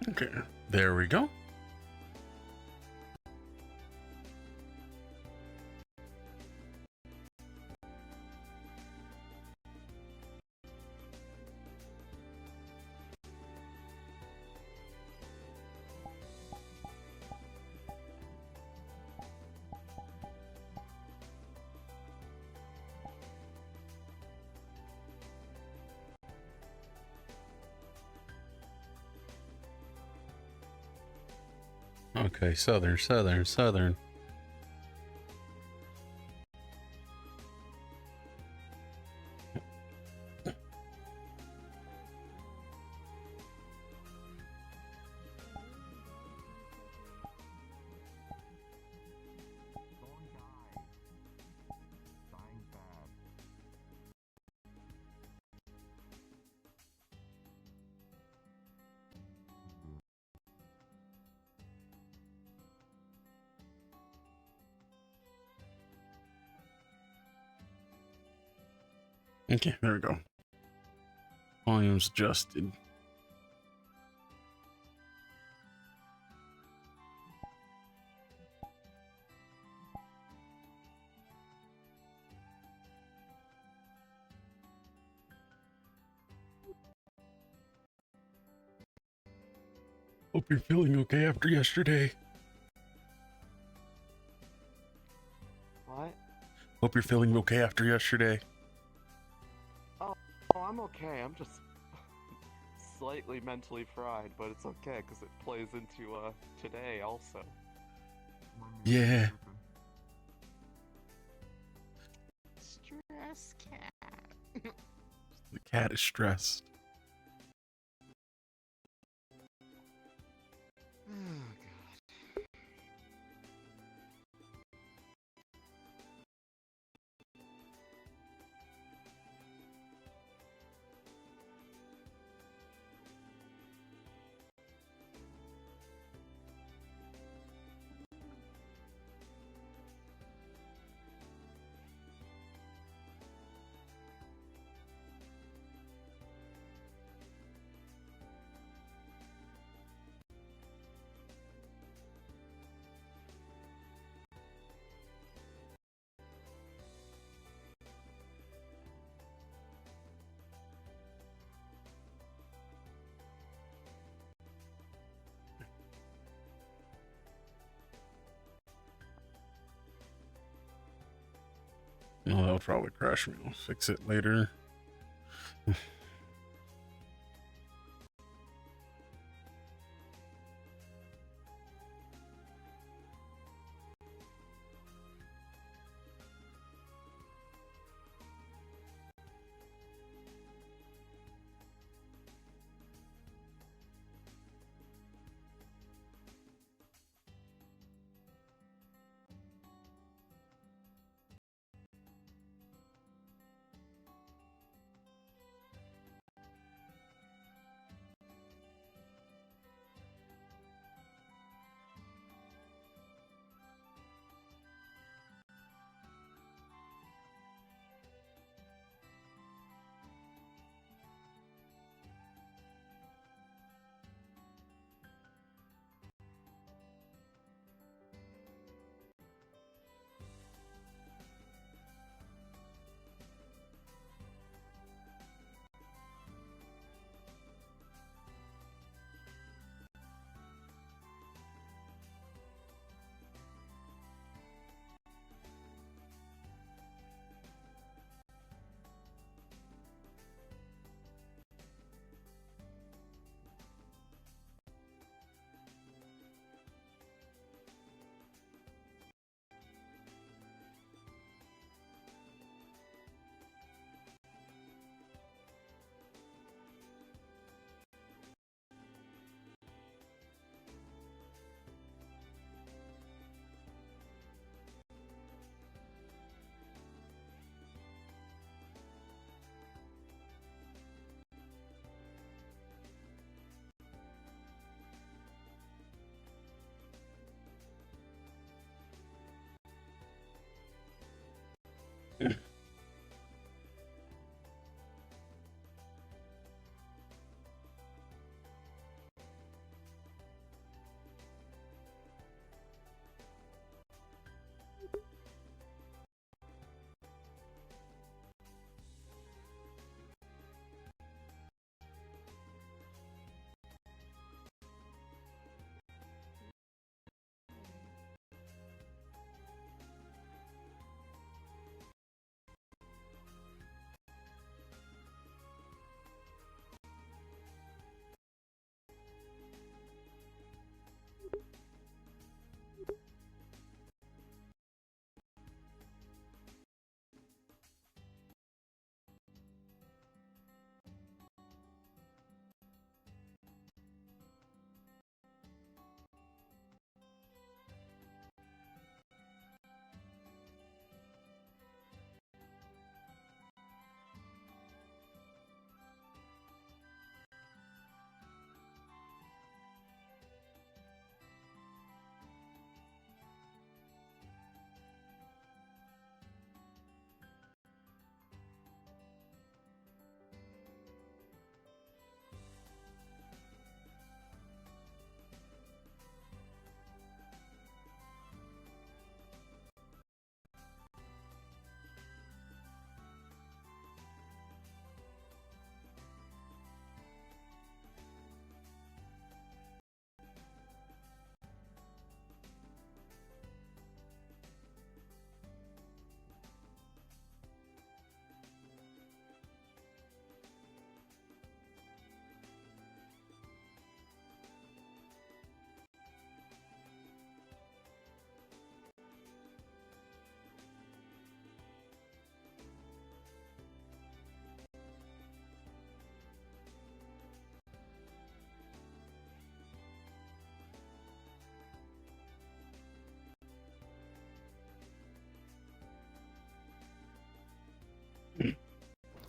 Okay, there we go. Okay, southern. Okay, there we go. Volume's adjusted. Hope you're feeling okay after yesterday. What? Hope you're feeling okay after yesterday. Oh, I'm okay. I'm just slightly mentally fried, but it's okay because it plays into today also. Yeah. Stress cat. The cat is stressed. Oh god. No, that'll probably crash me. I'll fix it later.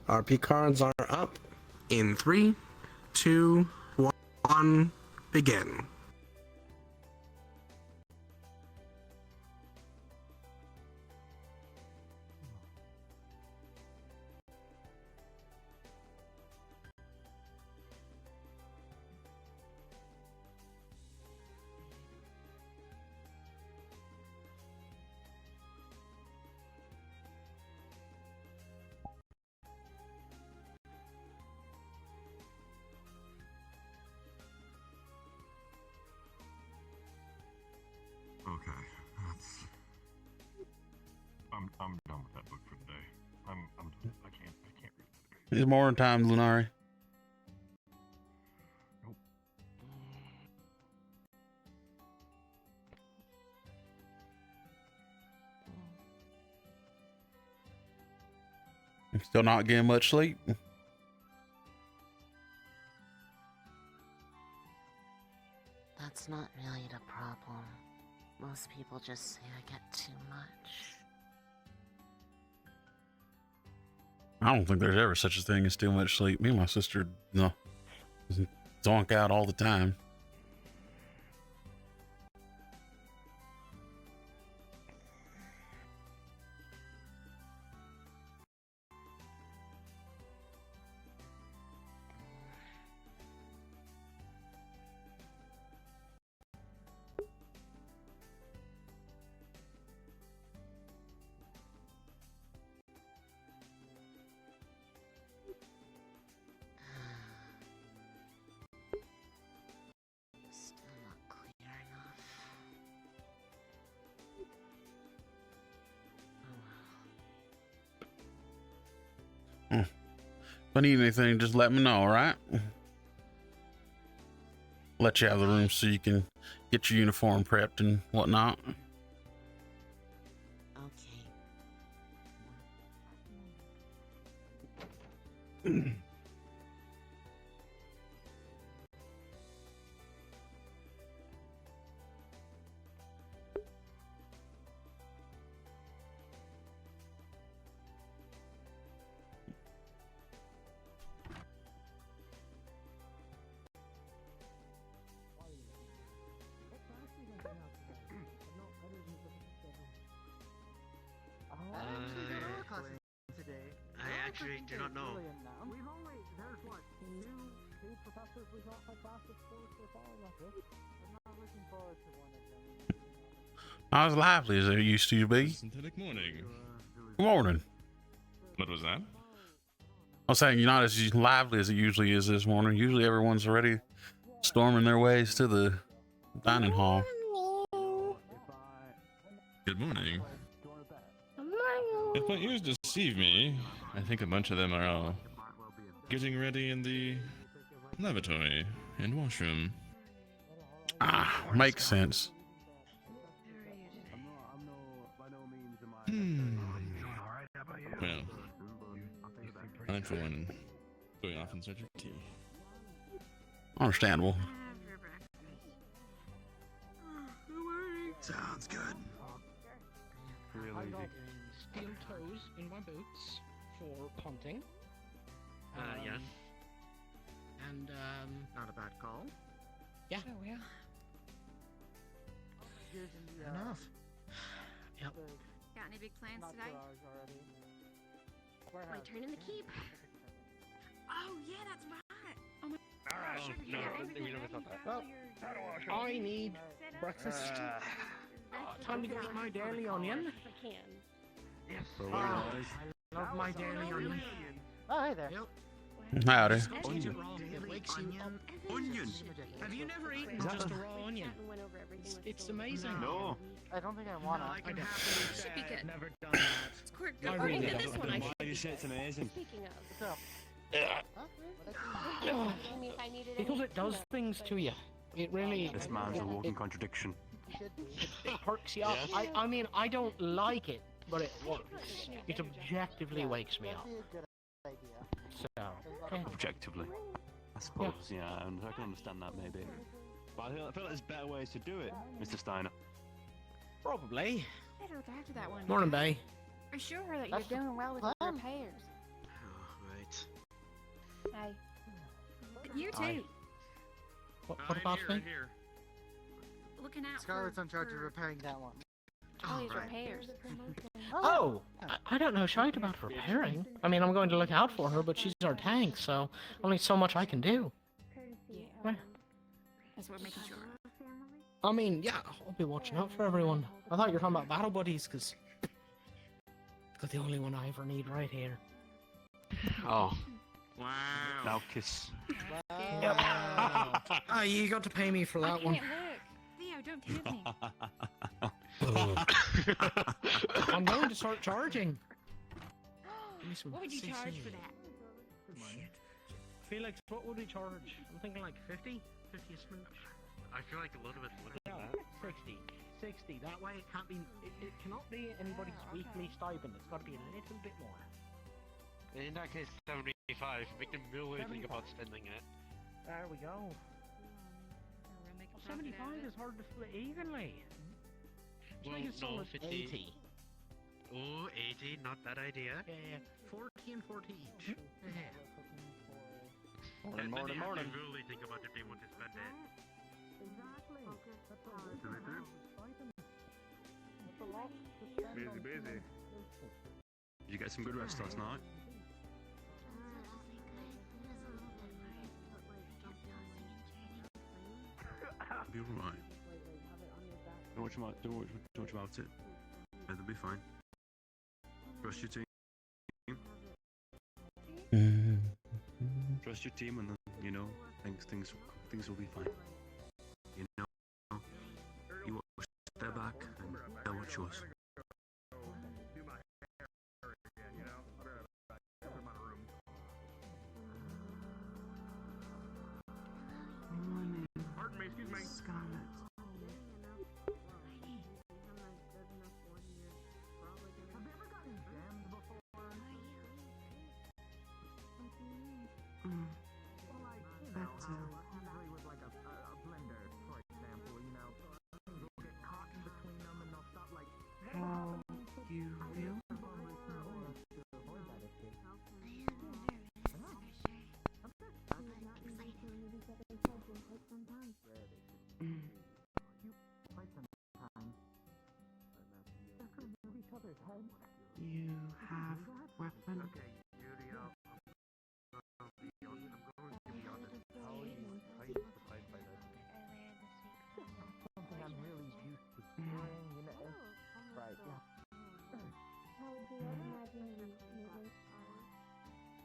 RP cards are up in 3, 2, 1, begin. Okay, that's. I'm done with that book for today. I'm done. I can't read it. It's morning time, Lunari. Nope. Still not getting much sleep. That's not really the problem. Most people just say I get too much. I don't think there's ever such a thing as too much sleep. Me and my sister, no, zonk out all the time. Still not clear enough. Oh well. If I need anything, just let me know, all right? Let you out of the room so you can get your uniform prepped and whatnot. Okay. I actually do not know. We've only, there's what, two professors we've not had classes for so far, that's it. I'm not looking forward to one of them. Not as lively as it used to be. Synthetic morning. Good morning. What was that? I was saying you're not as lively as it usually is this morning. Usually everyone's already storming their ways to the dining hall. Good morning. If my ears deceive me, I think a bunch of them are getting ready in the lavatory and washroom. Ah, makes sense. Well, I'm for one going off in search of tea. Understandable. Sounds good. Really easy. Steel toes in my boots for punting. Yes. And, Not a bad call. yeah. Oh, yeah. Enough. Yep. Got any big plans today? Wait, turn in the keep. Oh yeah, that's right. Oh my. Oh, Yeah, no, everything we never ready. thought that. Well, I need Set up. breakfast. That's Time to go eat my daily onion. I can. Yes. I love my daily onion. Oh, hi there. Yep. Howdy. Don't eat it wrong. It wakes you up. Onion. Have you never eaten just a raw onion? It's amazing. No. I don't think I wanna. I can happily say Should be I've good. never done that. According to really this don't. one, I Why should. you say it's amazing? Speaking of, What's up? Huh? I mean, if I needed Because any it does things to you. It really. This man's a walking contradiction. It perks you up. I mean, I don't like it, but it works. It objectively wakes me up. So, Objectively. I suppose, yeah, and I can understand that maybe. But I feel like there's better ways to do it, Mr. Steiner. probably. better go back to that one. Morning, Bay. Assure her that That's you're doing well with the your plan. repairs. Oh, Hey. You too. Hi. What about me? Looking out Scarlett's for, on charge of for repairing that one. all these right. repairs. Oh, I don't know shite about repairing. I mean, I'm going to look out for her, but she's our tank, so only so much I can do. Yeah. Well, That's what we're making sure. I mean, yeah, I'll be watching out for everyone. I thought you were talking about battle buddies, because got the only one I ever need right here. Oh, Wow. now kiss. Yep. Ah, you got to pay me for I that can't one. look. Theo, don't tempt me. I'm going to start charging. Give me some What would you charge CC. for that? Felix, what would we charge? I'm thinking like 50? 50 a smooch. I feel like a little bit more than No, that. 60. 60. That way it can't be. It cannot be anybody's weekly stipend. It's got to be a little bit more. In that case, 75. Make them really think about spending it. There we go. We'll make a Well, profit out 75 of is it. hard to split evenly. Well, Make it no, solid 50. 80. Oh, 80, not bad idea. Yeah, 40 and 40 each. Yeah. And then they have to really think about if they want to spend it. Busy, busy. Did you get some good rest last night? Be alright. Don't watch about, don't watch about it. It'll be fine. Trust your team. Trust your team, and then things will be fine. You know, you watch step back and they'll watch yours. Pardon me, excuse me. Scarlett. How you feel? You have weapon?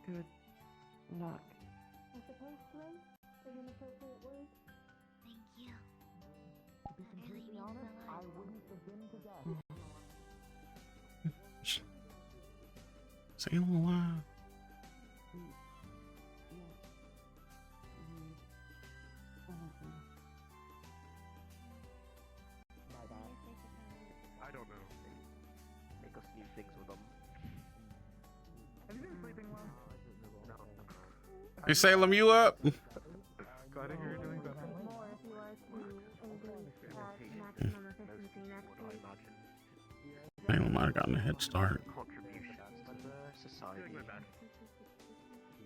Good luck. Thank you. That really means a lot. Say a little while. I don't know. Make us new things with them. Have you been sleeping well? No. Hey Salem, you up? Glad to hear you're doing better. Salem might have gotten a head start. Contributions to the society.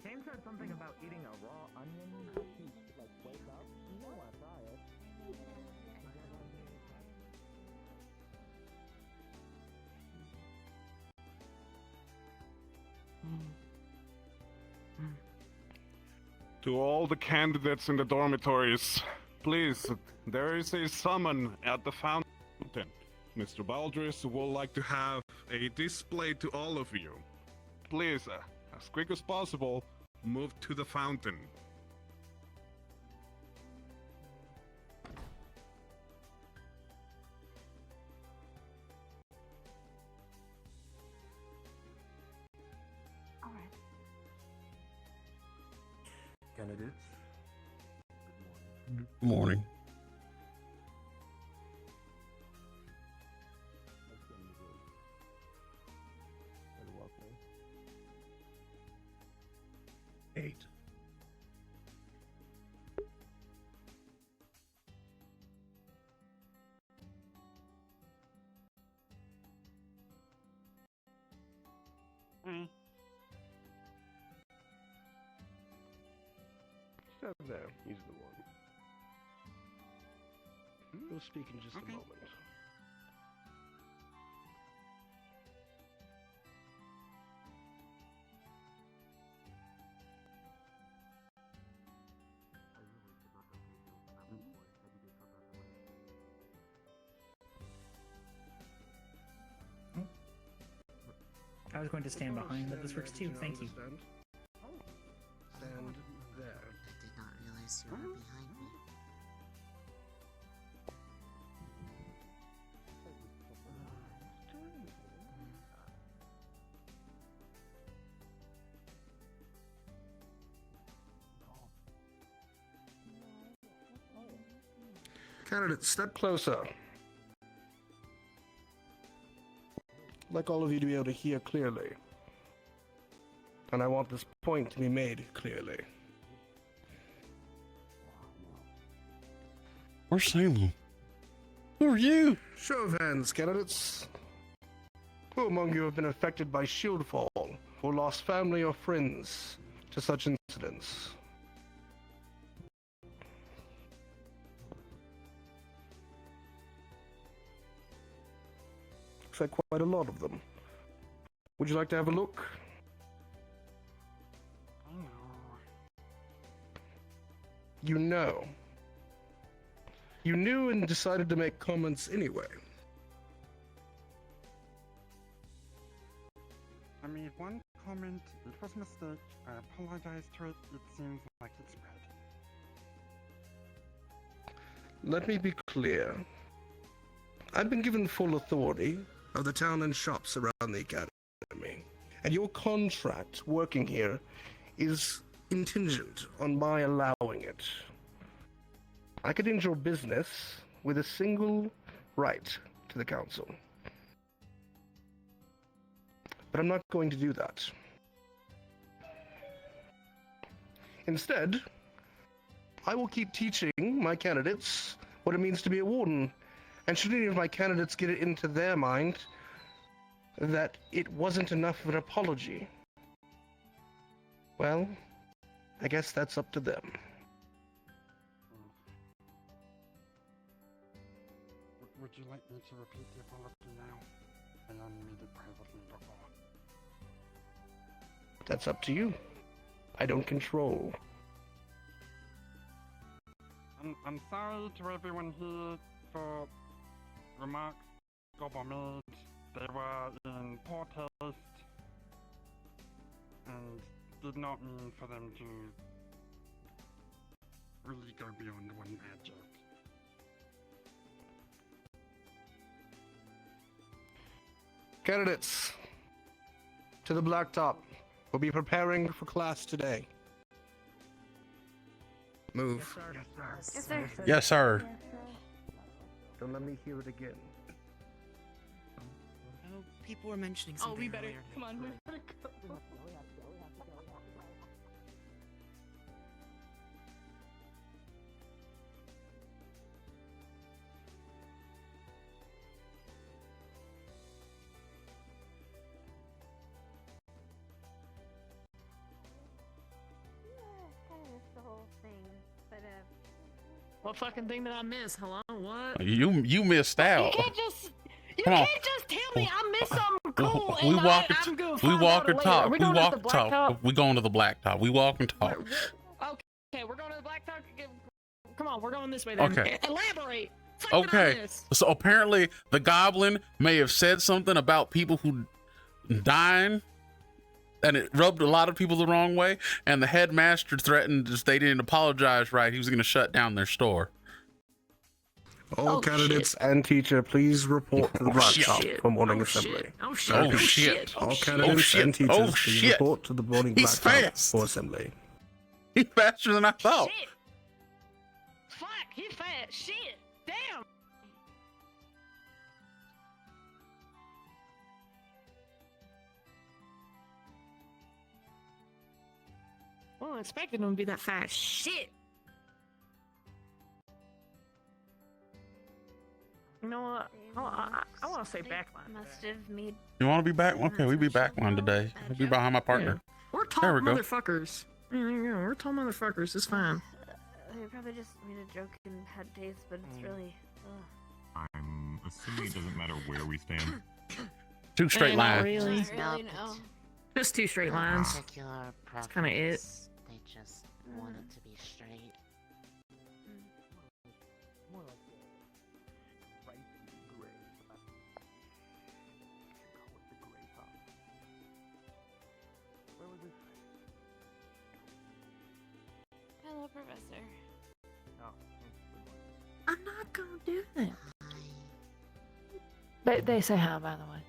Kane said something about eating a raw onion. Like, wake up. You don't want to try it. To all the candidates in the dormitories, please, there is a summon at the fountain. Mr. Baldris would like to have a display to all of you. Please, as quick as possible, move to the fountain. Candidates. Good morning. Eight. There, he's the one. We'll speak in just a moment. I was going to stand behind, but this works too. Thank you. Stand there. I did not realize you were behind me. Candidate, step closer. I'd like all of you to be able to hear clearly. And I want this point to be made clearly. Where's Salem? Who are you? Show of hands, candidates. Who among you have been affected by shield fall, or lost family or friends to such incidents? Looks like quite a lot of them. Would you like to have a look? You know. You knew and decided to make comments anyway. I made one comment, it was a mistake, I apologize to it, it seems like it's spread. Let me be clear. I've been given full authority of the town and shops around the academy, and your contract working here is contingent on my allowing it. I could end your business with a single right to the council. But I'm not going to do that. Instead, I will keep teaching my candidates what it means to be a warden. And should any of my candidates get it into their mind that it wasn't enough of an apology, well, I guess that's up to them. Would you like me to repeat the apology now? I only made it privately before. That's up to you. I don't control. I'm sorry to everyone here for remarks Gobble made. They were in poor taste and did not mean for them to really go beyond one bad joke. Candidates, to the blacktop. We'll be preparing for class today. Move. Yes, sir. Yes, sir. Don't let me hear it again. Oh, people were mentioning something. Oh, we better. Earlier. Come on, we better go. What fucking thing did I miss? Hello? What? You missed out. You can't just tell me I missed something cool We and walk I'm gonna we find walk out and later. talk. Are We going to walk the and talk. blacktop? We going to the blacktop. We walk and talk. Okay, we're going to the blacktop. Come on, we're going this way then. Okay. Elaborate. Fuck it on Okay. this. So apparently the goblin may have said something about people who dying, and it rubbed a lot of people the wrong way. And the headmaster threatened if they didn't apologize right, he was going to shut down their store. All candidates and teacher, please report to the blacktop for morning assembly. Oh shit. Oh shit. All candidates and teachers, Oh, please shit. report to the morning He's blacktop fast. for assembly. He's faster than I thought. Shit. Fuck, he fat. Shit. Damn. Well, I expected him to be that fast. Shit. You know what? I want to say backline. Must have made. You want to be back? Okay, we be back one today. We'll be behind my partner. We're tall There we go. motherfuckers. Yeah, we're tall motherfuckers. It's fine. They probably just made a joke and had taste, but it's really. I'm assuming it doesn't matter where we stand. 2 straight lines. Really? Really, no. Just 2 straight lines. Particular That's kind of it. preference. They just want it to be straight. More like a ricey gray. Call it the gray top. Where was this? Hello, Professor. Oh, I'm not gonna do that. They say hi, by the way.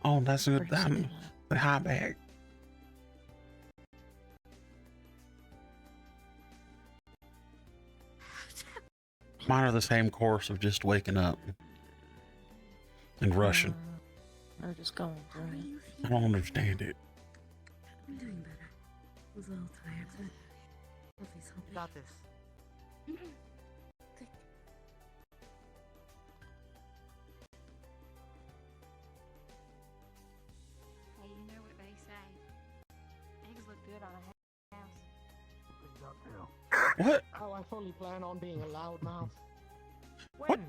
Oh, that's a good First time. Say hi back. Mine are the same course of just waking up and rushing. Or just going through it. I don't understand it. I'm doing better. I was a little tired, but hopefully something. got this. Hey, you know what they say? Eggs look good on a house. What? Oh, I fully plan on being a loudmouth. What?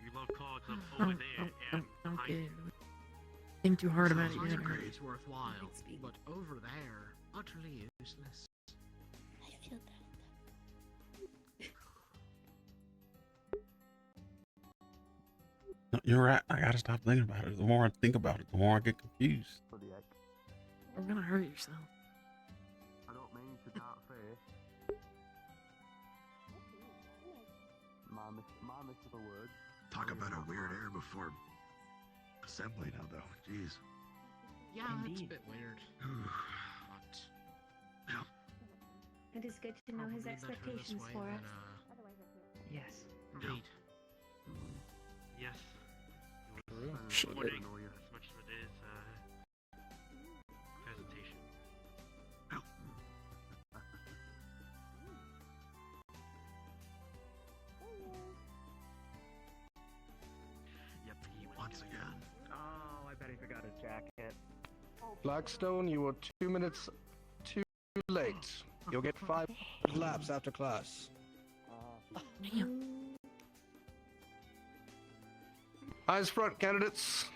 You love cards up over there and I'm good. Think too hard about it yet. It's worthwhile, but over there, utterly useless. I feel that. No, you're right. I gotta stop thinking about it. The more I think about it, the more I get confused. You're gonna hurt yourself. I don't mean to doubt faith. My mystical words. Talk about a weird air before assembly now, though. Jeez. Yeah, it's a bit weird. but It is good to know his expectations for us. yes, indeed. yes. Shit. Recording as much as it is presentation. Yep, he Once again. Oh, I bet he forgot his jacket. Blackstone, you were 2 minutes too late. You'll get 5 laps after class. Eyes front, candidates.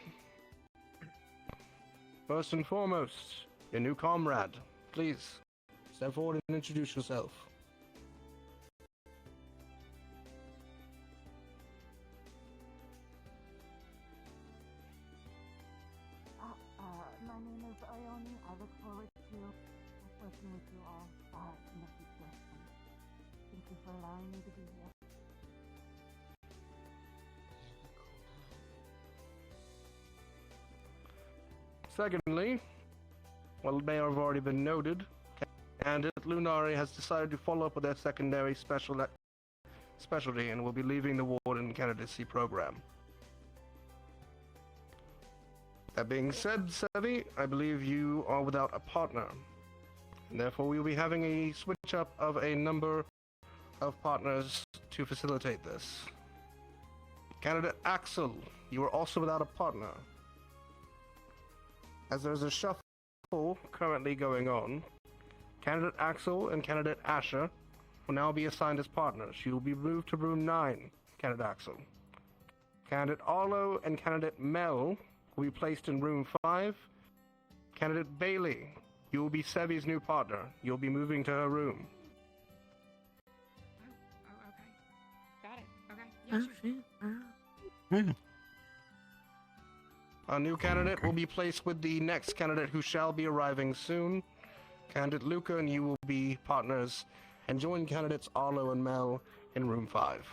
First and foremost, your new comrade. Please, step forward and introduce yourself. My name is Ione. I look forward to working with you all in the future. Thank you for allowing me to be here. Secondly, well, it may have already been noted, candidate Lunari has decided to follow up with their secondary specialty and will be leaving the warden candidacy program. That being said, Sevi, I believe you are without a partner. And therefore, we will be having a switch up of a number of partners to facilitate this. Candidate Axel, you are also without a partner. As there's a shuffle currently going on, candidate Axel and candidate Asher will now be assigned as partners. You will be moved to room 9, candidate Axel. Candidate Arlo and candidate Mel will be placed in room 5. Candidate Bailey, you will be Sevi's new partner. You'll be moving to her room. Oh, okay. Got it. Okay. Oh, shit. Our new candidate will be placed with the next candidate who shall be arriving soon. Candidate Luca and you will be partners and join candidates Arlo and Mel in room 5.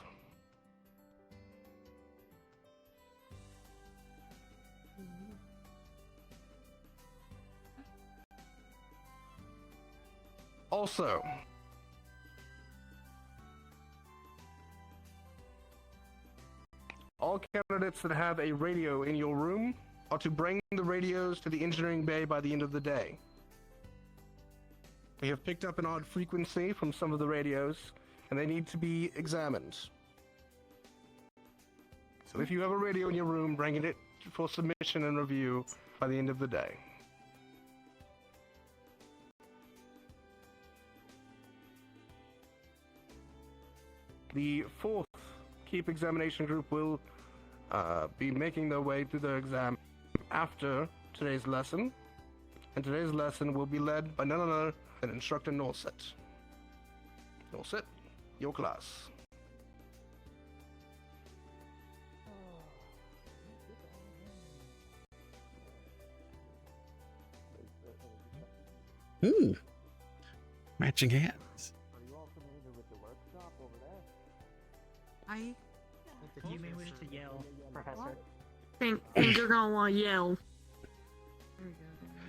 Also, all candidates that have a radio in your room are to bring the radios to the engineering bay by the end of the day. We have picked up an odd frequency from some of the radios, and they need to be examined. So if you have a radio in your room, bring it for submission and review by the end of the day. The fourth keep examination group will be making their way through their exam after today's lesson. And today's lesson will be led by none other than Instructor Norset. Norset, your class. Matching hands. Are you all familiar with the workshop over there? I. You may wish to yell, Professor. Think you're gonna want to yell.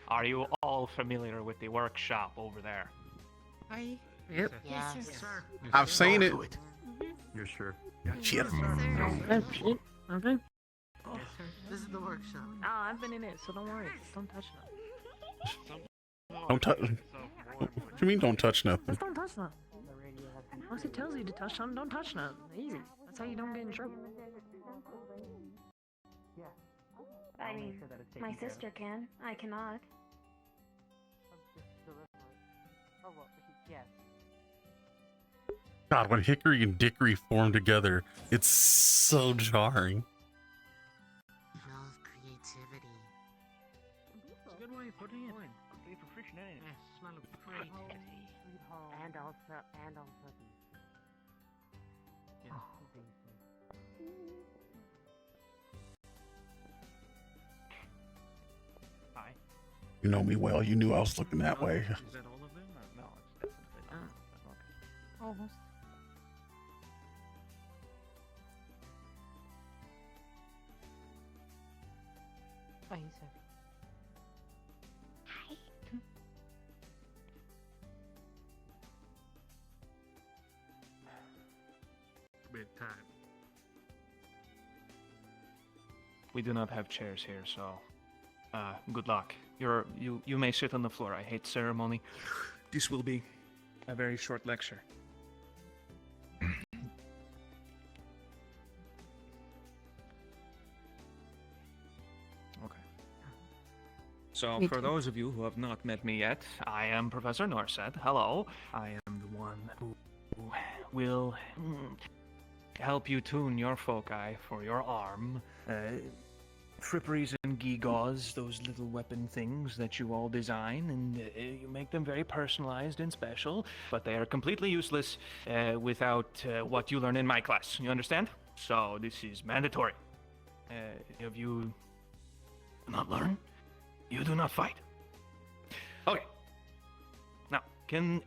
Are you all familiar with the workshop over there? I. Yep. Yes. Sir. I've seen it. You're sure? Shit. Oh, shit. Okay. Yes, sir. This is the workshop. Oh, I've been in it, so don't worry. Just don't touch nothing. Don't touch. What do you mean don't touch nothing? Just don't touch nothing. Once it tells you to touch something, don't touch nothing. Easy. That's how you don't get in trouble. I mean, my sister can. I cannot. Oh, well, yes. God, when Hickory and Dickory form together, it's so jarring. Full of creativity. It's a good way of putting it. Okay, proficient in it. Yes, smell of creativity. And also these. Yes. Hi. You know me well. You knew I was looking that way. Is that all of them? Or? No, it's definitely not. Okay. Almost. Hi, sir. Bedtime. We do not have chairs here, so good luck. You may sit on the floor. I hate ceremony. This will be a very short lecture. Okay. So, Me for too. those of you who have not met me yet, I am Professor Norset. Hello. I am the one who will help you tune your foci for your arm. Fripperies and gewgaws, those little weapon things that you all design, and you make them very personalized and special, but they are completely useless without what you learn in my class. You understand? So this is mandatory. If you do not learn, you do not fight. Okay. Now, can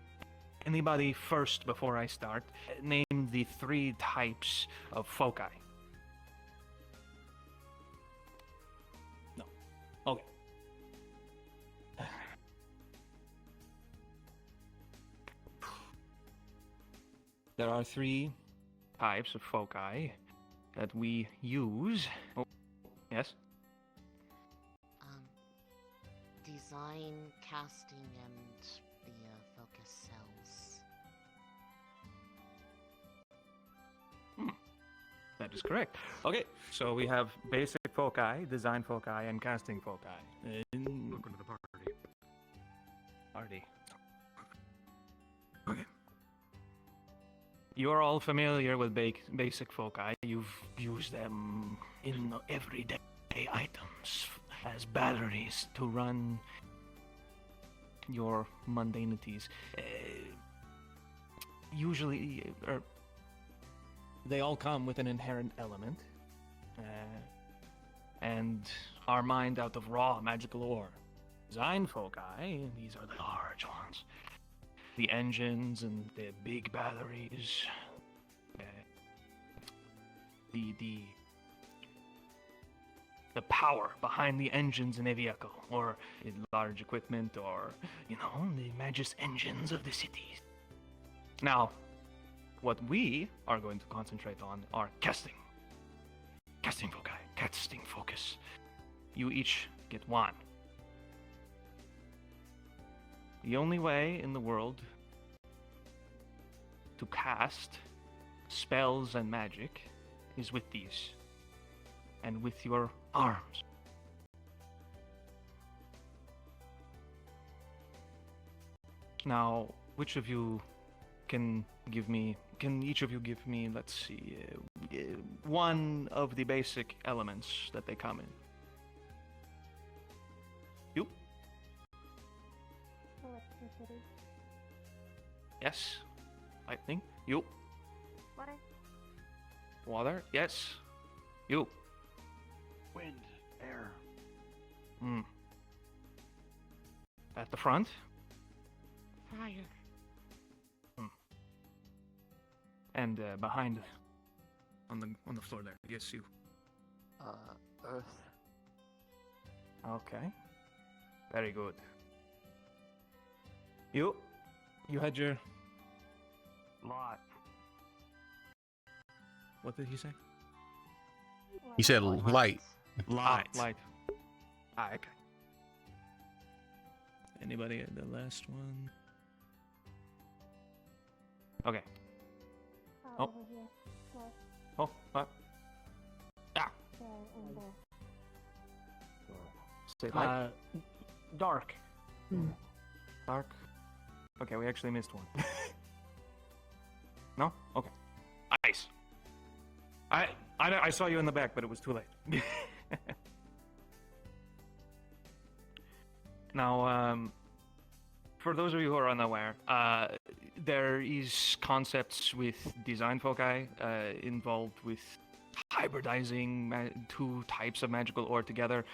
anybody first, before I start, name the 3 types of foci? Okay. There are 3 types of foci that we use. Oh, yes? Design, casting, and the focus cells. That is correct. Okay, so we have basic foci, design foci, and casting foci. Welcome to the party. Party. Okay. You're all familiar with basic foci. You've used them in everyday items as batteries to run your mundanities. Usually, they all come with an inherent element, and are mined out of raw magical ore. Design foci, these are the large ones. The engines and the big batteries. The power behind the engines in a vehicle, or large equipment, or, the magic engines of the cities. Now, what we are going to concentrate on are casting foci, casting focus. You each get 1. The only way in the world to cast spells and magic is with these, and with your arms. Now, which of you can Can each of you give me, let's see, one of the basic elements that they come in? You? Electricity. Yes. Lightning. You. Water. Water. Yes. You. Wind, air. Hmm. At the front. Fire. And behind, on the floor there. Yes, you. Earth. Okay. Very good. You had your. Light. What did he say? He said light. Light. Light. Okay. Anybody at the last one? Okay. Oh. Over here. There. Oh, what? Ah. There and there. Say light. Dark. Dark. Okay, we actually missed one. No? Okay. Ice. I saw you in the back, but it was too late. Now, for those of you who are unaware, there is concepts with design foci involved with hybridizing two types of magical ore together.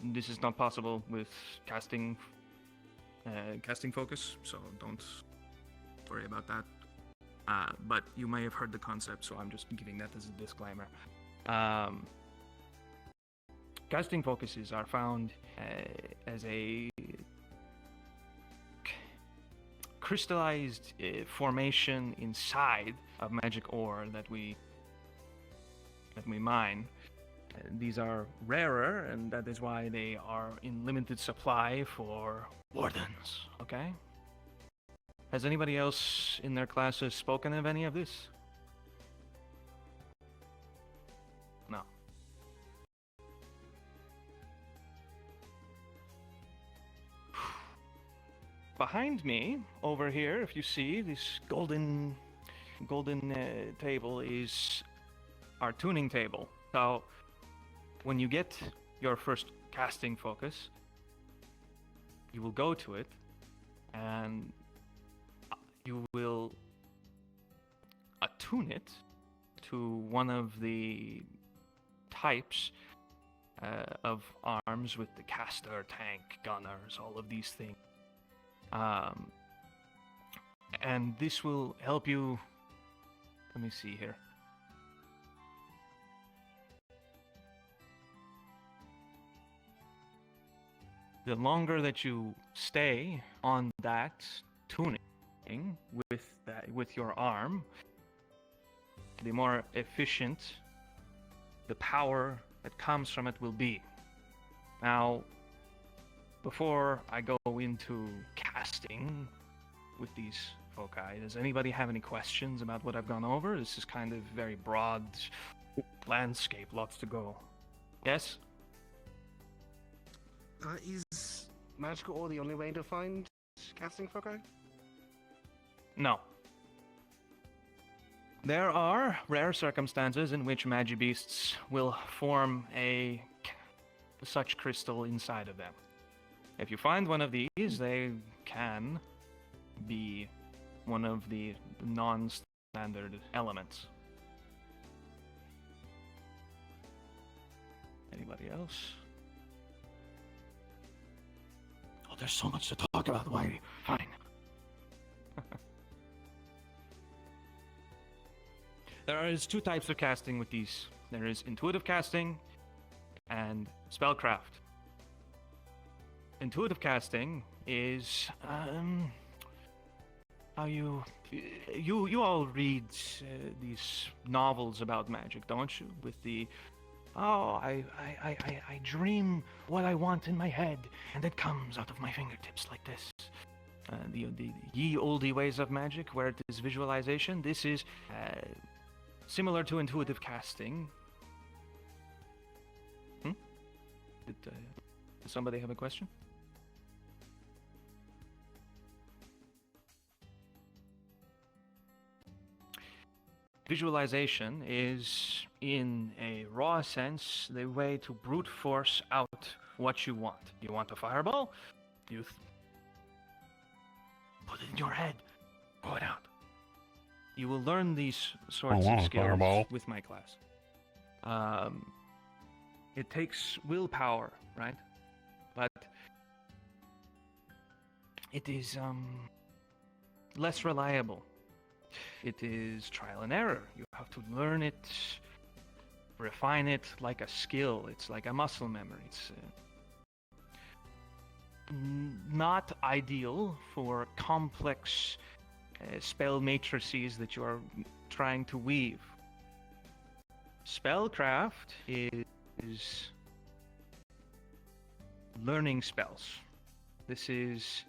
This is not possible with casting focus, so don't worry about that. But you may have heard the concept, so I'm just giving that as a disclaimer. Casting focuses are found as a crystallized formation inside of magic ore that we mine. These are rarer, and that is why they are in limited supply for wardens. Okay? Has anybody else in their classes spoken of any of this? No. Behind me, over here, if you see this golden table, is our tuning table. So, when you get your first casting focus, you will go to it, and you will attune it to one of the types of arms with the caster, tank, gunners, all of these things. And this will help you. Let me see here. The longer that you stay on that tuning with your arm, the more efficient the power that comes from it will be. Now, before I go into casting with these foci, does anybody have any questions about what I've gone over? This is kind of very broad landscape, lots to go. Yes? Is magical ore the only way to find casting foci? No. There are rare circumstances in which Magibeasts will form such crystal inside of them. If you find one of these, they can be one of the non-standard elements. Anybody else? Oh, there's so much to talk about, Whitey. Fine. There is two types of casting with these. There is intuitive casting and spellcraft. Intuitive casting is how you all read these novels about magic, don't you? With the I dream what I want in my head, and it comes out of my fingertips like this. The ye olde ways of magic, where it is visualization. This is similar to intuitive casting. Does somebody have a question? visualization is, in a raw sense, the way to brute force out what you want. You want a fireball? You put it in your head. Throw it out. You will learn these sorts of skills with my class. It takes willpower, right? But it is less reliable. It is trial and error. You have to learn it, refine it like a skill. It's like a muscle memory. It's not ideal for complex spell matrices that you are trying to weave. Spellcraft is learning spells. This is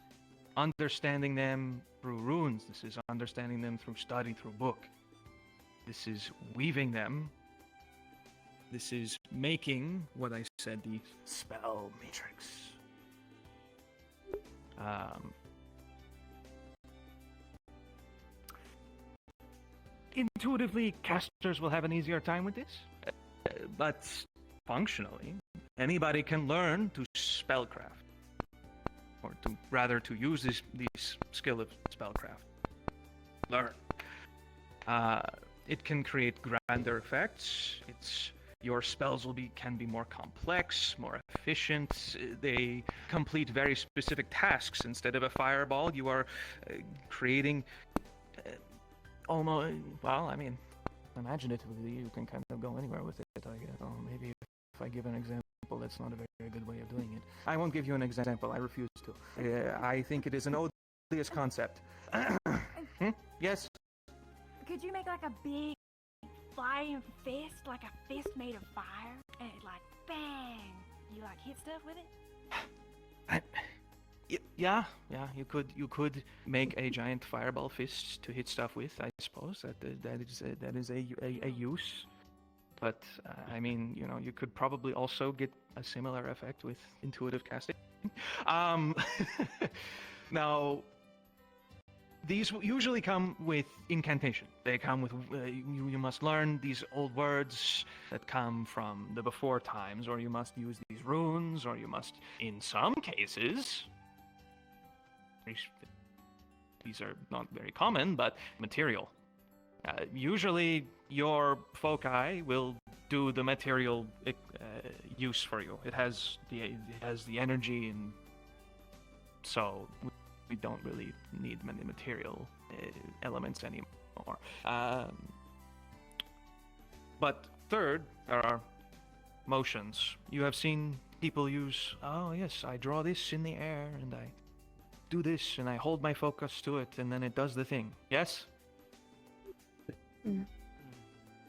understanding them through runes. This is understanding them through study, through book. This is weaving them. This is making what I said, the spell matrix. Intuitively, casters will have an easier time with this, but functionally, anybody can learn to spellcraft, or to use this skill of spellcraft. Learn. It can create grander effects. Your spells can be more complex, more efficient. They complete very specific tasks. Instead of a fireball, you are creating almost, well, I mean, imaginatively, you can kind of go anywhere with it, I guess. Oh, maybe if I give an example, that's not a very good way of doing it. I won't give you an example. I refuse to. I think it is an odious concept. Yes? Could you make like a big flying fist, like a fist made of fire, and like bang, you like hit stuff with it? Yeah, you could make a giant fireball fist to hit stuff with. I suppose that is a use. But I mean, you could probably also get a similar effect with intuitive casting. Now, these usually come with incantation. They come with you must learn these old words that come from the before times, or you must use these runes, or you must, in some cases, these are not very common, but material. Usually, your foci will do the material use for you. It has the energy, and so we don't really need many material elements anymore. But third, there are motions. You have seen people use, oh yes, I draw this in the air, and I do this, and I hold my focus to it, and then it does the thing. Yes?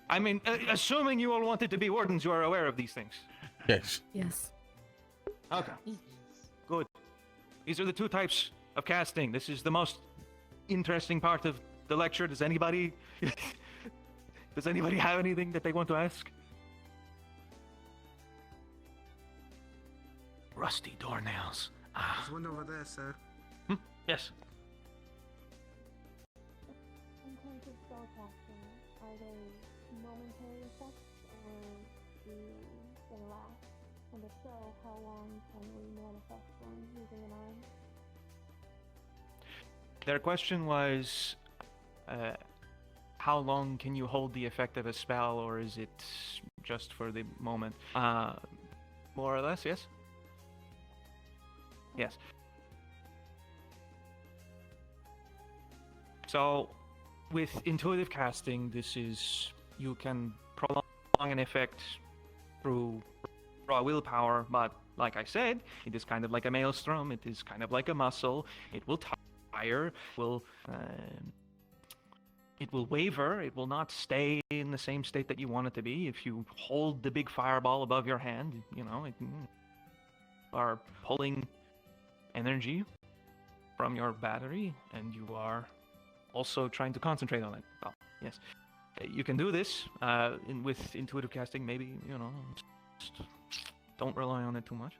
I mean, assuming you all wanted to be wardens, you are aware of these things. Yes. Yes. Okay. Good. These are the two types of casting. This is the most interesting part of the lecture. Does anybody have anything that they want to ask? Rusty doornails. There's one over there, sir. Yes. In terms of spellcasting, are they momentary effects or do they last? And if so, how long can we manifest them using an arm? Their question was, how long can you hold the effect of a spell, or is it just for the moment? More or less, yes? Yes. So, with intuitive casting, you can prolong an effect through raw willpower, but like I said, it is kind of like a maelstrom, it is kind of like a muscle, it will tire, it will waver, it will not stay in the same state that you want it to be. If you hold the big fireball above your hand, you are pulling energy from your battery, and you are also trying to concentrate on it. Oh, yes. You can do this with intuitive casting, maybe, just don't rely on it too much.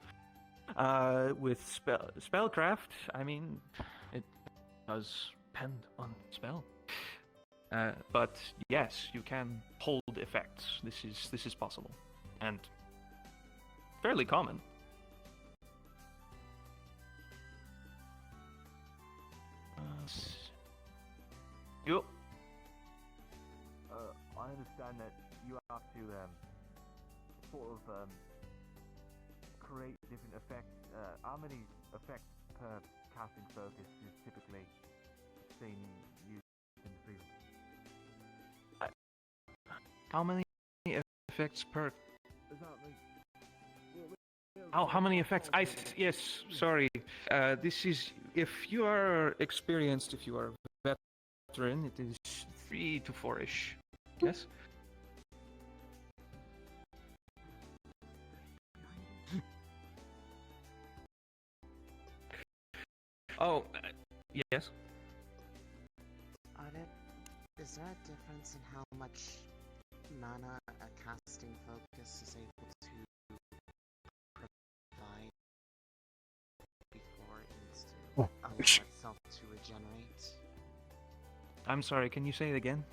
With spellcraft, I mean, it does depend on spell. But yes, you can hold effects. This is possible, and fairly common. You. I understand that you have to sort of create different effects. How many effects per casting focus is typically seen used in the field? How many effects per? Oh, how many effects? Yes, sorry. This is if you are experienced, if you are veteran, it is 3 to 4-ish. Yes. Oh, yes. Is there a difference in how much mana a casting focus is able to provide before it needs to allow itself to regenerate? I'm sorry, can you say it again?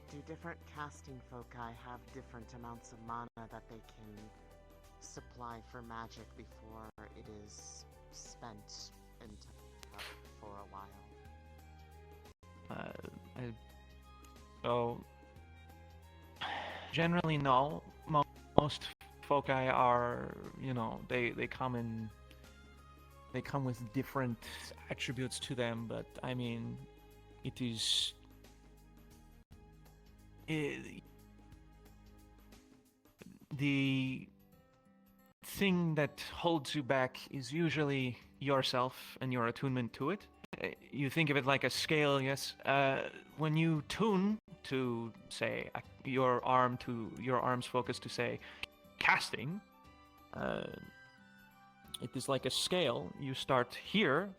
Do different casting foci have different amounts of mana that they can supply for magic before it is spent and taken up for a while? So generally no. Most foci are, they come with different attributes to them, but I mean, it is the thing that holds you back is usually yourself and your attunement to it. You think of it like a scale, yes. When you tune to, say, your arm's focus to, say, casting, it is like a scale. You start here,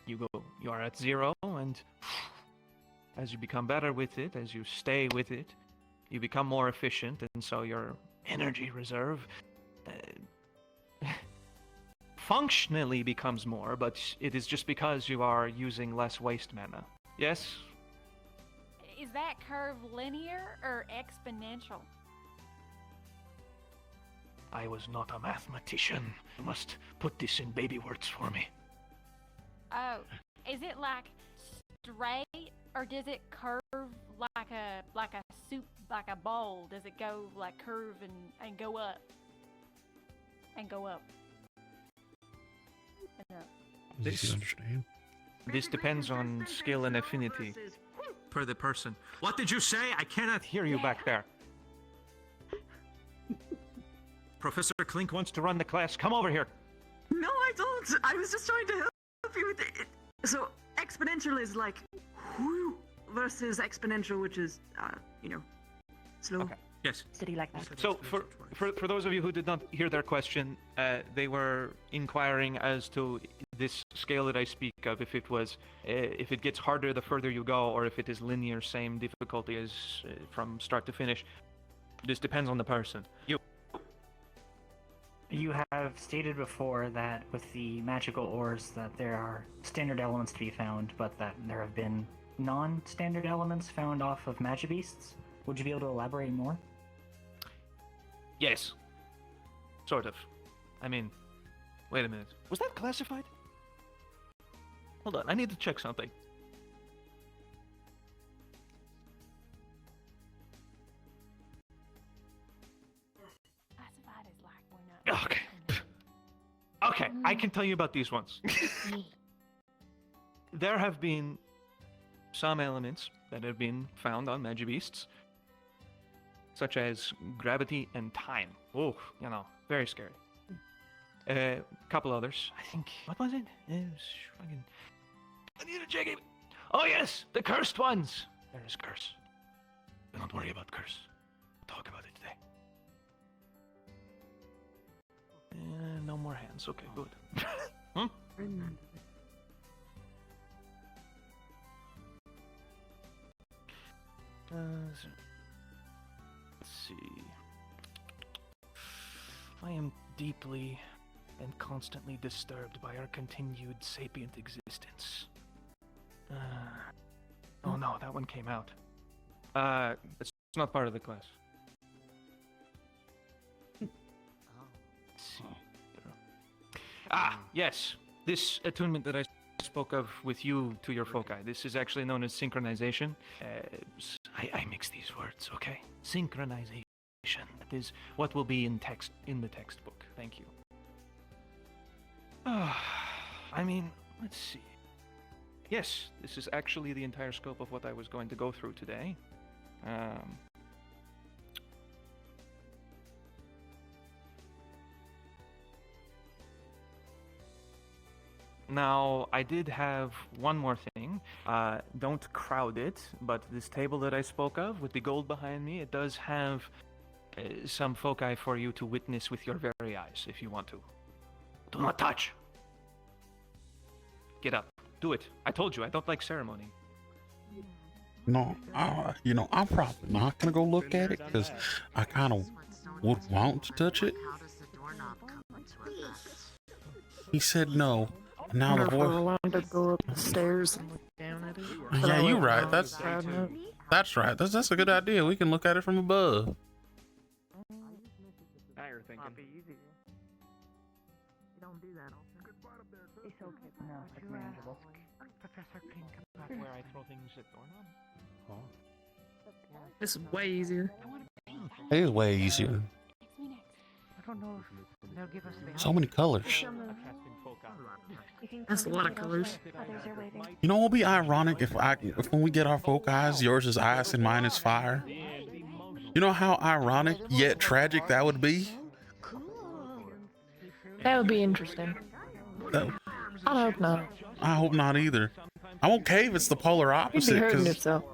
you are at 0, and as you become better with it, as you stay with it, you become more efficient, and so your energy reserve functionally becomes more, but it is just because you are using less waste mana. Yes? Is that curve linear or exponential? I was not a mathematician. You must put this in baby words for me. Oh, is it like straight, or does it curve like a soup, like a bowl? Does it go like curve and go up? And go up. And up. This depends on skill and affinity per the person. What did you say? I cannot hear you back there. Professor Klink wants to run the class. Come over here. No, I don't. I was just trying to help you with it. So exponential is like whoo versus exponential, which is slow. Okay. Yes. Steady like that. So for those of you who did not hear their question, they were inquiring as to this scale that I speak of, if it gets harder the further you go, or if it is linear, same difficulty as from start to finish. This depends on the person. You have stated before that with the magical ores that there are standard elements to be found, but that there have been non-standard elements found off of Magibeasts. Would you be able to elaborate more? Yes. Sort of. I mean, wait a minute. Was that classified? Hold on, I need to check something. Classified is like we're not. Okay. Okay, I can tell you about these ones. There have been some elements that have been found on Magibeasts, such as gravity and time. Oh, very scary. A couple others. I think, what was it? It was fucking... I need to check it. Oh yes, the cursed ones. There is curse. Don't worry about curse. We'll talk about it today. No more hands. Okay, good. Let's see. I am deeply and constantly disturbed by our continued sapient existence. Oh no, that one came out. It's not part of the class. Let's see. Yes. This attunement that I spoke of with you to your foci. This is actually known as synchronization. I mix these words, okay? Synchronization. That is what will be in the textbook. Thank you. I mean, let's see. Yes, this is actually the entire scope of what I was going to go through today. Now, I did have one more thing. Don't crowd it, but this table that I spoke of with the gold behind me, it does have some foci for you to witness with your very eyes if you want to. Do not touch! Get up. Do it. I told you, I don't like ceremony. No, I'm probably not gonna go look at it because I kind of would want to touch it. He said no. Now the boy. allowed to go up the stairs and look down at it. Yeah, you're right. That's right. That's a good idea. We can look at it from above. Now you're thinking. Might be easier. You don't do that often. It's okay. No, it's manageable. Professor can come back where I throw things at doorknob. It's way easier. It is way easier. I don't know if they'll give us the So many colors. That's a lot of colors. You know, it'll be ironic if when we get our foci, yours is ice and mine is fire. You know how ironic yet tragic that would be? That would be interesting. I hope not. I hope not either. I'm okay if it's the polar He'd be opposite hurting because himself.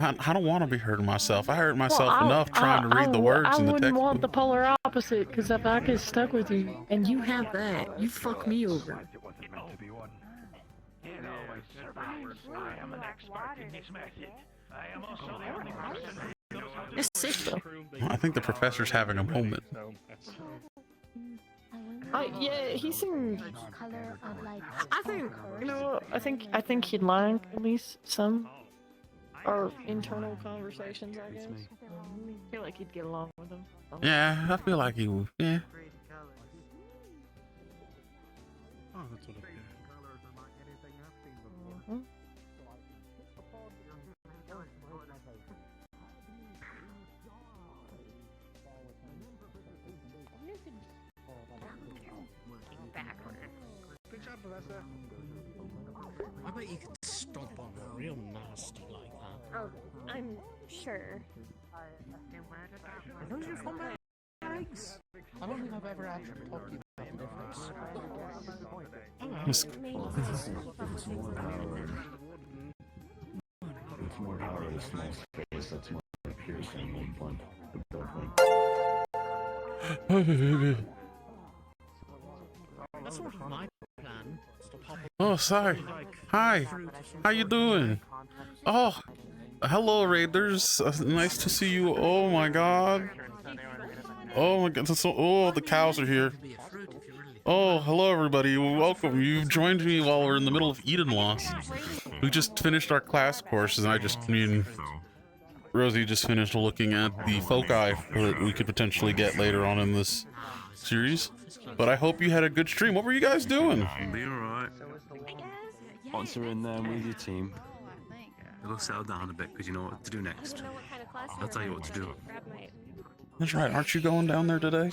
I don't want to be hurting myself. I hurt myself enough trying to read the words in the I wouldn't want the textbook. polar opposite, because if I get stuck with you and you have that, you fuck me over. I am an expert in this method. I am also the only person who knows how to It's sick though. I think the professor's having a moment. Yeah, he seemed. Color of like. I think I think he'd like at least some our internal conversations. I guess. I feel like he'd get along with them. Yeah, I feel like he would. Yeah. Oh, that's what I Good job, Professor. I bet you could stomp on her real nasty like that. Oh, I'm sure. Don't you from eggs? I don't think I've ever actually talked to you about the difference. It's more power in a small space, that's more piercing one point. That's sort of my plan. Oh, sorry. Hi. How you doing? Oh, hello, Raiders. Nice to see you. Oh my God. Oh my God. Oh, the cows are here. Oh, hello, everybody. Welcome. You've joined me while we're in the middle of Eden Loss. We just finished our class courses, and Rosie just finished looking at the foci that we could potentially get later on in this series. But I hope you had a good stream. What were you guys doing? Be alright. Once you're in there with your team, you'll settle down a bit because you know what to do next. I'll tell you what to do. That's right. Aren't you going down there today?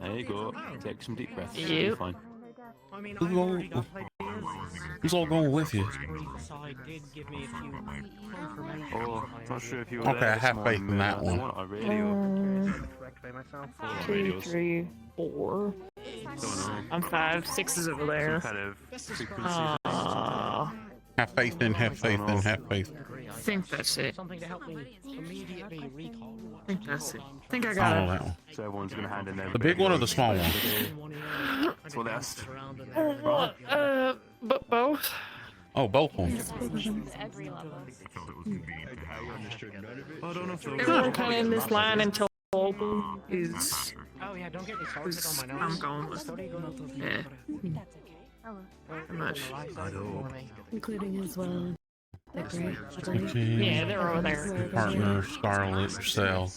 There you go. Take some deep breaths. Yep. You'll be fine. Who's all going with you? Oh, not sure if you were Okay, there I this have faith in morning, that I one. want a radio. 2, 3, 4. I'm 5, 6 is over there. Some kind of frequency. Have faith in, have faith in, have faith. I think that's it. Something to help me immediately recall. I think that's it. I think I I got don't know it. that one. So everyone's gonna hand in their The big one or the small one? That's what they asked. But both. Oh, both ones. I don't know if Everyone kind of in this line until Olga is. Oh yeah, don't get me started on my I'm notes. going. Yeah. Pretty much. Including as well. Yeah, they're over there. Partner, Scarlet, Cell.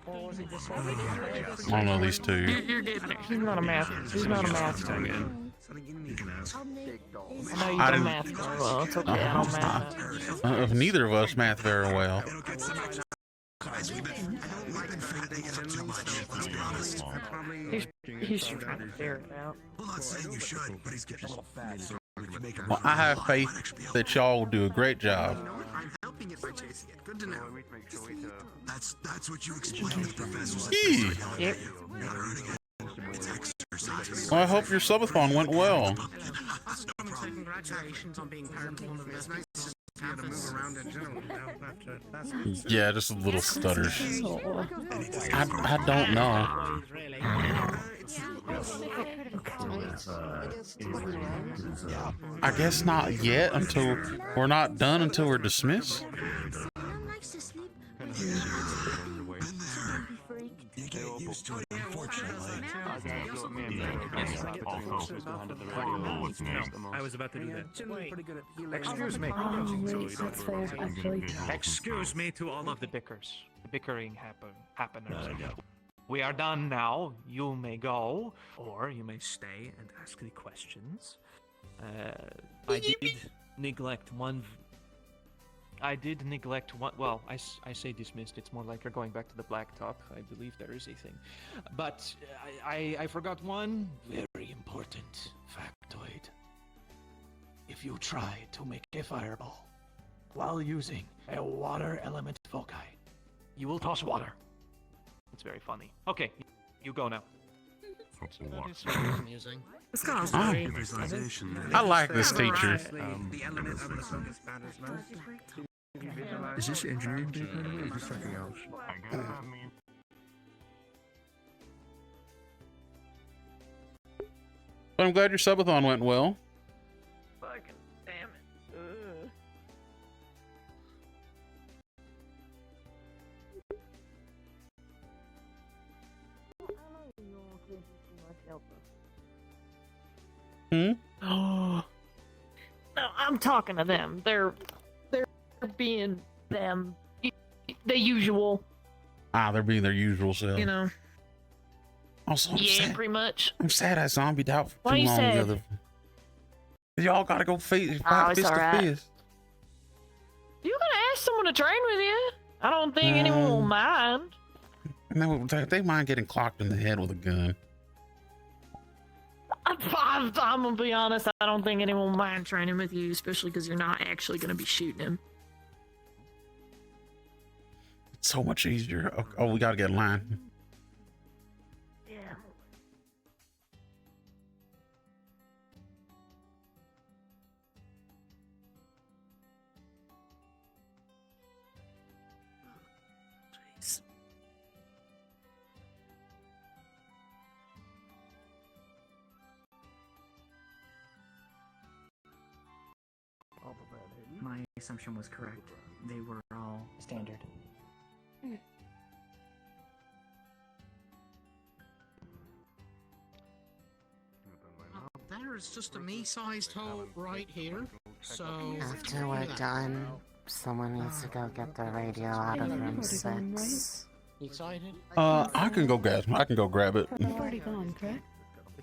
I don't know these two. You're getting there. He's not a math. He's not a math student. I know you don't math very well. It's okay. I don't math. Neither of us math very well. He's trying to figure it out. I'm not saying you should, but he's getting a little fat, so we can make him. Well, I have faith that y'all will do a great job. I'm helping it by chasing it. Good to know. That's what you explained to professors. Yep. Well, I hope your subathon went well. Congratulations on being part of one of the nicest campus. Yeah, just a little stutters. I don't know. I guess not yet until we're not done until we're dismissed. You get used to it, unfortunately. I was about to do that. Excuse me. That's fair, actually. Excuse me to all of the bickering happeners. We are done now. You may go, or you may stay and ask the questions. I did neglect one. Well, I say dismissed. It's more like you're going back to the blacktop. I believe there is a thing, but I forgot one very important factoid. If you try to make a fireball while using a water element foci, you will toss water. It's very funny. Okay, you go now. Amusing. This guy's Ah. great. I like this teacher. Is this engineering day, by the way, or just something else? But I'm glad your subathon went well. Fucking damn it. Ugh. Hmm? Oh. No, I'm talking to them. They're being them. The usual. Ah, they're being their usual self. You know. Also, I'm Yeah, sad. pretty much. I'm sad I zombied out for Why too you long. sad? Y'all gotta go fight it's fist to alright. fist. You gotta ask someone to train with you. I don't think anyone will mind. No, they mind getting clocked in the head with a gun. I'm gonna be honest. I don't think anyone will mind training with you, especially because you're not actually gonna be shooting him. It's so much easier. Oh, we gotta get in line. Yeah. Jeez. My assumption was correct. They were all standard. There's just a me-sized hole right here, so... After we're done, someone needs to go get the radio out of room 6. You excited? I can go grab it. I've already gone, correct?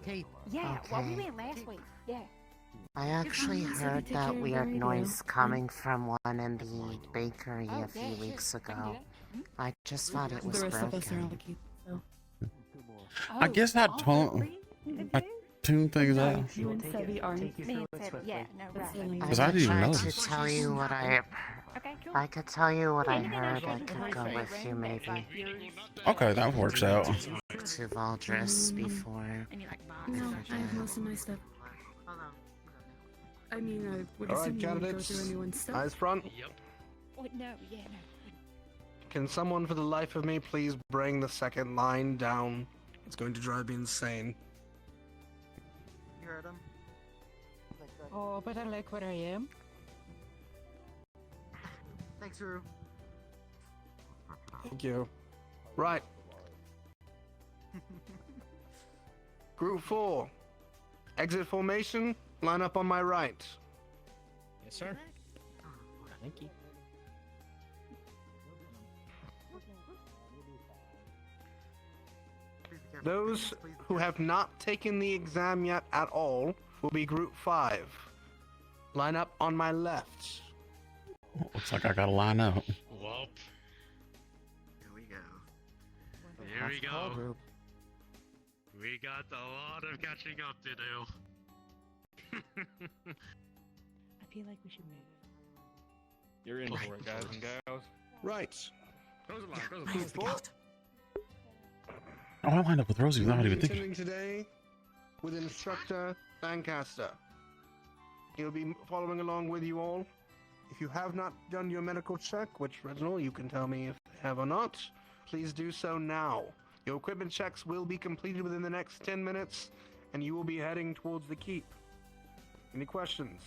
Okay. Yeah, well, we went last week. Yeah. I actually heard that weird noise coming from one in the bakery a few weeks ago. I just thought it was The rest of us are on the broken. keep, so. I guess I tune things out. You and Sebby aren't. Yeah, no, right. Because I didn't even tried notice. to tell you what I... Okay, cool. I could tell you what I heard. I could go with you, maybe. Okay, that works out. To Valdris before. No, I have most of my stuff. I mean, I would All right, assume you would go candidates. through anyone's stuff. Eyes front. Wait, no, yeah, no. Can someone, for the life of me, please bring the second line down? It's going to drive me insane. You heard him? Oh, but I like where I am. Thanks, Rue. Thank you. Right. Group 4. Exit formation. Line up on my right. Yes, sir. Thank you. Those who have not taken the exam yet at all will be Group 5. Line up on my left. Looks like I gotta line up. Whoop. Here we go. Here we go. We got a lot of catching up to do. I feel like we should move. You're in for it, guys and gals. Right. Close the line, close the line. People, Oh, I lined up with Rosie without you'll even be thinking. attending today with Instructor Lancaster. He'll be following along with you all. If you have not done your medical check, which, Reginald, you can tell me if you have or not, please do so now. Your equipment checks will be completed within the next 10 minutes, and you will be heading towards the keep. Any questions?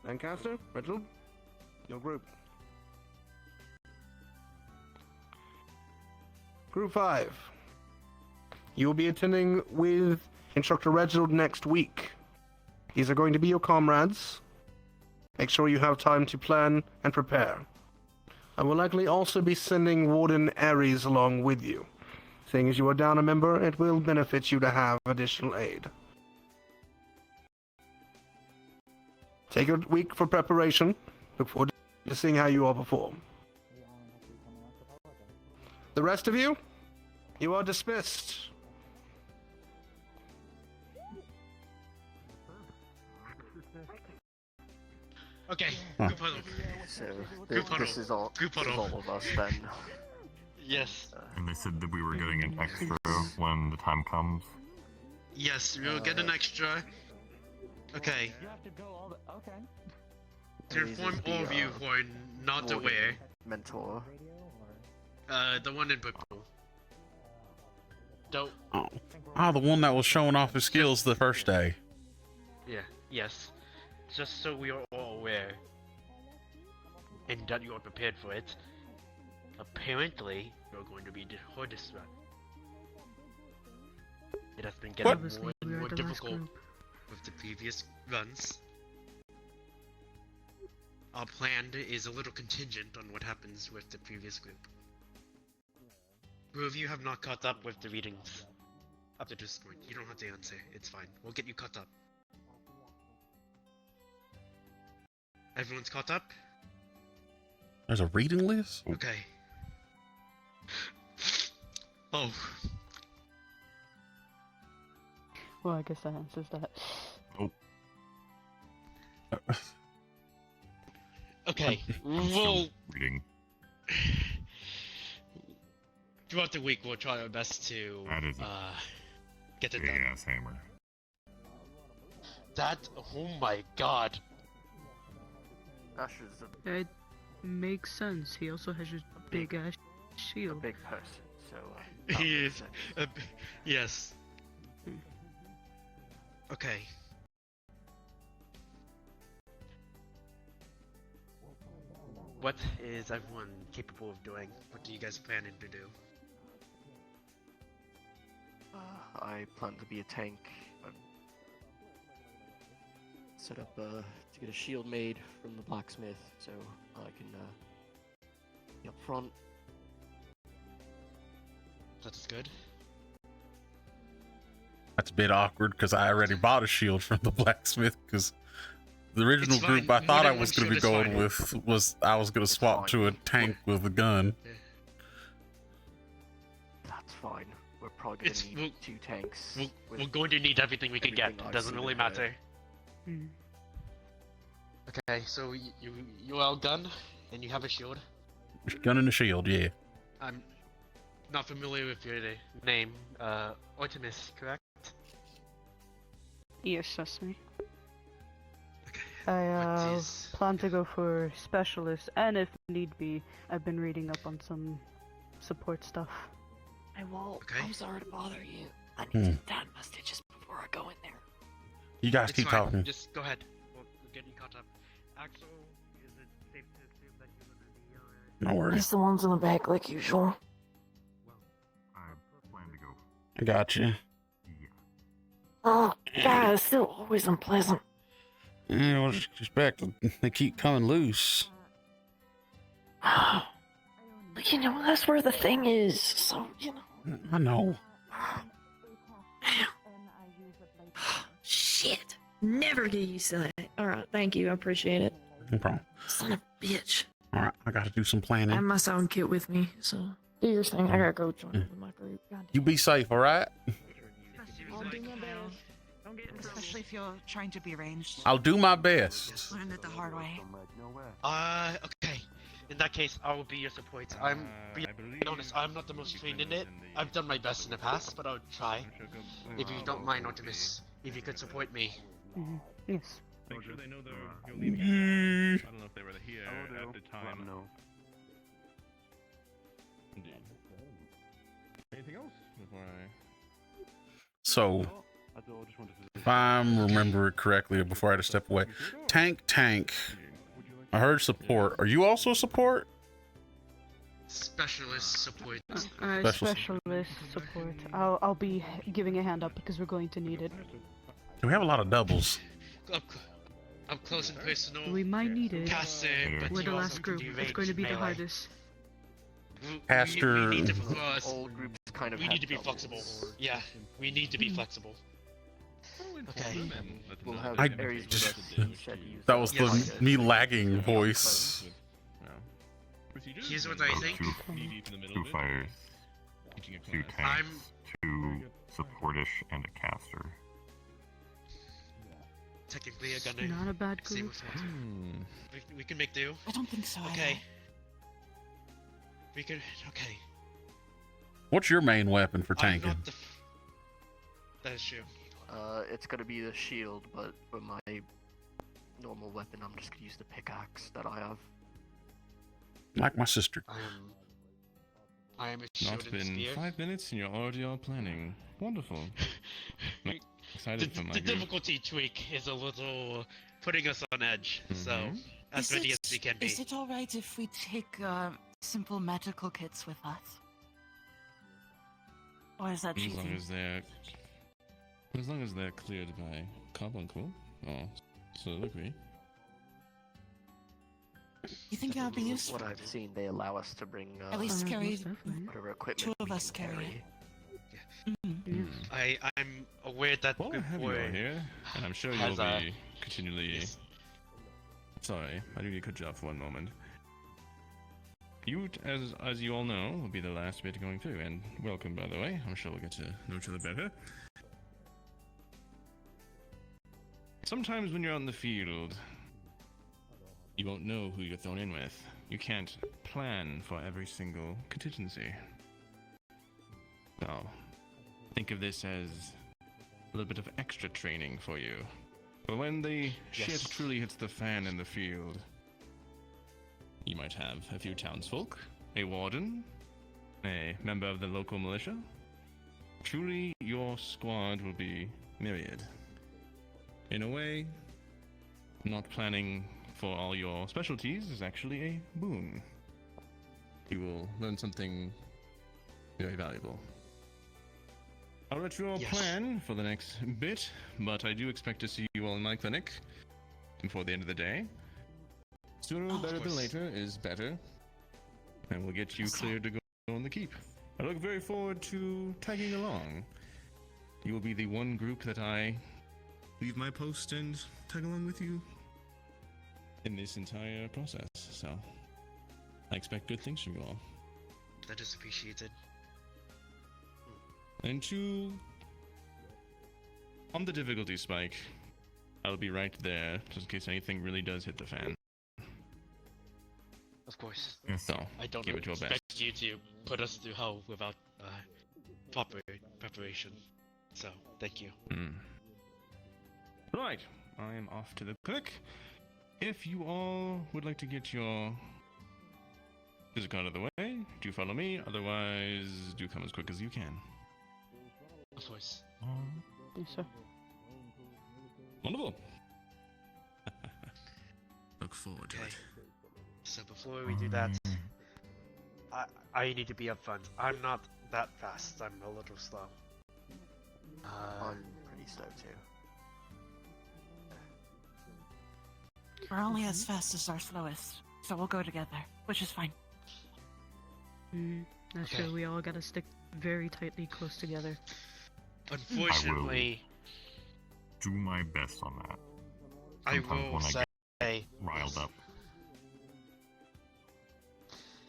Lancaster, Reginald, your group. Group 5. You will be attending with Instructor Reginald next week. These are going to be your comrades. Make sure you have time to plan and prepare. I will likely also be sending Warden Ares along with you. Seeing as you are down a member, it will benefit you to have additional aid. Take a week for preparation. Look forward to seeing how you all perform. The rest of you, you are dismissed. Okay, Huh. group huddle. So Group huddle. this is all Group huddle. all of us then. Yes. And they said that we were getting an extra when the time comes. Yes, we'll get an extra. Okay. You have to go all the. Okay. To inform all of you who are not Warden aware, Mentor. the one in purple. Don't. Oh, the one that was showing off his skills the first day. Yeah. Yes. Just so we are all aware, and that you are prepared for it. Apparently, you're going to be the hardest one. It has been getting more and more difficult with the previous runs. Our plan is a little contingent on what happens with the previous group. Who of you have not caught up with the readings up to this point? You don't have to answer, it's fine. We'll get you caught up. Everyone's caught up? There's a reading list? Okay. Oh. Well, I guess that answers that. Oh. Okay, I'm still we'll... reading. Throughout the week, we'll try our best to, That is get it big done. ass hammer. That... Oh my god. Asher's It makes sense. He also has a big ass shield. a big person, so He is... yes. Okay. What is everyone capable of doing? What do you guys planning to do? I plan to be a tank. Set up to get a shield made from the blacksmith, so I can be up front. That's good. That's a bit awkward because I already bought a shield from the blacksmith because the original It's group fine. I thought I More than was one going to be shield is going fine. with was I was going to swap to a tank with a gun. That's fine. We're probably It's- gonna need 2 tanks. with We're going to need everything we can get. everything I've Doesn't seen really in there. matter. Okay, so you all gun and you have a shield. Gun and a shield, yeah. I'm not familiar with your name. Artemis, correct? Yes, that's me. I plan to go for specialist, and if need be, I've been reading up on some support stuff. Hey, Walt, I'm sorry to bother you. I Hmm. need to down my stitches before I go in there. You guys It's keep fine. talking. Just go ahead. We'll get you caught up. Axel, is it safe to assume that you live in the No worries. He's the ones in the back, like usual. I plan to go. I got you. Oh, God, it's still always unpleasant. Yeah, what did you expect? They keep coming loose. But you know, that's where the thing is, so, you know. I know. Shit. Never get used to that. Alright, thank you, I appreciate it. No problem. Son of a bitch. Alright, I gotta do some I planning. have my sound kit with me, so do your thing. I gotta go join up with my group. God You be safe, alright? I'll do my best. Especially if you're trying to be ranged. I'll do my best. Learned it the hard way. Okay. In that case, I will be your support. I'm being honest, I'm not the most trained in it. I've done my best in the past, but I'll try. If you don't mind, Optimus, if you could support me. Yes. Make sure they know you're leaving. I don't know if they were here at the time. No. Indeed. Anything else before I? So, if I'm remember it correctly, before I had to step away, tank. I heard support. Are you also support? Specialist support. Specialist support. I'll be giving a hand up because we're going to need it. We have a lot of doubles. Up close and personal. We might need it. Caster, but We're you the also last group. can do It's going to be the melee. hardest. Caster. We need to focus. All groups kind of. We have need to be doubles. flexible. Yeah, we need to be flexible. Okay. We'll have I areas just- with us. You said use That was that. the me lagging voice. Here's what I think. Two fighters, two tanks, two supportish, and a caster. Technically, a gunner. Not a bad Same group. with we can make do. I don't think so. Okay. We can. Okay. What's your main weapon for I'm tanking? not the. That is true. It's gonna be the shield, but for my normal weapon, I'm just gonna use the pickaxe that I have. Like my sister. I am a shield Not and been spear. 5 minutes and you're already all planning. Wonderful. I'm excited for my The group. difficulty tweak is a little putting us on edge, so Mhm. as ready as we can be. Is it alright if we take simple medical kits with us? Or is that As cheating? long as they're cleared by Carbuncle. Oh, soliloquy. You think that would be useful? What I've seen, they allow us to bring At least carry whatever equipment. two of we us can carry. I'm aware that Well, I have you all here, and I'm sure you'll has a- be continually. Sorry, I do need to cut you off for one moment. You, as you all know, will be the last bit going through, and welcome, by the way. I'm sure we'll get to know each other better. Sometimes when you're on the field, you won't know who you're thrown in with. You can't plan for every single contingency. So, think of this as a little bit of extra training for you. But when the shit truly hits the fan in the field, you might have a few townsfolk, a warden, a member of the local militia. Truly, your squad will be myriad. In a way, not planning for all your specialties is actually a boon. You will learn something very valuable. I'll let you all plan for the next bit, but I do expect to see you all in my clinic before the end of the day. Sooner better than later is better, and we'll get you cleared to go on the keep. I look very forward to tagging along. You will be the one group that I leave my post and tag along with you in this entire process, so I expect good things from you all. That is appreciated. And on the difficulty spike, I'll be right there, just in case anything really does hit the fan. Of course. So, I don't give it your expect best. you to put us through hell without proper preparation. So, thank you. Right, I am off to the clinic. If you all would like to get your physical out of the way, do follow me. Otherwise, do come as quick as you can. Of course. Yes, sir. Wonderful. Look forward to it. So before we do that, I need to be upfront. I'm not that fast. I'm a little slow. I'm pretty slow too. We're only as fast as our slowest, so we'll go together, which is fine. That's Okay. true. We all gotta stick very tightly close together. Unfortunately, Do my best on that. I Sometimes will when I say get riled up.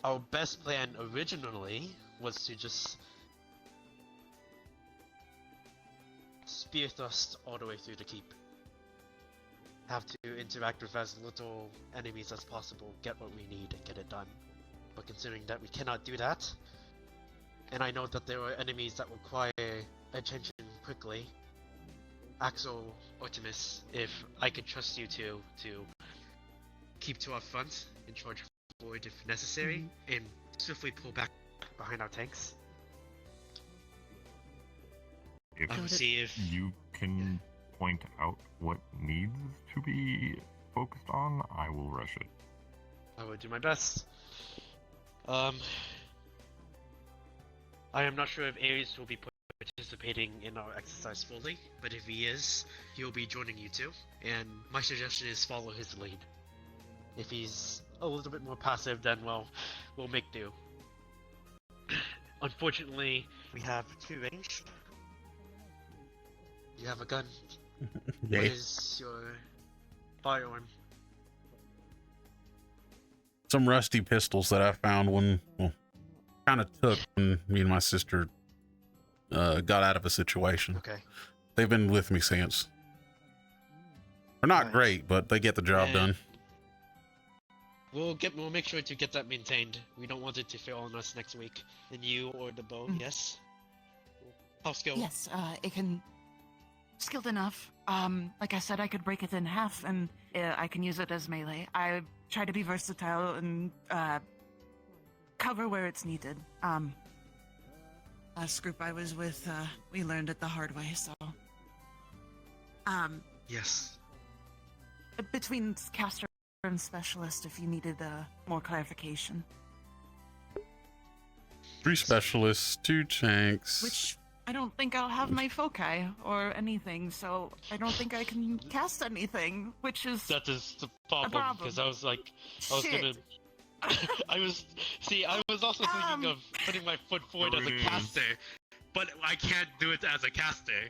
our best plan originally was to just spear thrust all the way through the keep. Have to interact with as little enemies as possible, get what we need, and get it done. But considering that we cannot do that, and I know that there are enemies that require attention quickly, Axel, Optimus, if I could trust you two to keep to our front and charge forward if necessary, and swiftly pull back behind our tanks. If I will see if you can point out what needs to be focused on, I will rush it. I will do my best. I am not sure if Ares will be participating in our exercise fully, but if he is, he will be joining you two, and my suggestion is follow his lead. If he's a little bit more passive, then well, we'll make do. Unfortunately, we have 2 range. You have a gun. Yeah. What is your firearm? Some rusty pistols that I found when, well, kind of took when me and my sister got out of a situation. Okay. They've been with me since. They're not great, but they get the job done. We'll make sure to get that maintained. We don't want it to fail on us next week. And you or the bow, yes? How skilled? Yes, it can... Skilled enough. Like I said, I could break it in half, and I can use it as melee. I try to be versatile and cover where it's needed. Last group I was with, we learned it the hard way, so... Yes. Between caster and specialist, if you needed more clarification. 3 specialists, 2 tanks. Which I don't think I'll have my foci or anything, so I don't think I can cast anything, which is That is the problem, because I was like, I was Shit. gonna... I was also thinking of putting my foot forward as a caster, but I can't do it as a caster.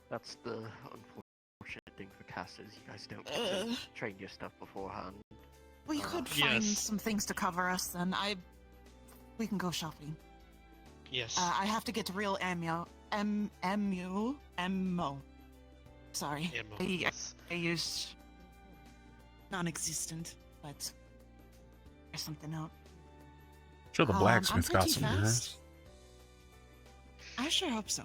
That's the unfortunate thing for casters. You guys don't get to train your stuff beforehand. We could find some things to cover us then. We can go shopping. Yes. I have to get to real ammo. Sorry. Ammo, I used non-existent, but there's something out. Sure, the blacksmith I'm got pretty some fast. nerves. I sure hope so.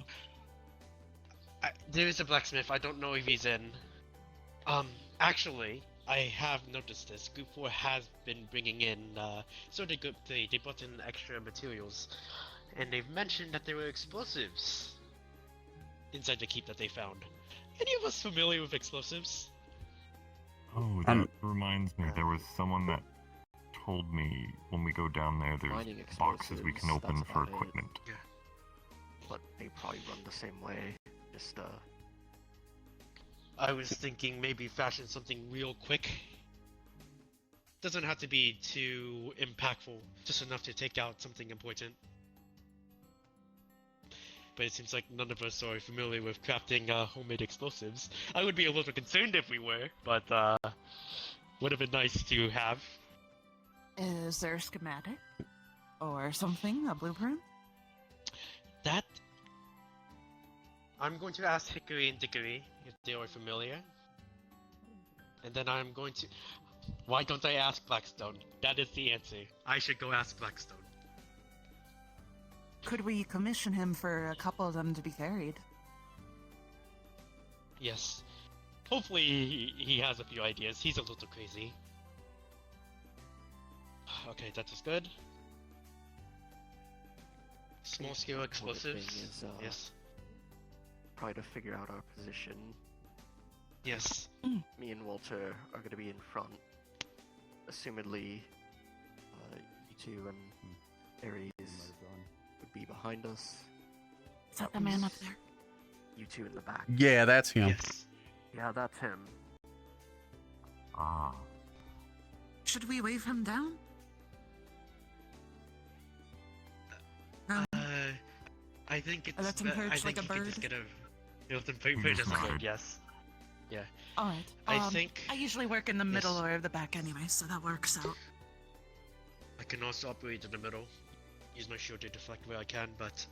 There is a blacksmith. I don't know if he's in. Actually, I have noticed this. Group 4 has been bringing in, they brought in extra materials. And they've mentioned that there were explosives inside the keep that they found. Any of us familiar with explosives? Oh, that reminds me, there was someone that told me when we go down there, Mining there's boxes we can explosives, open that's for about it. equipment. But they probably run the same way. Just I was thinking maybe fashion something real quick. Doesn't have to be too impactful, just enough to take out something important. But it seems like none of us are familiar with crafting homemade explosives. I would be a little concerned if we were, but would have been nice to have. Is there a schematic? Or something? A blueprint? That... I'm going to ask Hickory and Dickory if they are familiar. And then I'm going to... Why don't I ask Blackstone? That is the answer. I should go ask Blackstone. Could we commission him for a couple of them to be carried? Yes. Hopefully he has a few ideas. He's a little crazy. Okay, that is good. Small scale explosives. Is, yes. try to figure out our position. Yes. Me and Walter are going to be in front. Assumedly, you two and Ares would be behind us. Is that the man up there? You two in the back. Yeah, that's him. Yeah, that's him. Ah. Should we wave him down? I think it's. Let him perch I think like a you could bird? just get a. Let them perch as a bird. Yes. Yeah. Alright. I think I usually work in the middle or the back anyway, so that works out. I can also operate in the middle. Use my shield to deflect where I can, but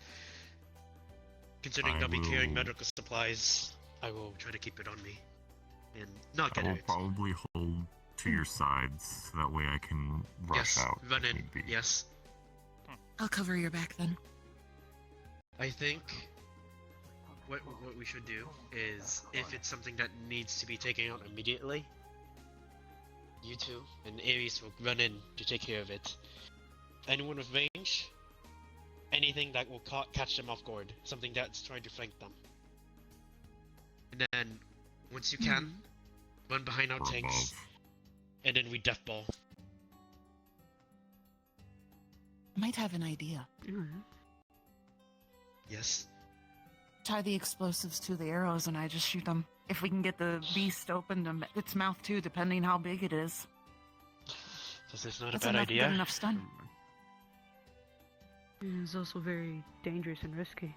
considering I'll be carrying medical supplies, I will try to keep it on me and not get I will hurt. probably hold to your sides, that way I can rush Yes, out. run if in. need be. Yes. I'll cover your back then. I think what we should do is, if it's something that needs to be taken out immediately, you two and Ares will run in to take care of it. Anyone with range, anything that will catch them off guard, something that's trying to flank them. And then, once you can, run behind our tanks, and then we death ball. Might have an idea. Yes. Tie the explosives to the arrows and I just shoot them. If we can get the beast open to its mouth too, depending how big it is. This is not That's a bad enough, idea. Good enough stun. It's also very dangerous and risky.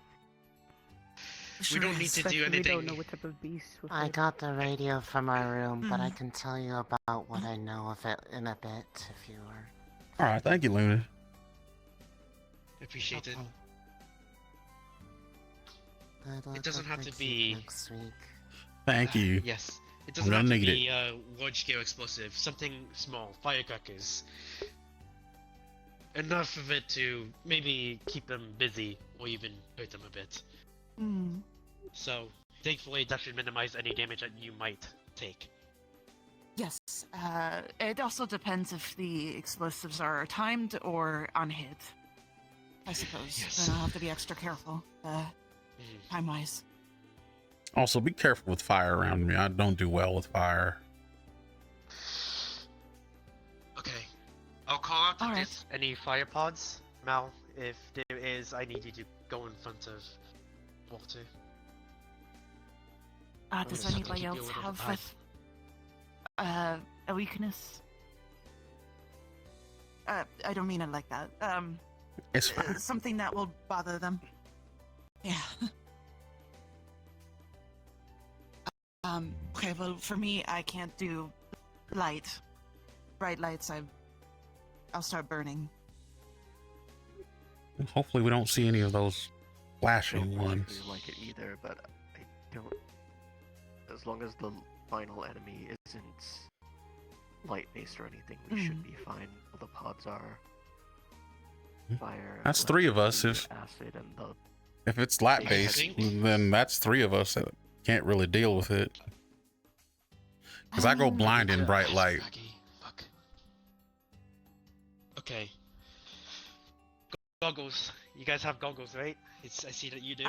We don't need to do Especially anything. We don't know what type of beast. I got the radio from my room, but I can tell you about what I know of it in a bit if you are. All right, thank you, Luna. Appreciate it. Good luck It doesn't with have the to be. next week. Thank you. Yes. It I'm doesn't gonna have to need be a large-scale explosive. Something small, firecrackers. Enough of it to maybe keep them busy or even hurt them a bit. So, thankfully, that should minimize any damage that you might take. Yes. It also depends if the explosives are timed or on hit. I suppose. Yes. Then I'll have to be extra careful, time-wise. Also, be careful with fire around me. I don't do well with fire. Okay. I'll call out if there's any fire pods. Mal, if there is, I need you to go in front of Walter. Does Something anybody to else deal with have at the time. a weakness? I don't mean it like that. It's fine. Something that will bother them. Yeah. Okay, well, for me, I can't do bright lights. I'll start burning. Hopefully, we don't see any of those I flashing don't ones. particularly like it either, but I don't. As long as the final enemy isn't light-based or anything, we should be fine. All the pods are fire. That's three of us. Acid and the. If it's light based, then that's three of us that can't really deal with it. Because I go blind in bright light. Fuck. Okay. Goggles. You guys have goggles, right? I see that you do.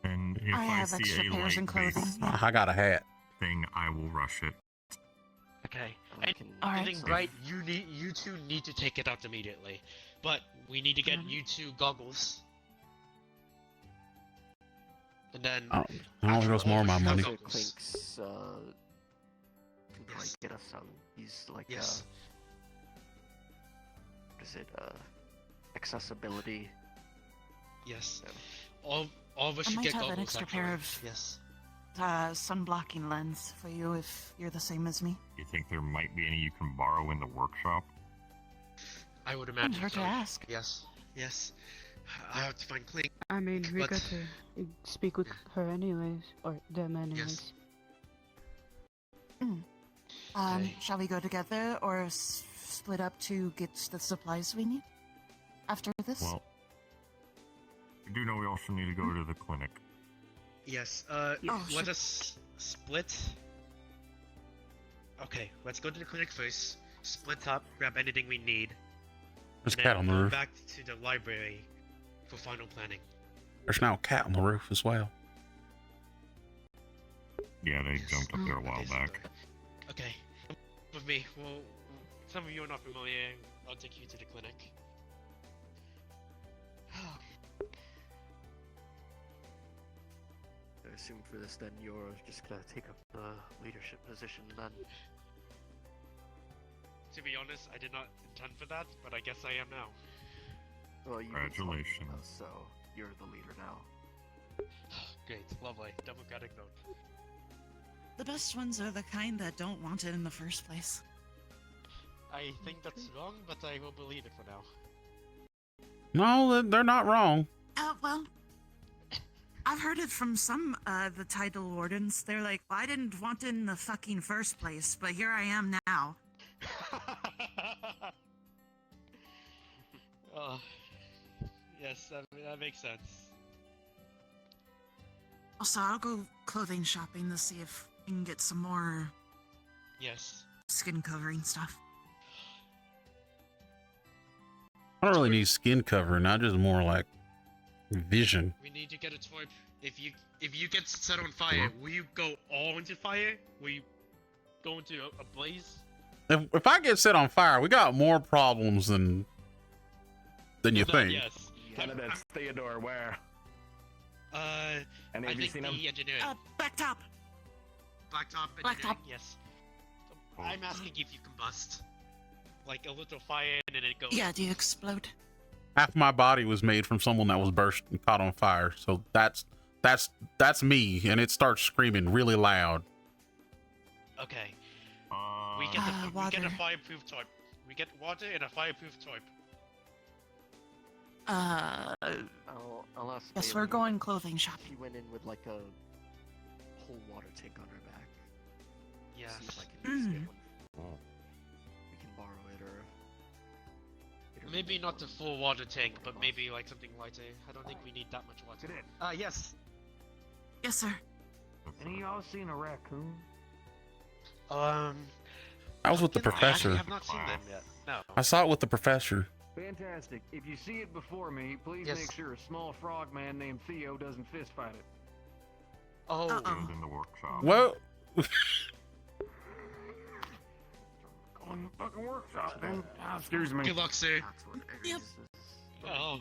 And if I I, have see extra a pairs and light-based clothing. I got a hat. thing, I will rush it. Okay. Alright. Anything bright, you two need to take it out immediately. But we need to get you two goggles. And then I don't know if more of my money. Clink's, can probably get us some. He's like, yes. What is it, accessibility. Yes. All of us I should might get have goggles. an extra actually. pair of Yes. sun-blocking lens for you if you're the same as me. You think there might be any you can borrow in the workshop? I would imagine. hurt to so. ask. Yes. Yes. I have to find Clink. I mean, we But- got to speak with her anyways, or them anyways. Okay. Shall we go together or split up to get the supplies we need after this? Well, I do know we also need to go to the clinic. Yes. Oh, let sure. us split. Okay, let's go to the clinic first. Split up, grab anything we need. There's a and cat then on the go roof. back to the library for final planning. There's now a cat on the roof as well. Yeah, they jumped up there a while back. Okay. Come with me. Well, some of you are not familiar. I'll take you to the clinic. I assume for this, then you're just gonna take up the leadership position, then. To be honest, I did not intend for that, but I guess I am now. Well, you Congratulations. So you're the leader now. Great, lovely, democratic vote. The best ones are the kind that don't want it in the first place. I think that's wrong, but I will believe it for now. No, they're not wrong. Well, I've heard it from some, the title wardens. They're like, well, I didn't want it in the fucking first place, but here I am now. Oh, yes, that makes sense. Also, I'll go clothing shopping to see if I can get some more Yes. skin covering stuff. I don't really need skin covering. I just more like vision. We need to get a torch. If you get set on fire, will you go all into fire? Will you go into a blaze? If I get set on fire, we got more problems than you think. Yes. Candidates Theodore, where? Any I of you think seen the him? engineering. Blacktop. Blacktop engineering, yes. I'm asking if you combust. Like a little fire and then it goes. Yeah, do you explode? Half my body was made from someone that was burst and caught on fire. So that's me, and it starts screaming really loud. Okay. We get we get a fireproof tarp. We get water and a fireproof tarp. I'll ask. Yes, Bailey we're going clothing shopping. She went in with like a whole water tank on her back. Yes. See if I can just get one. We can borrow it or. Maybe not the full water tank, but maybe like something lighter. I don't think we need that much water. Yes. Yes, sir. Any of y'all seen a raccoon? I was with the I professor. have not seen them yet. No. I saw it with the professor. Fantastic. If you see it before me, please Yes. make sure a small frog man named Theo doesn't fist fight it. Oh. It was in the workshop. Well, Go in the fucking workshop, then. Excuse me. Good luck, sir. Yep. Oh.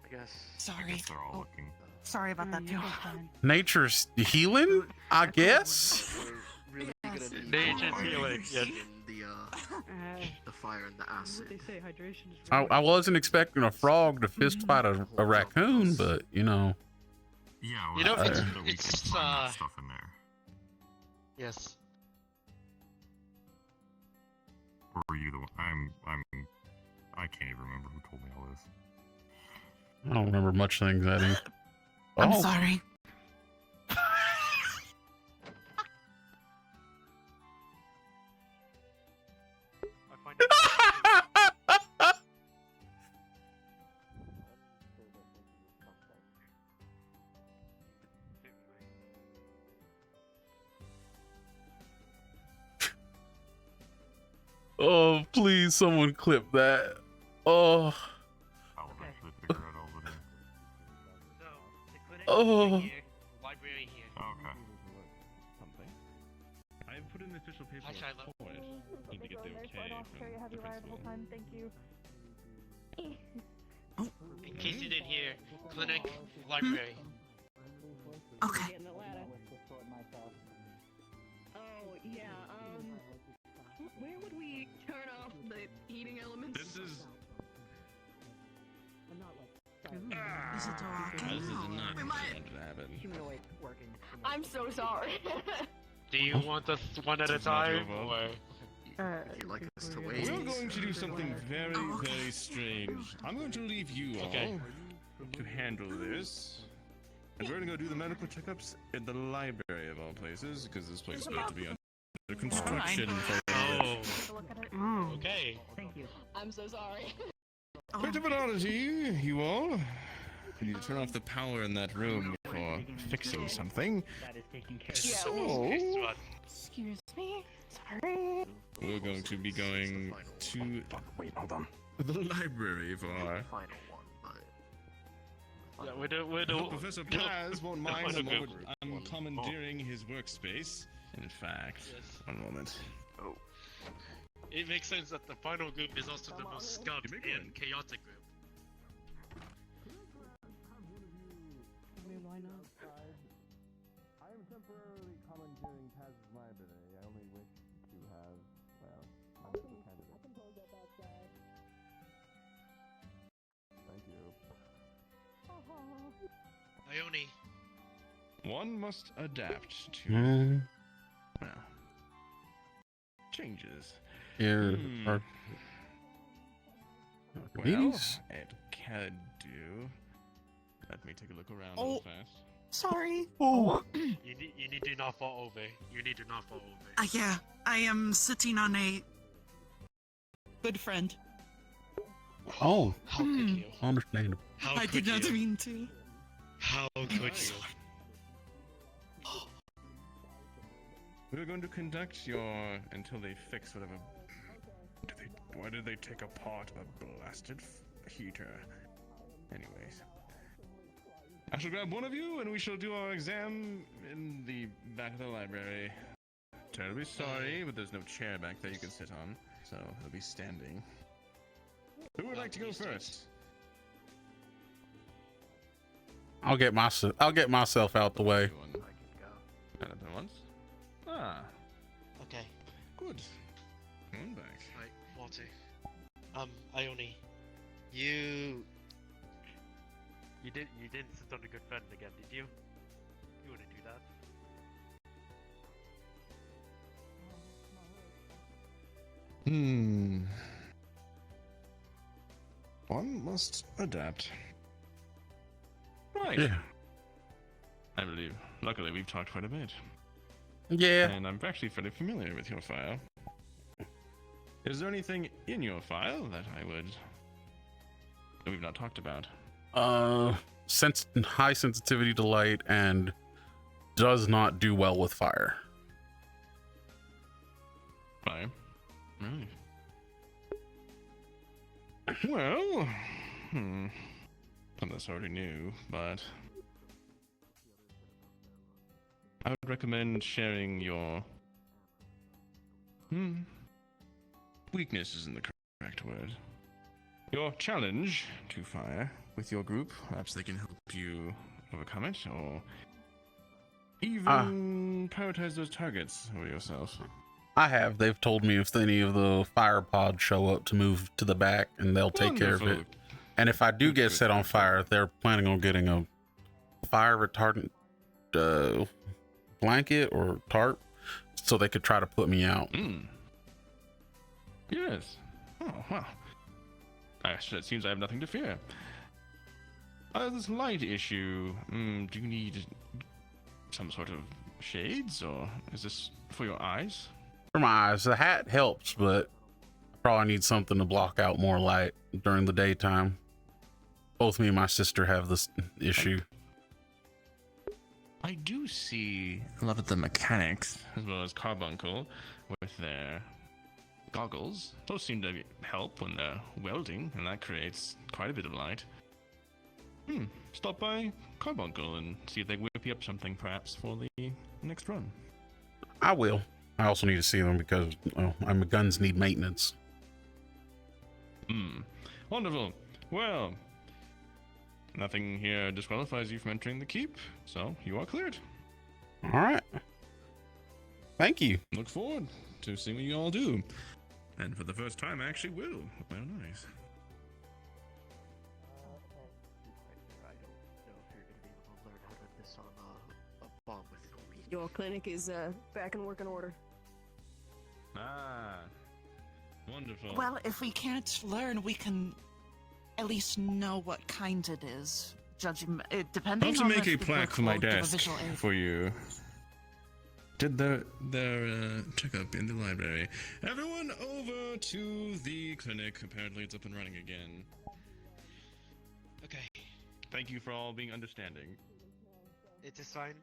I guess. Sorry. They're all looking. Sorry about that, too. nature's healing, I guess. Really good at Nature's healing, yes. The fire and the acid. They say hydration is I wasn't expecting a frog to fist fight a raccoon, but you know. Yeah, You know, well, it's- that we it's, can find that stuff in there. Yes. Or were you the one? I can't even remember who told me all this. I don't remember much things, Eddie. I'm Oh. sorry. Oh, please, someone clip that. Oh. I'll eventually figure out all the names. Oh. Library here. Okay. Something. I put in the official paperwork Actually, I love- for it. Need to get the okay from the principal. Thank you. In case you didn't hear, clinic, library. Okay. Oh, yeah, where would we turn off the heating elements? This is. Is it talking? This is not We might- going to happen. I'm so sorry. Do you want us one at a It's not time, over. or? Would you like us to wait? We're going to do something very, very strange. I'm going to leave you all Okay. to handle this. And we're going to go do the medical checkups in the library of all places, because this place is about to be under construction for Oh. Okay. Thank you. I'm so sorry. Bit of an oddity, you all. You need to turn off the power in that room for fixing something. So, Excuse me. Sorry. we're going to be going to the library for our... Final one, but. Yeah, we're the Professor Paz won't mind a moment. I'm commandeering his workspace. In fact, one moment. Oh. It makes sense that the final group is also the most scum and chaotic group. I mean, why not? I am temporarily commandeering Paz's library. I only wish to have, well, Ione. One must adapt to well, changes. Here are Well, these. it could do. Let me take a look around Oh. real fast. Sorry. Oh. You need to not fall over. You need to not fall over. Yeah, I am sitting on a good friend. Oh, How could you? understandable. How I could did not you? mean to. How could you? We're going to conduct your until they fix whatever. Why did they take apart a blasted heater? Anyways, I shall grab one of you, and we shall do our exam in the back of the library. Terribly sorry, but there's no chair back there you can sit on, so he'll be standing. Who would like to go first? I'll get myself out the way. Not at once. Ah, Okay. good. Come on back. Right, Walter. Ione, you didn't sit on a good friend again, did you? You wouldn't do that. One must adapt. Right. Yeah. I believe. Luckily, we've talked quite a bit. Yeah. And I'm actually fairly familiar with your file. Is there anything in your file that we've not talked about? High sensitivity to light and does not do well with fire. Fire? Really? Well, unless I already knew, but I would recommend sharing your weakness isn't the correct word. Your challenge to fire with your group. Perhaps they can help you overcome it, or even prioritize those targets over yourself. They've told me if any of the fire pods show up to move to the back and they'll take care of it. And if I do get set on fire, they're planning on getting a fire retardant blanket or tarp so they could try to put me out. Yes. Oh, wow. Actually, it seems I have nothing to fear. This light issue, do you need some sort of shades, or is this for your eyes? For my eyes, the hat helps, but I probably need something to block out more light during the daytime. Both me and my sister have this issue. I do see a lot of the mechanics, as well as Carbuncle, with their goggles. Those seem to help when they're welding, and that creates quite a bit of light. Stop by Carbuncle and see if they whip you up something, perhaps, for the next run. I will. I also need to see them because my guns need maintenance. Wonderful. Well, nothing here disqualifies you from entering the keep, so you are cleared. All right. Thank you. Look forward to seeing what you all do. And for the first time, I actually will. Well, nice. I don't know if you're going to be able to learn how to disarm a bomb with no reason. Your clinic is back in working order. Ah, wonderful. Well, if we can't learn, we can at least know what kind it is. Judging, depending I'll on make a if the plaque for my workload, give a desk visual aid. for you. Did their checkup in the library. Everyone over to the clinic. Apparently it's up and running again. Okay. Thank you for all being understanding. It is fine.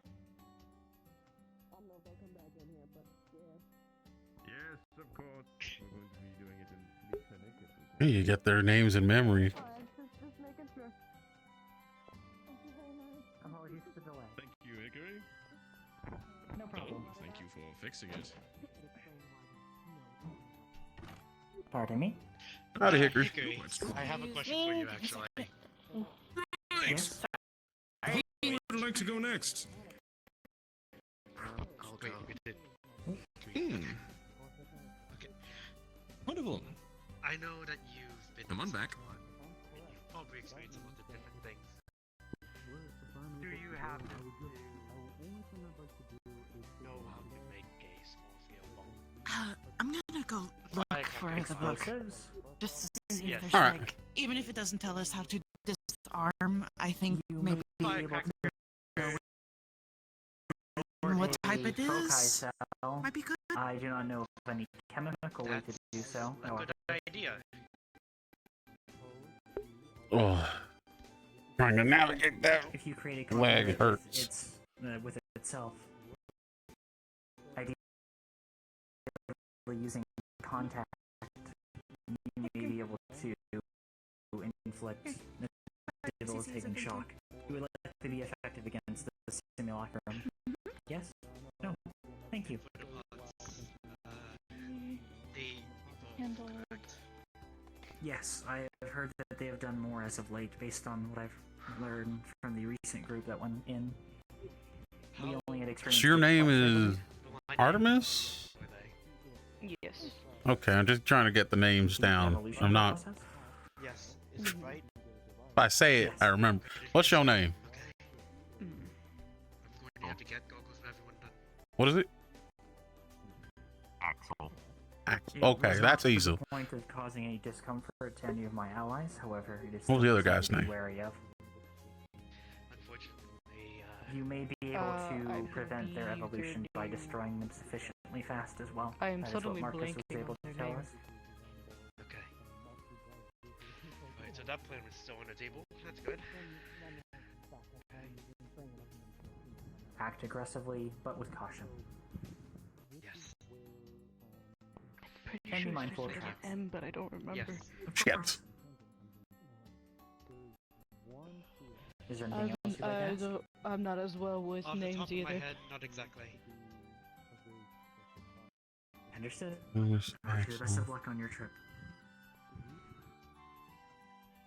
Yes, of course. We're going to be doing it in the clinic. Hey, you get their names in memory. Just making sure. Thank you very much. Apologies for the delay. Thank you, Hickory. No problem. Oh, thank you for fixing it. Pardon me? Howdy, Hickory. I have a question for you, actually. Thanks. Who would like to go next? Wait, we did. Okay. Wonderful. I know that you've been. Come on back. And you've probably experienced a lot of different things. gonna go look for the book. Explosives? Just to see Yes. if there's Alright. like, even if it doesn't tell us how to disarm, I think You maybe may be able to what type it foci is cell. might be good. I do not know of any chemical way to do so. A However, good idea. Oh, trying to navigate that if you create a leg conduit, hurts. it's with itself. Ideally, using contact, you may be able to inflict a debilitating shock. It would likely be effective against the simulacrum. Yes? No. Thank you. Handle. Yes, I have heard that they have done more as of late, based on what I've learned from the recent group that went in. We only had experience. So your with name plus, is Artemis? Yes. Okay, I'm just trying to get the names down. evolution I'm not. process? Yes, is it right? If I say it, I remember. What's your name? I'm going to have to get goggles when everyone done. What is it? Axel. Axel. It Okay, was that's not to easy. the point of causing any discomfort to any of my allies. However, it is What was the still other something guy's to be name? wary of. Unfortunately, You may be able I to prevent their believe evolution they're by destroying them sufficiently fast as well. I am That is what suddenly Marcus was blanking able on to their tell name. us. okay. Right, so that plan was still on the table. That's good. Act aggressively, but with caution. Yes. Pretty And be sure mindful of it's traps. M, but I don't remember. Yes. Shit. Is there anything else you'd like to ask? I'm not as well with Off the names top of either. my head, not exactly. Understood. Who's I wish you the best Axel? of luck on your trip.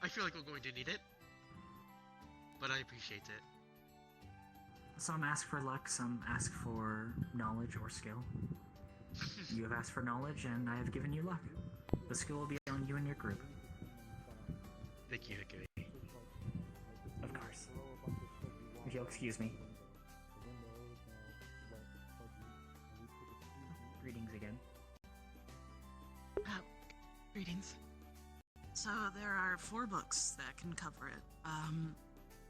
I feel like we're going to need it, but I appreciate it. Some ask for luck, some ask for knowledge or skill. You have asked for knowledge, and I have given you luck. The skill will be on you and your group. Thank you, Hickory. Of course. If you'll excuse me. Greetings again. Greetings. So there are 4 books that can cover it.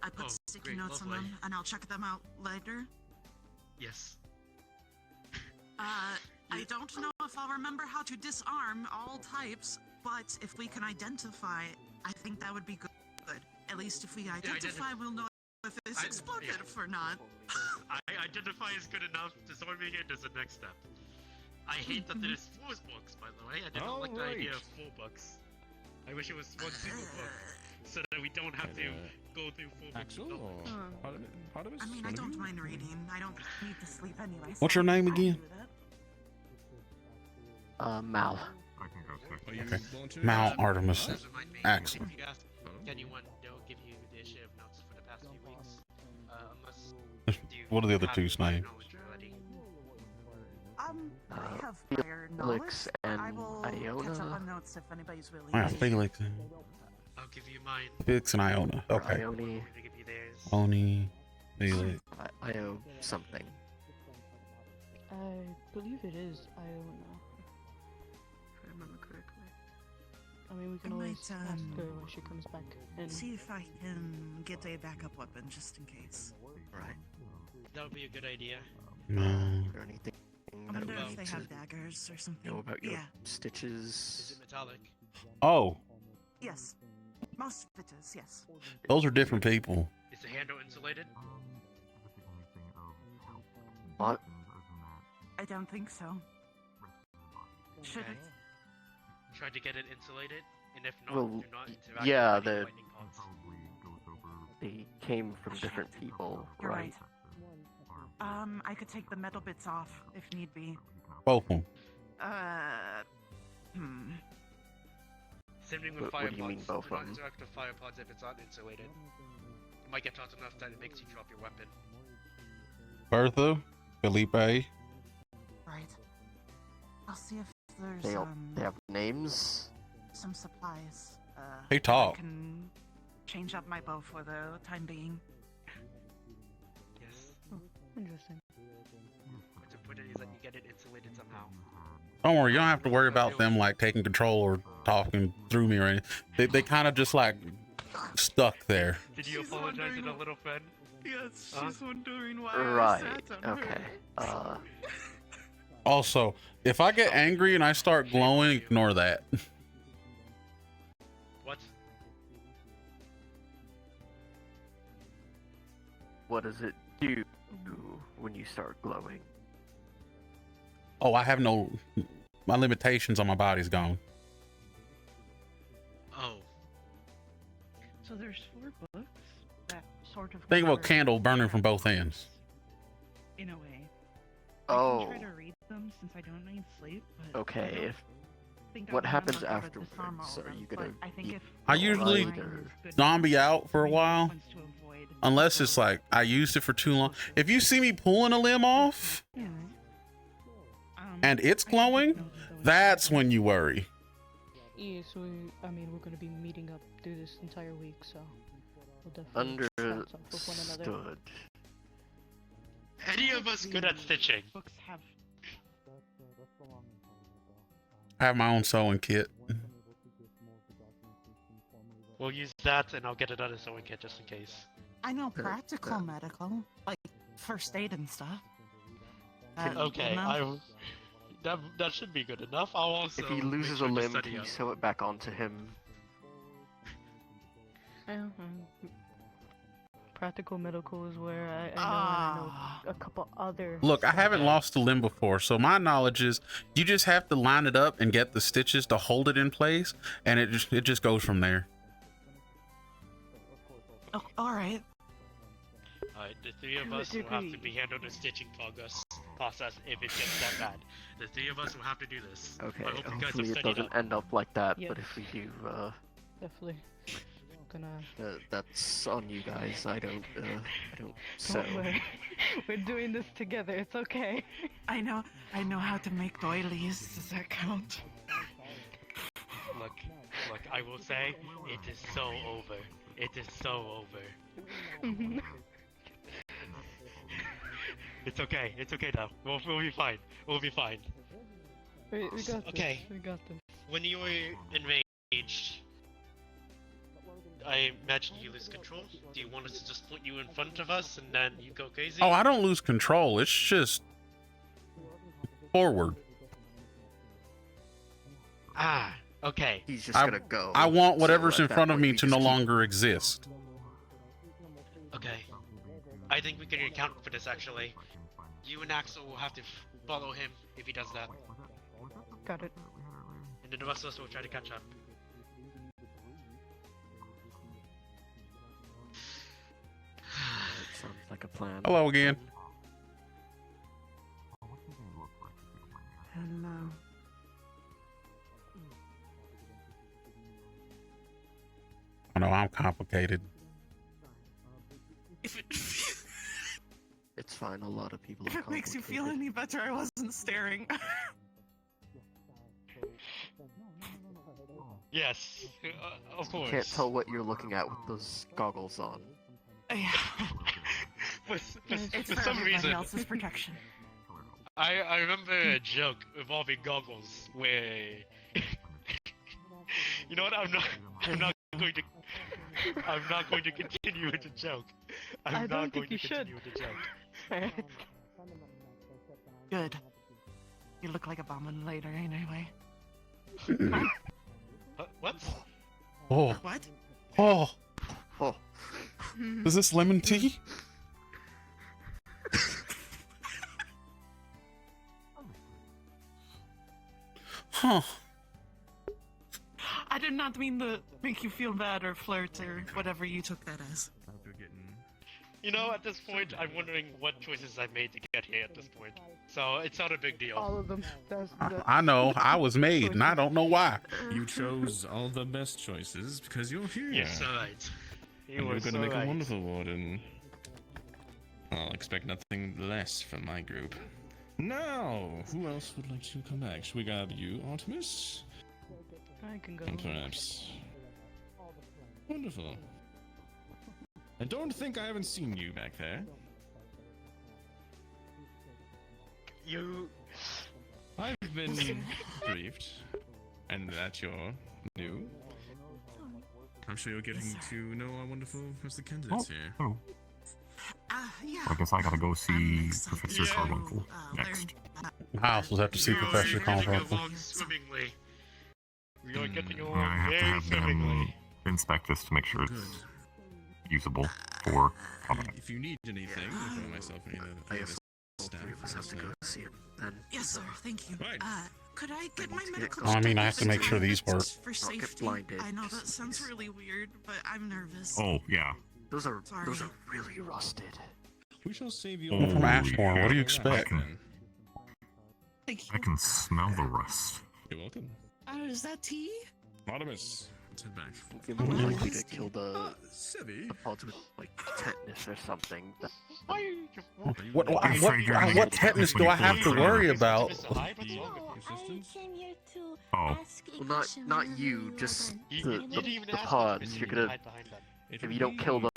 I put Oh, sticky great, notes on lovely. them, and I'll check them out later. Yes. I don't know if I'll remember how to disarm all types, but if we can identify, I think that would be good. At least if we identify, we'll know if it's explosive or not. I identify as good enough. Disarming it is the next step. I hate that there's 4 books, by the way. I don't like the idea of 4 books. I wish it was one single book, so that we don't have to go through 4 books. Axel or part of us? I mean, I don't mind reading. I don't need to sleep anyway. so What's your name I can again? do that. Mal. I can go check. Are you Okay. volunteering? Mal Artemis. Doesn't mind me. Axel. If you ask anyone, they'll give you the issue of notes for the past few weeks. Unless you What are the other have two's prior names? knowledge already. I have prior knowledge. Felix I and will catch up Iona. on notes if anybody's willing. Alright, Felix. I'll give you mine. Felix and Iona. Okay. Ione. I'm gonna give you theirs. Oni. Felix. I owe something. I believe it is Iona. If I remember correctly. I mean, we can I always might, ask her when she comes back. And See if I can get a backup weapon just in case. Right. That would be a good idea. No. Is there anything I that wonder we if need they to have daggers or something. know about your Yeah. Is stitches? it metallic? Oh, Yes. Most of it is, yes. those are different people. Is the handle insulated? What? I don't think so. Should Okay. it? Try to get it insulated, and if not, Well, do not interact yeah, with any the lightning bolts. they came from different people, You're right? I could take the metal bits off if need be. Both of them. Same thing with What fire do you mean, pods. both Do not of 'em? interact with fire pods if it's not insulated. You might get hot enough that it makes you drop your weapon. Bertha. Felipe. Right. I'll see if there's They have names. some supplies. Hey, talk. I can change up my bow for the time being. Yes. Interesting. It's a point is that you get it insulated somehow. Don't worry, you don't have to worry about them like taking control or talking through me or anything. They kind of just like stuck there. Did you apologize to the little friend? Yes, Huh? she's wondering why Right. I sat on Okay. her. Also, if I get angry and I start glowing, ignore that. What? What does it do when you start glowing? Oh, I have no... My limitations on my body's gone. Oh. So there's 4 books that sort of. Think of a cover- candle burning from both ends. In a way. Oh. I can try to read them since I don't need sleep. But Okay. think What I happens wanna cover this armor afterwards? over Are you them, gonna? but I think eat if I usually blood or- zombie out for a while. Unless it's like I used it for too long. If you see me pulling a limb off and it's glowing, that's when you worry. Yeah, so I mean, we're gonna be meeting up through this entire week, so we'll definitely chat up with one another. Understood. Any of us good at stitching? Books have. I have my own sewing kit. We'll use that, and I'll get another sewing kit just in case. I know practical medical, like first aid and stuff. Okay, you know? that should be good enough. I'll also. If he loses a limb, can you sew it back onto him? Practical medical is where I know a couple other. Look, I haven't lost a limb before, so my knowledge is you just have to line it up and get the stitches to hold it in place, and it just goes from there. Oh, all right. Alright, the 3 of us will have to be handle the stitching process if it gets that bad. The 3 of us will have to do this. Okay. I hope you guys have Hopefully it studied doesn't up. end up like that. Yeah. But if we do, Definitely gonna. that's on you guys. I don't sew. Don't worry. We're doing this together. It's okay. I know how to make doilies. Does that count? Look, I will say, it is so over. It is so over. It's okay now. We'll be fine. We'll be fine. We got this. Okay. We got this. When you were enraged, I imagine you lose control. Do you want us to just put you in front of us and then you go crazy? Oh, I don't lose control. It's just forward. Ah, okay. He's just gonna go. I want whatever's So in at that front of point, me we to just no keep- longer exist. Okay. I think we can account for this actually. You and Axel will have to follow him if he does that. Got it. And then the rest of us will try to catch up. Sounds like a plan. Hello again. Hello. I know I'm complicated. It's fine. A lot of people. If are it makes you feel complicated. any better, I wasn't staring. Yes, of course. Can't tell what you're looking at with those goggles on. for It's for for some everybody reason, else's protection. I remember a joke involving goggles where you know what? I'm not going to continue with the joke. I I'm don't not going think to you should. continue with the joke. Good. You look like a bomb later anyway. What? Oh. What? Oh. Oh. Is this lemon tea? Huh. I did not mean to make you feel bad or flirt or whatever you took that as. You know, at this point, I'm wondering what choices I made to get here at this point. So it's not a big deal. All of them. I know. I was made, and I don't know why. You chose all the best choices because you're here. Yes, right. And you're gonna make a wonderful warden. I'll expect nothing less from my group. Now, who else would like to come back? Should we grab you, Artemis? I can go. And perhaps. Wonderful. I don't think I haven't seen you back there. You. I've been briefed, and that you're new. I'm sure you're getting to know our wonderful Mr. candidates here. Oh. Yeah. I guess I gotta go see Professor Carbuncle next. I also have to see Professor Carbuncle. Swimmingly. We are getting I along have to very have swimmingly. them inspect this to make sure it's usable for combat. If you need anything for myself or any of the staff, Have to go see him then. Yes, sir. Thank you. Right. Could I get my medical? Oh, I mean, I have to make sure these work. For safety. blinded. I know that sounds really weird, but I'm nervous. Oh, yeah. Those are Sorry. really rusted. We shall save you. I'm from Ashmore. What do you expect? I can smell the rust. You're welcome. Is that tea? Artemis, head back. You're more likely to kill the pods with like tetanus or something. What tetanus do I have to worry about? Oh. Well, not you, just the pods. You're gonna, if you don't kill them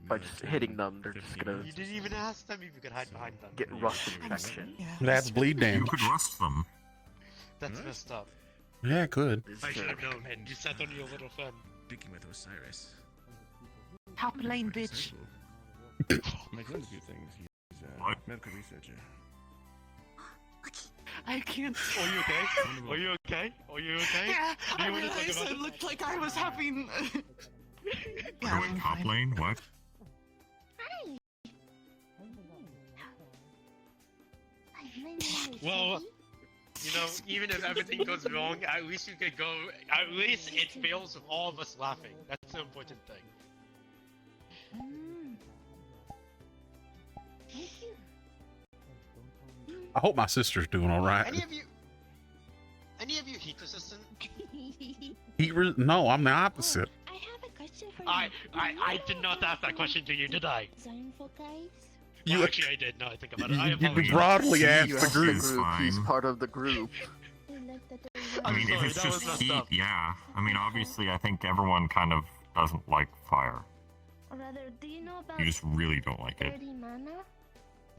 by just hitting them, they're just gonna. You didn't even ask them if you could hide behind them. Get rust infection. That's bleed damage. You could rust them. That's messed up. Yeah, good. I should have known. You sat on your little friend. Speaking with Osiris. Top lane, bitch. My friend a few things. He's a medical researcher. I can't. Are you okay? Are you okay? Are you okay? Yeah, Do I you want to talk realized about it it? looked like I was having. Yeah, wait, top lane? What? Well, you know, even if everything goes wrong, at least you could go. At least it fails with all of us laughing. That's the important thing. I hope my sister's doing all right. Any of you heat resistant? No, I'm the opposite. I have a question for you. I did not ask that question to you, did I? Zone for guys? You actually, I did. Now I think about it. I You apologize. broadly asked You the asked group. He's part of the group. I mean, if it's just heat, yeah. I mean, obviously, I think everyone kind of doesn't like fire. Or rather, do you know about You just really don't like it. 30 mana?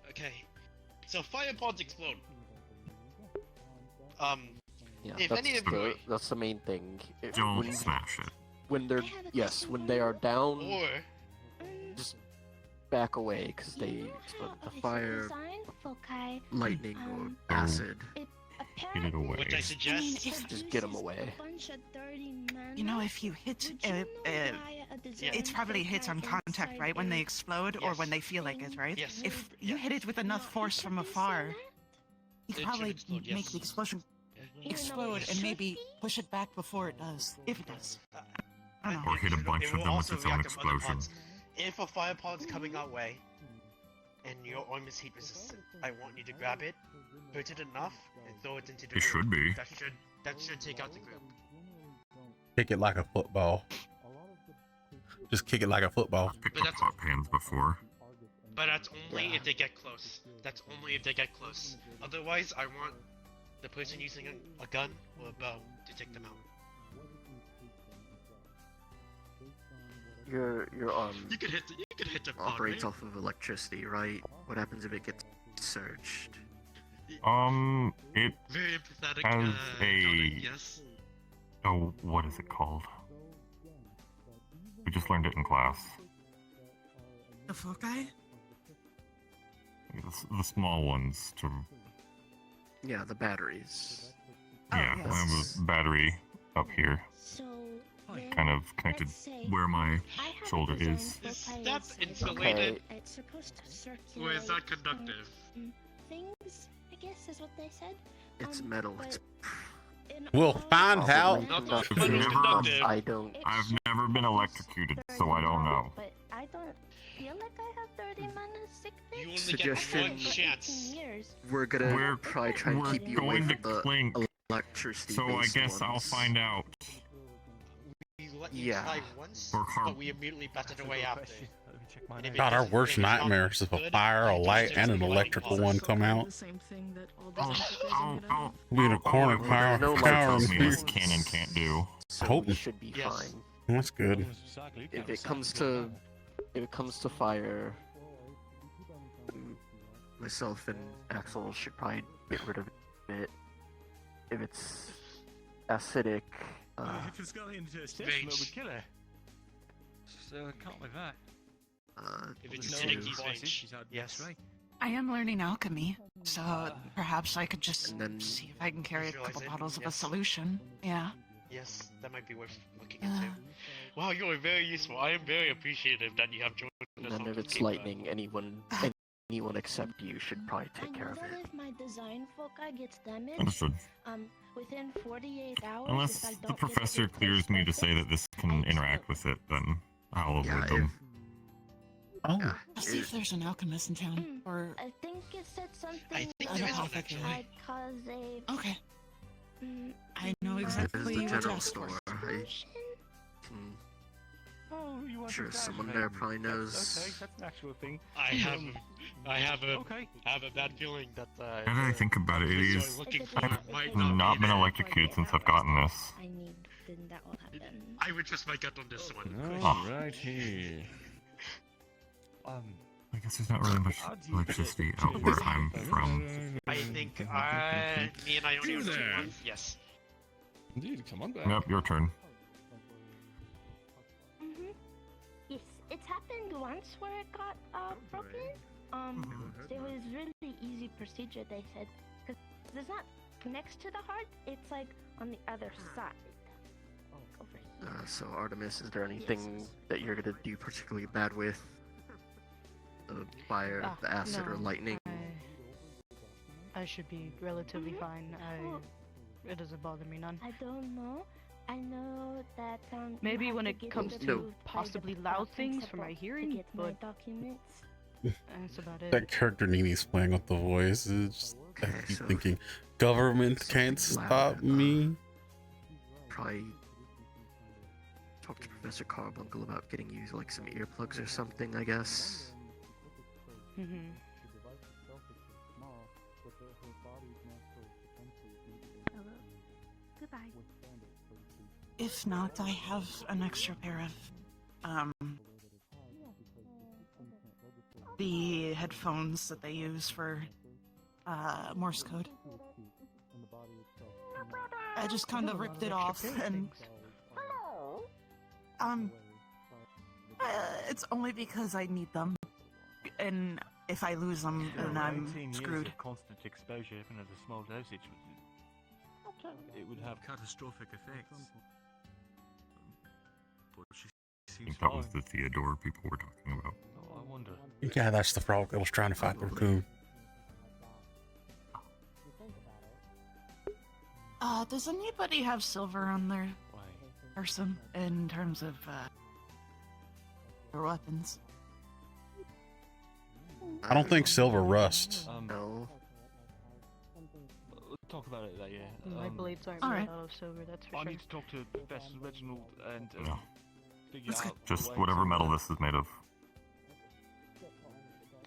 Okay. So fire pods explode. Yeah, if that's any of you that's the main thing. Don't smash it. When they're when they are down, or just back away because they explode the fire, Foci, lightning, or acid. Get it away. which I suggest, Just get them away. You know, if you hit, it's probably hits on contact, right? When they explode or when they feel like it, right? Yes. If you hit it with enough force from afar, you could It probably should explode, make yes. the explosion explode and maybe push it back before it does. If it does. I don't know. Or hit a bunch It of will them with also its own react to other explosion. pods. If a fire pod's coming our way, and your arm is heat resistant, I want you to grab it, hurt it enough, and throw it into the It should be. That should take out the group. Kick it like a football. Just kick it like a football. Picked up hot pans before. But that's only if they get close. That's only if they get close. Otherwise, I want the person using a gun or a bow to take them out. Your You could hit the pod, operates right? off of electricity, right? What happens if it gets surged? It Very empathetic. has comment, yes. Oh, what is it called? We just learned it in class. The foci? The small ones to. Yeah, the batteries. Yeah, I have a battery up here, kind of connected where my shoulder is. Is that insulated? It's supposed to circulate. Or is that conductive? Things, I guess, is what they said. It's metal. It's We'll find out. I don't. I've never been electrocuted, so I don't know. But I don't feel like I have 30 mana sick You only Suggestion. get one chance. We're gonna try and We're keep you away going to from the clink, electricity. so I guess I'll find out. We let you try once, Or but we immediately batted away after. And if it God, our doesn't- worst if it's not nightmare is if a good, fire, a you light, just and an do electrical one come out. Same thing that all the Be in a corner, power, no power, lights and on fear. This cannon can't do. So Hope- we should be fine. That's good. If it comes to fire, myself and Axel should probably get rid of it. If it's acidic, If it's got into a stitch, Range. it would kill her. So can't with that. If it's No acidic, other he's devices, range. she's had Yes. X-ray. I am learning alchemy, so perhaps I could just and then see if I can carry a couple visualize it, bottles of a yes. solution. Yeah. Yes, that might be worth looking into. Wow, you are very useful. I am very appreciative that you have joined and us then on if this it's paper. lightning, anyone except you should probably take care of I know it. that if my design foci gets damaged, Understood. within 48 hours, Unless if I the don't get it professor replaced clears me by to say that this can interact with it, then I'll Yeah, avoid them. Oh. I'll see if there's an alchemist in town, or I think it said something I think an there is one apothecary. actually. I'd cause a... Okay. Mm, I know This exactly is the what to general ask for. store. Oh, you want Sure, to someone dash there me? probably knows. Okay, that's an actual thing. I have a Okay. bad feeling that Now that I think about it, it you're is. looking for I've might not be been there. electrocuted since I've gotten this. I need, then that will happen. I would trust my gut on this one. Right here. I guess there's not really much electricity out where I'm from. I think me and Ione are the two ones. Yes. Indeed, come on back. Yep, your turn. Yes, it's happened once where it got broken. It was really easy procedure, they said, because it's not next to the heart, it's like on the other side. Over here. So Artemis, is there anything that you're gonna do particularly bad with? The fire, the acid, or No, lightning? I should be relatively fine. It doesn't bother me none. I don't know. I know that you Maybe have when to it get comes it to approved by the possibly loud things for my principal hearing, to get my but documents. that's about it. That character Nini's playing with the voice. It's I keep thinking, government can't stop me. Probably talk to Professor Carbuncle about getting you like some earplugs or something, I guess. Mm-hmm. Goodbye. If not, I have an extra pair of the headphones that they use for Morse code. I just kind of ripped it off and it's only because I need them, and if I lose them, then I'm 18 years screwed. of constant exposure, even at a small dosage, it would have catastrophic effects. But she I seems think that was fine. the Theodore people were talking about. Oh, I wonder. Yeah, that's the frog that was trying to fight the raccoon. Does anybody have silver on their person in terms of their weapons? I don't think silver rusts. No. We'll talk about it later. My blades aren't Alright. made out of silver, that's for I sure. need to talk to Professor Reginald and No. figure out Just a way whatever to- metal this is made of.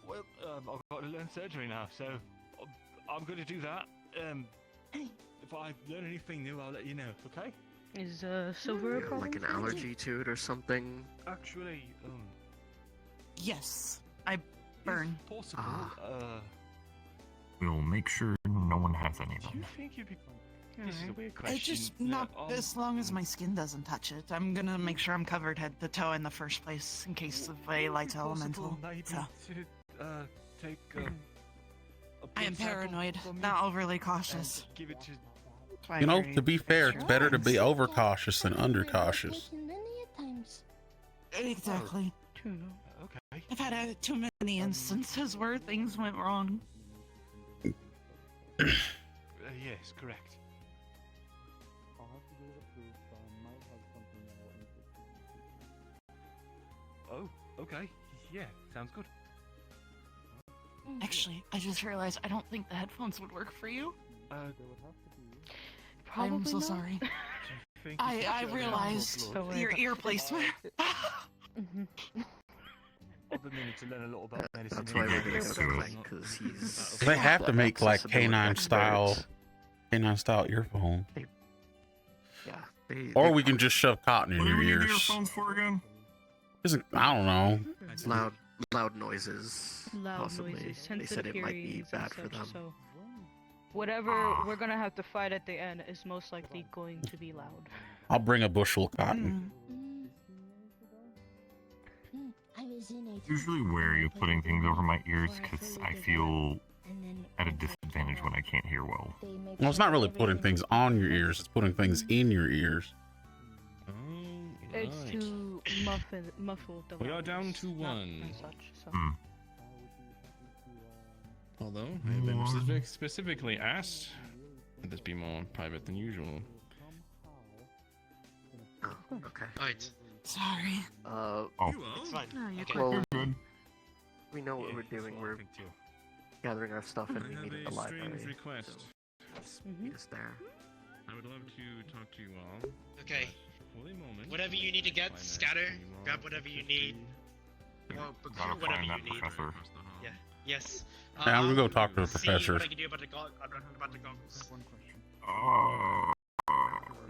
Well, I've got to learn surgery now, so I'm going to do that. If I learn anything new, I'll let you know. Okay? Is silver a Yeah, problem like an for you? allergy to it or something. Actually, Yes, I burn. if possible, We'll make sure no one has any of do them. you think you'd be? This is a weird question. It's just not as long as my skin doesn't touch it. I'm gonna make sure I'm covered head to toe in the first place in case of a light elemental. Maybe So. to take a I am blood sample paranoid, from you not overly and cautious. give it to. You know, to be fair, it's better to be overcautious than undercautious. Many times. Exactly. Okay. I've had too many instances where things went wrong. Yes, correct. Oh, okay. Yeah, sounds good. Actually, I just realized I don't think the headphones would work for you. Probably I'm so not. sorry. Think I it's just realized Don't worry your about ear placement. I've been meaning to learn a lot about medicine. That's why we're anyway, gonna go so- to Clank, because he's. They have to make like accessibility canine style earphone. Yeah. They, Or we can just shove cotton in What do your we need ears. earphones for again? I don't know. loud loud noises. Loud possibly. noises, They said sensitive it might be hearings bad and for such, them. so whatever we're gonna have to fight at the end is most likely going to be loud. I'll bring a bushel of cotton. Usually wary of putting things over my ears because I feel at a disadvantage when I can't hear well. Well, it's not really putting things on your ears, it's putting things in your ears. It's to muffle the We are down loudness, to not one. as such, so. Although I have been specifically asked that this be more private than usual. Oh, okay. Right. Sorry. It's fine. No, you're Okay. Well, good. we know what we're doing. We're gathering our stuff and we meet at the library. Strange request. So just meet us there. I would love to talk to you all. Okay. For a moment. Whatever you need to get, scatter. Grab whatever you need. Or Gotta whatever find that you need. professor. Yeah. Yes. Yeah, I'm gonna go talk to the See professor. what I can do about the goggles.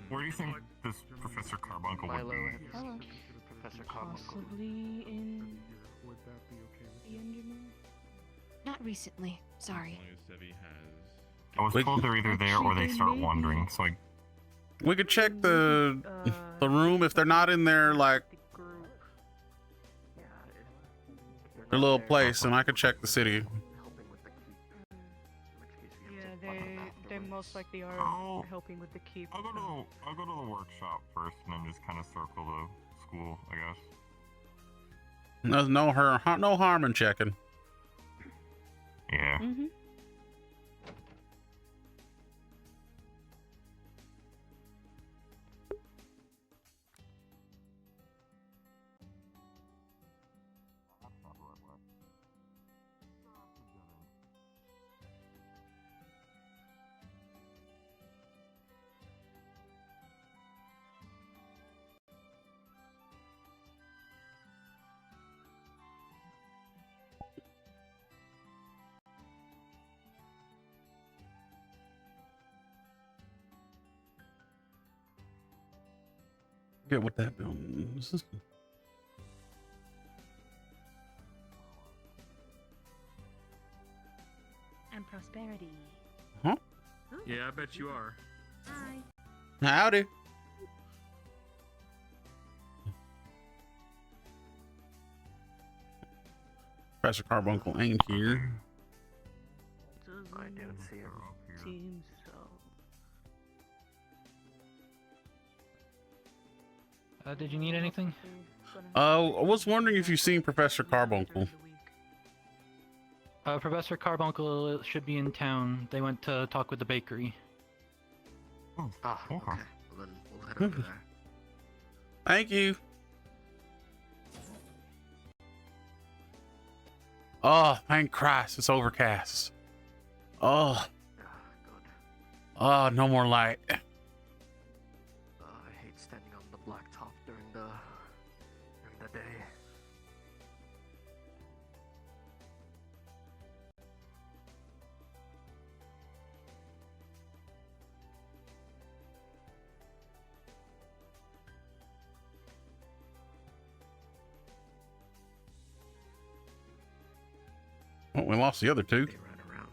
Where do you think this Professor Carbuncle would Milo be? and Professor Carbuncle. Possibly in the engineer? Not recently, sorry. I was told they're either there or they start wandering, so I... We could check the room if they're not in there, like their little place, and I could check the city. Yeah, they most likely are helping with the keep. I'll go to the workshop first, and then just kind of circle the school, I guess. There's no harm in checking. Yeah. Get what that building is. And prosperity. Huh? Yeah, I bet you are. Hi. Howdy. Professor Carbuncle ain't here. I don't see him. Seems so. Did you need anything? I was wondering if you've seen Professor Carbuncle. Professor Carbuncle should be in town. They went to talk with the bakery. Ah, okay. Well, then we'll head over there. Thank you. Oh, thank Christ, it's overcast. Oh. Oh, no more light. I hate standing on the blacktop during the day. Well, we lost the other two. They ran around.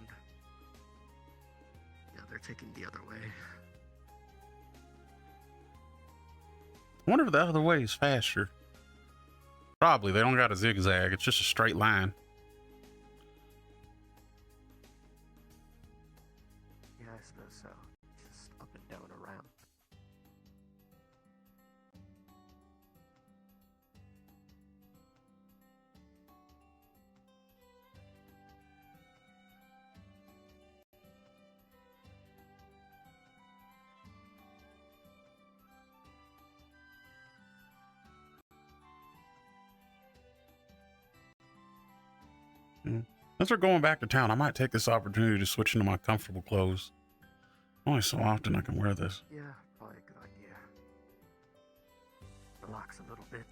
Yeah, they're taking the other way. I wonder if the other way is faster. Probably. They don't got a zigzag. It's just a straight line. Yeah, I suppose so. Just up and down a ramp. As we're going back to town, I might take this opportunity to switch into my comfortable clothes. Only so often I can wear this. Yeah, probably a good idea. Relax a little bit.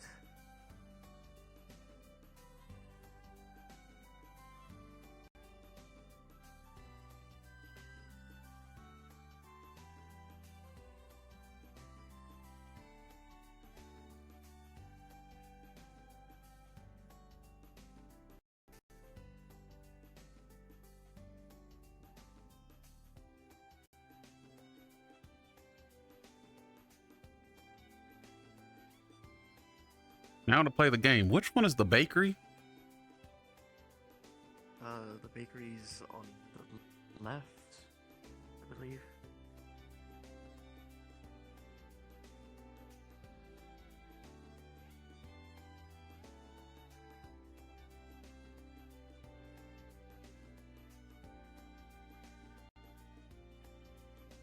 Now to play the game. Which one is the bakery? The bakery's on the left, I believe.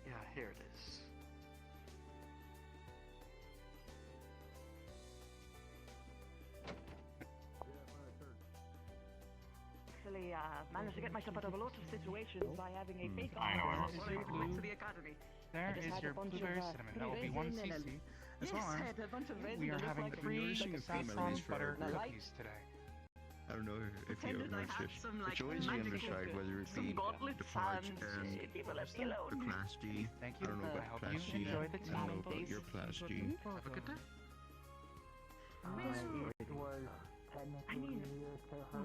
Yeah, here it is. Actually, managed to get myself out of a lot of situations by having a fake I know, I arm lost to it. the academy. There I just is had your a bunch blueberry of, cinnamon. That will be raisin 1 and cc. As yes, well I had a bunch of raisin we are that looked having like free nourishing saffron food. butter And I cookies today. I don't know if you pretended I noticed had it. some, like, It's always the magic underside, liquor, whether it some be gauntlets the parch and and people left me the alone. class G. Thank I you. don't know I about hope class you G. enjoy the I don't know about tea. your class G. Have a good day. It was technically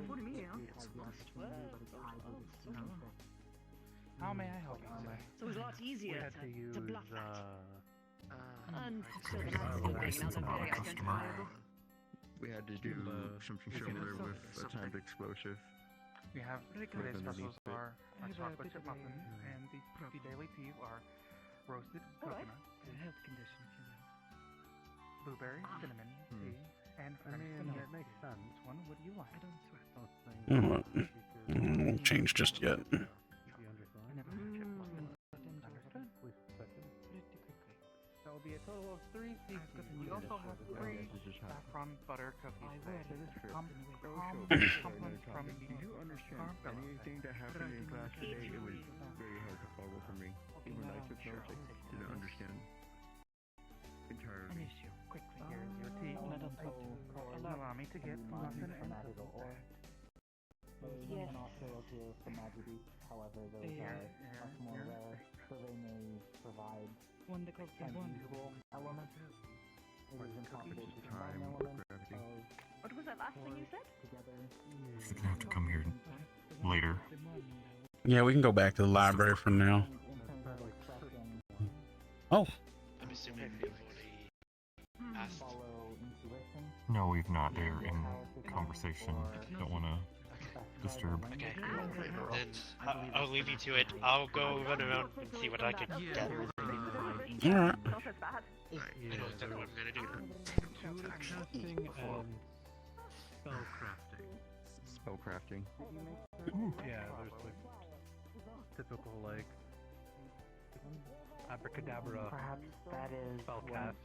For me, yeah. How may I help you today? So it was a lot easier had to use, to bluff that. And I still the have man's a still being license now about very a customer. identifiable. We had to do something similar with a timed explosive. We have Right today's underneath specials it. are a chocolate chip muffin and the daily tea are roasted coconut, health condition, if you will. blueberry, cinnamon tea, and French vanilla. That makes sense. Which one would you like? I don't sweat. Won't change just yet. That will be a total of 3 cc. We also have free saffron butter cookies today. Compliments from the Did you understand anything that happened in class today? It was very hard to follow for me. Even when I took notes, I didn't understand entirely. Quickly, here's your tea. Allow me to get muffin and cookies. Yes. However, those are much more rare, so they may provide unusual elements. It is impossible to combine elements of What was that last thing you said? together. He's gonna have to come here later. Yeah, we can go back to the library for now. Oh, I'm assuming we've already asked. No, we've not. They're in conversation. Don't want to disturb. Okay, then I'll leave you to it. I'll go run around and see what I can get. alright. Not as bad. I know exactly what I'm gonna do. Casting and spellcrafting. Spellcrafting. Yeah, there's the typical, like, abracadabra Perhaps that is what spellcast.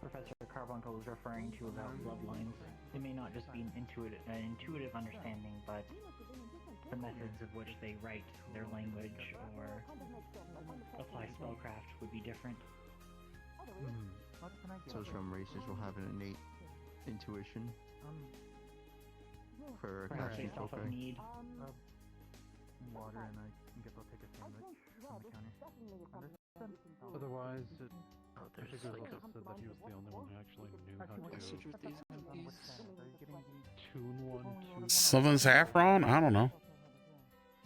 Professor Carbuncle is referring to about bloodlines. It may not just be an intuitive understanding, but the methods of which they write their language or apply spellcraft would be different. So some races will have an innate intuition for Perhaps casting based off of foci. need. Water, and I can get they'll take a sandwich from the counter. Otherwise, I think it was also said that he was the only one who actually knew how to tune one. Southern saffron? I don't know.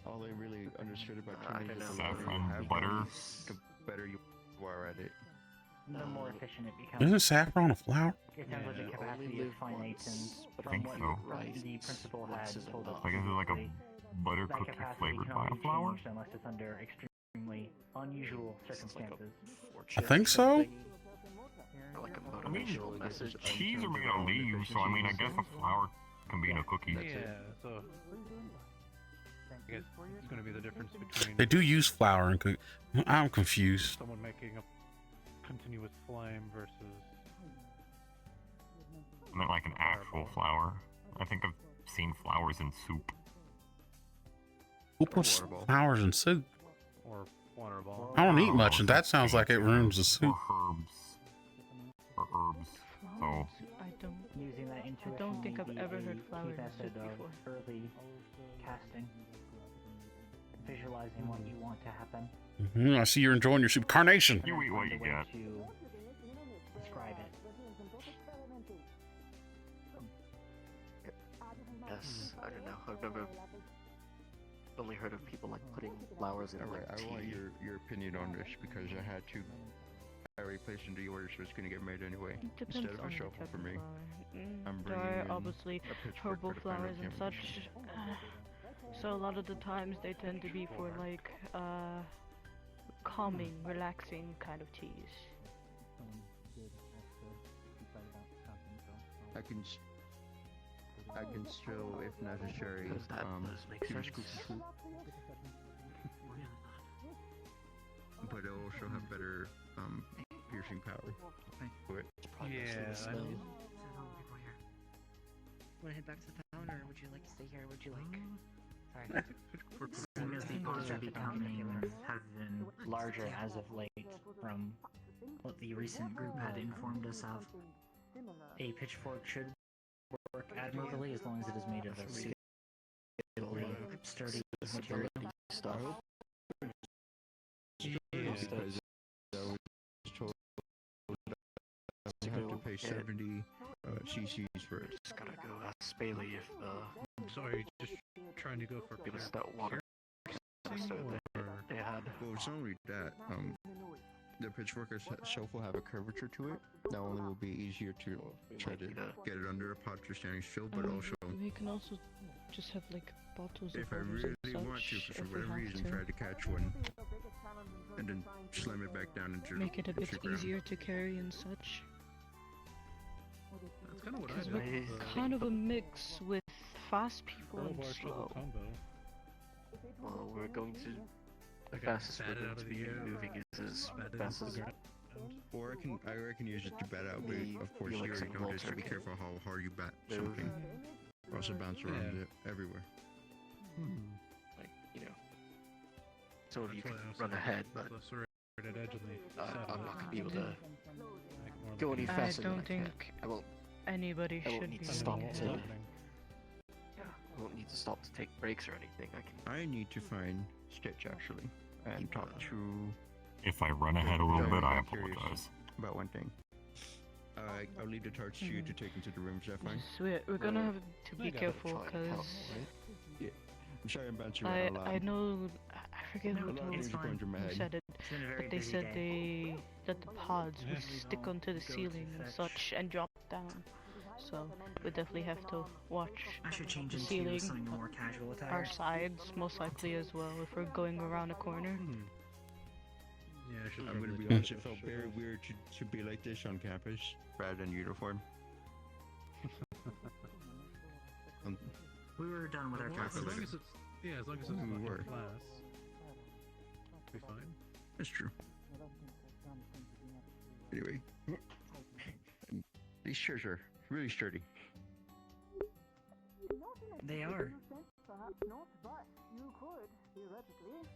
All they really understood about I tuning don't is know. the longer Saffron you have butter. these, the better you are at it. The more efficient it becomes. Isn't saffron a flower? It sounds like the capacity is finite, and from think what so. the principal had told us Like, is it like a previously, butter that cookie capacity flavored can only be bioflower? changed unless it's under extremely unusual circumstances. I think so. Or like a I mean, motivational message. cheese are made out of leaves, so I mean, I guess a flour can be in a cookie. Yeah, so I guess it's going to be the difference between They do use flour and cook. I'm confused. someone making a continuous flame versus. I meant like an actual flour. I think I've seen flowers in soup. Who puts flowers in soup? Or water ball. I don't eat much, and that sounds like it ruins the soup. Or herbs. Or herbs. So, Using that intuition I don't think may I've be ever a heard key flowers in method soup of before. early casting. Visualizing what you want to happen. I see you're enjoying your soup. Carnation. you eat what Find you a way get. to describe it. Yes, I don't know. I've never only heard of people like putting flowers in Alright, like I want tea. your opinion on this because I had to already placed into the order, so it's gonna get made anyway. Depends Instead of on a the shovel type for of me. flower. I'm There bringing are in obviously a pitchfork herbal for the final flowers and damage. such. So a lot of the times they tend to be for like calming, relaxing kind of teas. I can still, if necessary, use cookie fruit. But it'll also have better piercing power to it. Yeah, Want to head back to the town, or would you like to stay here? Would you like? Sorry. Seeing as the pods are have been larger as of late, from what the recent group had informed us of, a pitchfork should work admirably as long as it is made of a sturdy material. Stuff. Because I was told I have to pay 70 cc's for it. Just gotta go ask Bailey if Sorry, just trying to go for give us that water. So they had. Well, it's not only that. The pitchfork itself will have a curvature to it. Not only will be easier to try to get it under a pot for standing still, but also We can also just have like bottles if of I bubbles really and want to, such, for if we whatever have reason, to. try to catch one and then slam it back down into Make it a bit the ground. easier to carry and such. That's kind of what I Because did. we're kind of a mix with fast people and slow. Well, we're going to. The I got fastest we're batted going out to of be the air, moving is as batted fast into as. the ground. Or I can use it to bat out, but of course you Felix already and know this, so Walter be can careful how hard you bat move. something. Or else it bounce around everywhere. Like, you know. Some of you That's can why I was run saying ahead, but the serrated edge of the I'm not gonna be able to saddle. Like go any I faster than don't I can. think I won't. anybody I won't should need be to stop doing to. it. I won't need to stop to take breaks or anything. I can. I need to find Stitch actually and talk to. If I run ahead a little bit, I apologize. About one thing. I'll leave the torch to you to take into the room, is that fine? We're gonna have to be careful because Yeah. I'm sorry I'm bouncing around a lot. I know I forget who A lot of told things are going through my who head. said it, been a very but they busy said day. that the pods would stick onto the ceiling and such and drop down. So we definitely have to watch I should change the into ceiling, something more casual attire. our sides most likely as well if we're going around a corner. Yeah, I should I'm gonna probably be do honest, it. it felt very weird to be like this on campus rather than uniform. We were done with our Well, as long classes. as it's as long as it's We not were. in class, be fine. That's true. Anyway, these chairs are really sturdy. They are. Perhaps not, but you could, theoretically.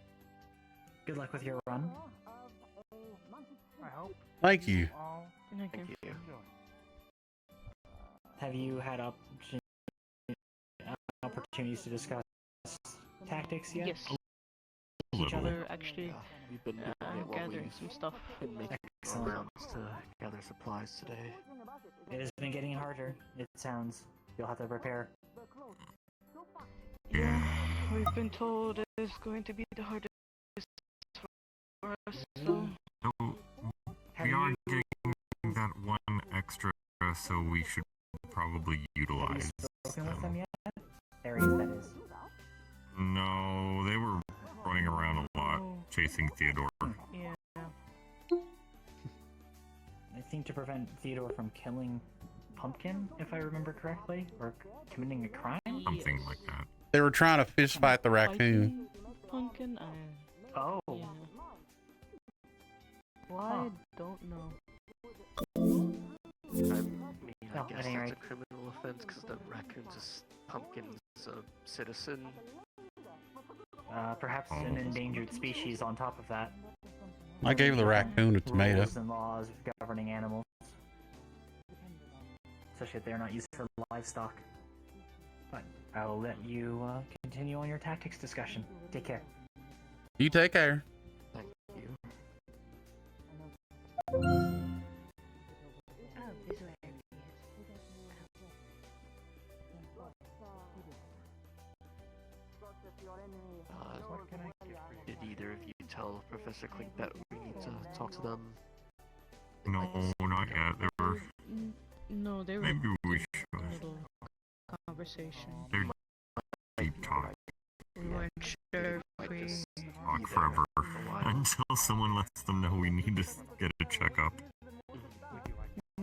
Good luck with your run. I hope. Thank you. Thank you. Have you had opportunities to discuss tactics yet? Yes. A Each little. other actually We've been doing it while gathering we've some stuff. been making Excellent. rounds to gather supplies today. It has been getting harder, it sounds. You'll have to prepare. Yeah. We've been told it's going to be the hardest for us, so No, we are getting that one extra, so we should probably utilize Spoken with them them. yet? Aries, that is. No, they were running around a lot, chasing Theodore. yeah. I think to prevent Theodore from killing Pumpkin, if I remember correctly, or committing a crime? Something like that. They were trying to fist fight the raccoon. Pumpkin, Oh. yeah. Why? Don't know. I mean, I Oh, guess at any that's a rate. criminal offense because the raccoon's Pumpkin's a citizen. Perhaps an endangered species on top of that. I gave the raccoon a tomato. Rules and laws governing animals. Especially if they're not used for livestock. But I'll let you continue on your tactics discussion. Take care. You take care. Thank you. Oh, this is where everything Did either of you tell Professor Clink that we need to talk to them? No, not yet. They were. No, they were. Maybe we a should. little conversation. They're deep talk. We weren't sure if we. Talk forever until someone lets them know we need to get a checkup.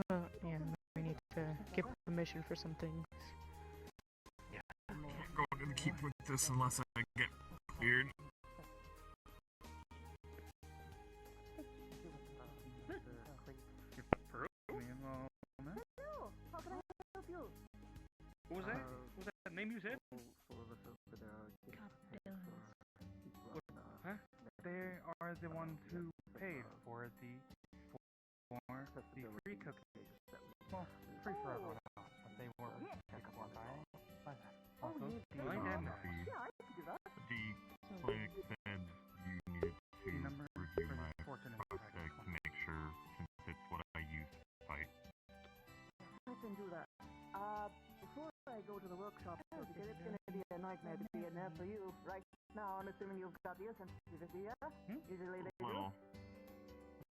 No, yeah, we need to get permission for some things. Yeah. I'm not going to keep with this unless I get cleared. How can I help you? What was that? What was that name you said? Huh? They are the ones who paid for the free cookies. Well, free for everyone else, but they were paid for by that. Also, The clinic said you needed to review my prosthetic to make sure since it's what I use to fight. I can do that. Before I go to the workshop, because it's going to be a nightmare to be in there for you right now. I'm assuming you've got ear sensitivity, yeah? Usually they do. Little.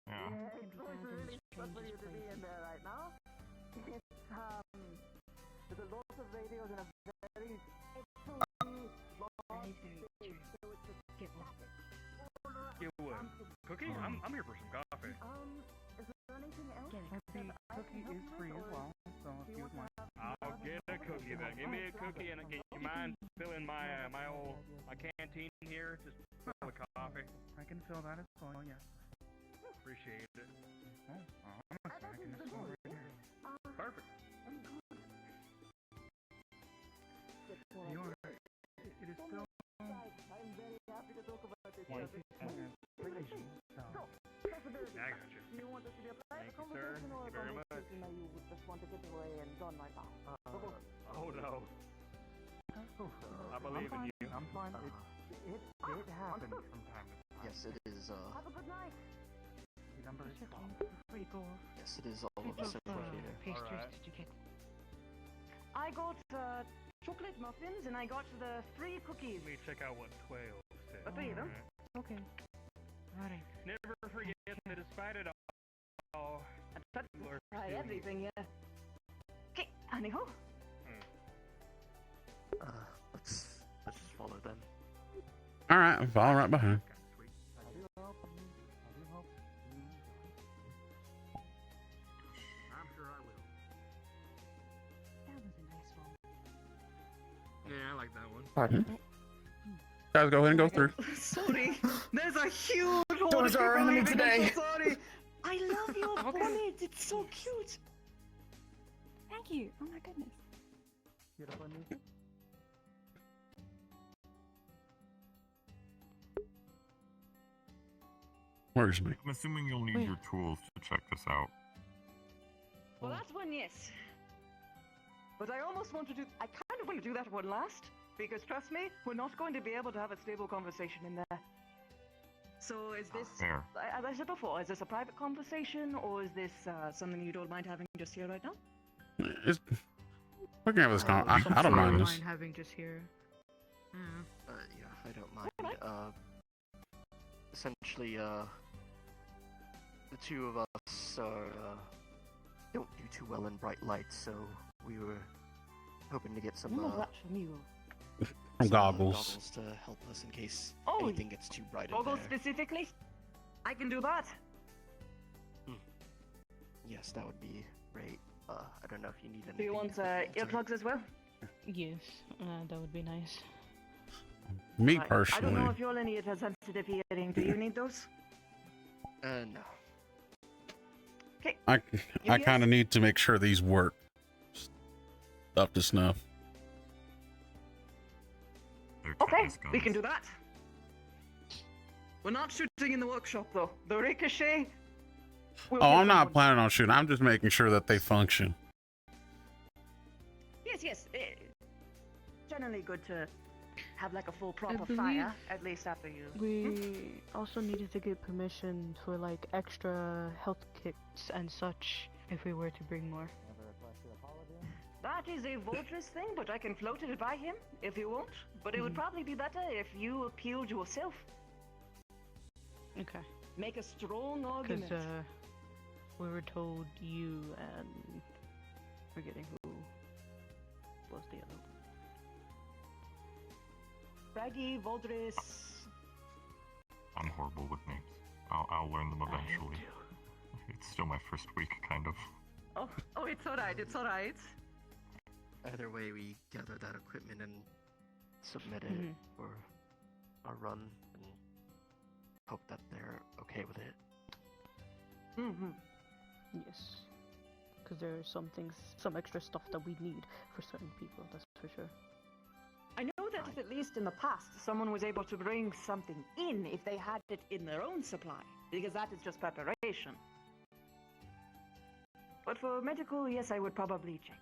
Yeah. Yeah, it's going to really suck for you to be in there right now. It's, there's a lot of radios and a very large space, so it's a Yo, Cookie? I'm here for some coffee. Is there anything else? The cookie is free as well, so if you would like. I'll get a cookie then. Give me a cookie and can you mind filling my my canteen here just full of coffee? I can fill that as well, yes. Appreciate it. Oh, honestly, I can just go right here. Perfect. It is still. I'm very happy to talk about this. One so. I got you. Do you want this to be a private Thank you, sir. conversation or a Thank you very much. conversation that you would just want to get away and done right now? Oh no. I believe in you. I'm fine. It happens from time to time. Yes, it is. Have a good night. The number is Yes, it is all of us over here. Pastries did you get? I got chocolate muffins and I got the free cookies. Let me check out what 12 said. The three of them? Okay. Alright. Never forget that despite it all, Try everything, yeah. Okay, anyhow. Let's follow them. All right, I'm following right behind. I'm sure I will. That was a nice one. Yeah, I like that one. Pardon? Guys, go ahead and go through. Sorry, there's a huge hole. Doors are on me today. I'm so sorry. I love your bonnet. It's so cute. Thank you. Oh my goodness. Where's me? I'm assuming you'll need your tools to check this out. Well, that one, yes. But I almost want to do. I kind of want to do that one last. Because trust me, we're not going to be able to have a stable conversation in there. So is this, Fair. as I said before, is this a private conversation or is this something you don't mind having just here right now? We can have this I don't mind this. Having just here. Yeah, I don't mind. Essentially, the two of us are, don't do too well in bright lights, so we were hoping to get some, that's from you. Some goggles. to help us in case Oh, anything gets too bright in Goggles there. specifically? I can do that. Yes, that would be great. I don't know if you need anything. Do you want earplugs as well? Yes, that would be nice. Me Right. personally. I don't know if you'll need a sensitive hearing. Do you need those? No. Okay. I kind of need to make sure these work. Up to snuff. Okay, we can do that. We're not shooting in the workshop though. The ricochet. Oh, I'm not planning on shooting. I'm just making sure that they function. Yes. Generally good to have like a full proper believe fire, at least after you. We also needed to get permission for like extra health kits and such if we were to bring more. That is a Voltris thing, but I can float it by him if you want. But it would probably be better if you appealed yourself. Okay. Make a strong argument. Because We were told you and forgetting who was the other. Braggy, Voldris. I'm horrible with names. I'll learn them eventually. It's still my first week, kind of. Oh, it's alright, it's alright. Either way, we gather that equipment and submit it for a run and hope that they're okay with it. Yes. Because there are some things, some extra stuff that we need for certain people, that's for sure. I know that at least in the past, someone was able to bring something in if they had it in their own supply, because that is just preparation. But for medical, yes, I would probably check.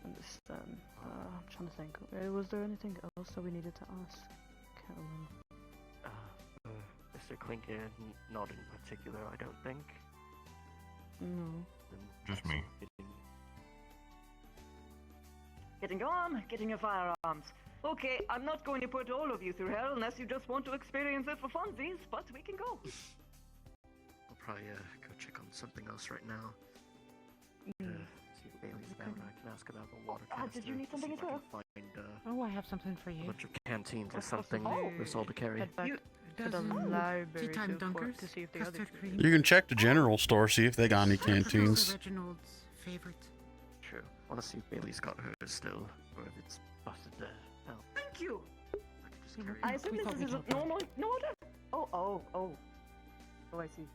Understand. I'm trying to think. Was there anything else that we needed to ask? Can't remember. Mr. Clinker, not in particular, I don't think. No. Just me. Getting on, getting your firearms. Okay, I'm not going to put all of you through hell unless you just want to experience it for funsies, but we can go. I'll probably go check on something else right now. See if Bailey's down. I can ask about the water canister. Did you need something as well? Find Oh, I have something for you. a bunch of canteens or something for us all to carry. Head back to the library to see if the other two. You can check the general store, see if they got any canteens. Reginald's favorite. True. I want to see if Bailey's got hers still, or if it's busted to hell. Thank you! Just carry I it. assume this is a normal order? Oh, I see.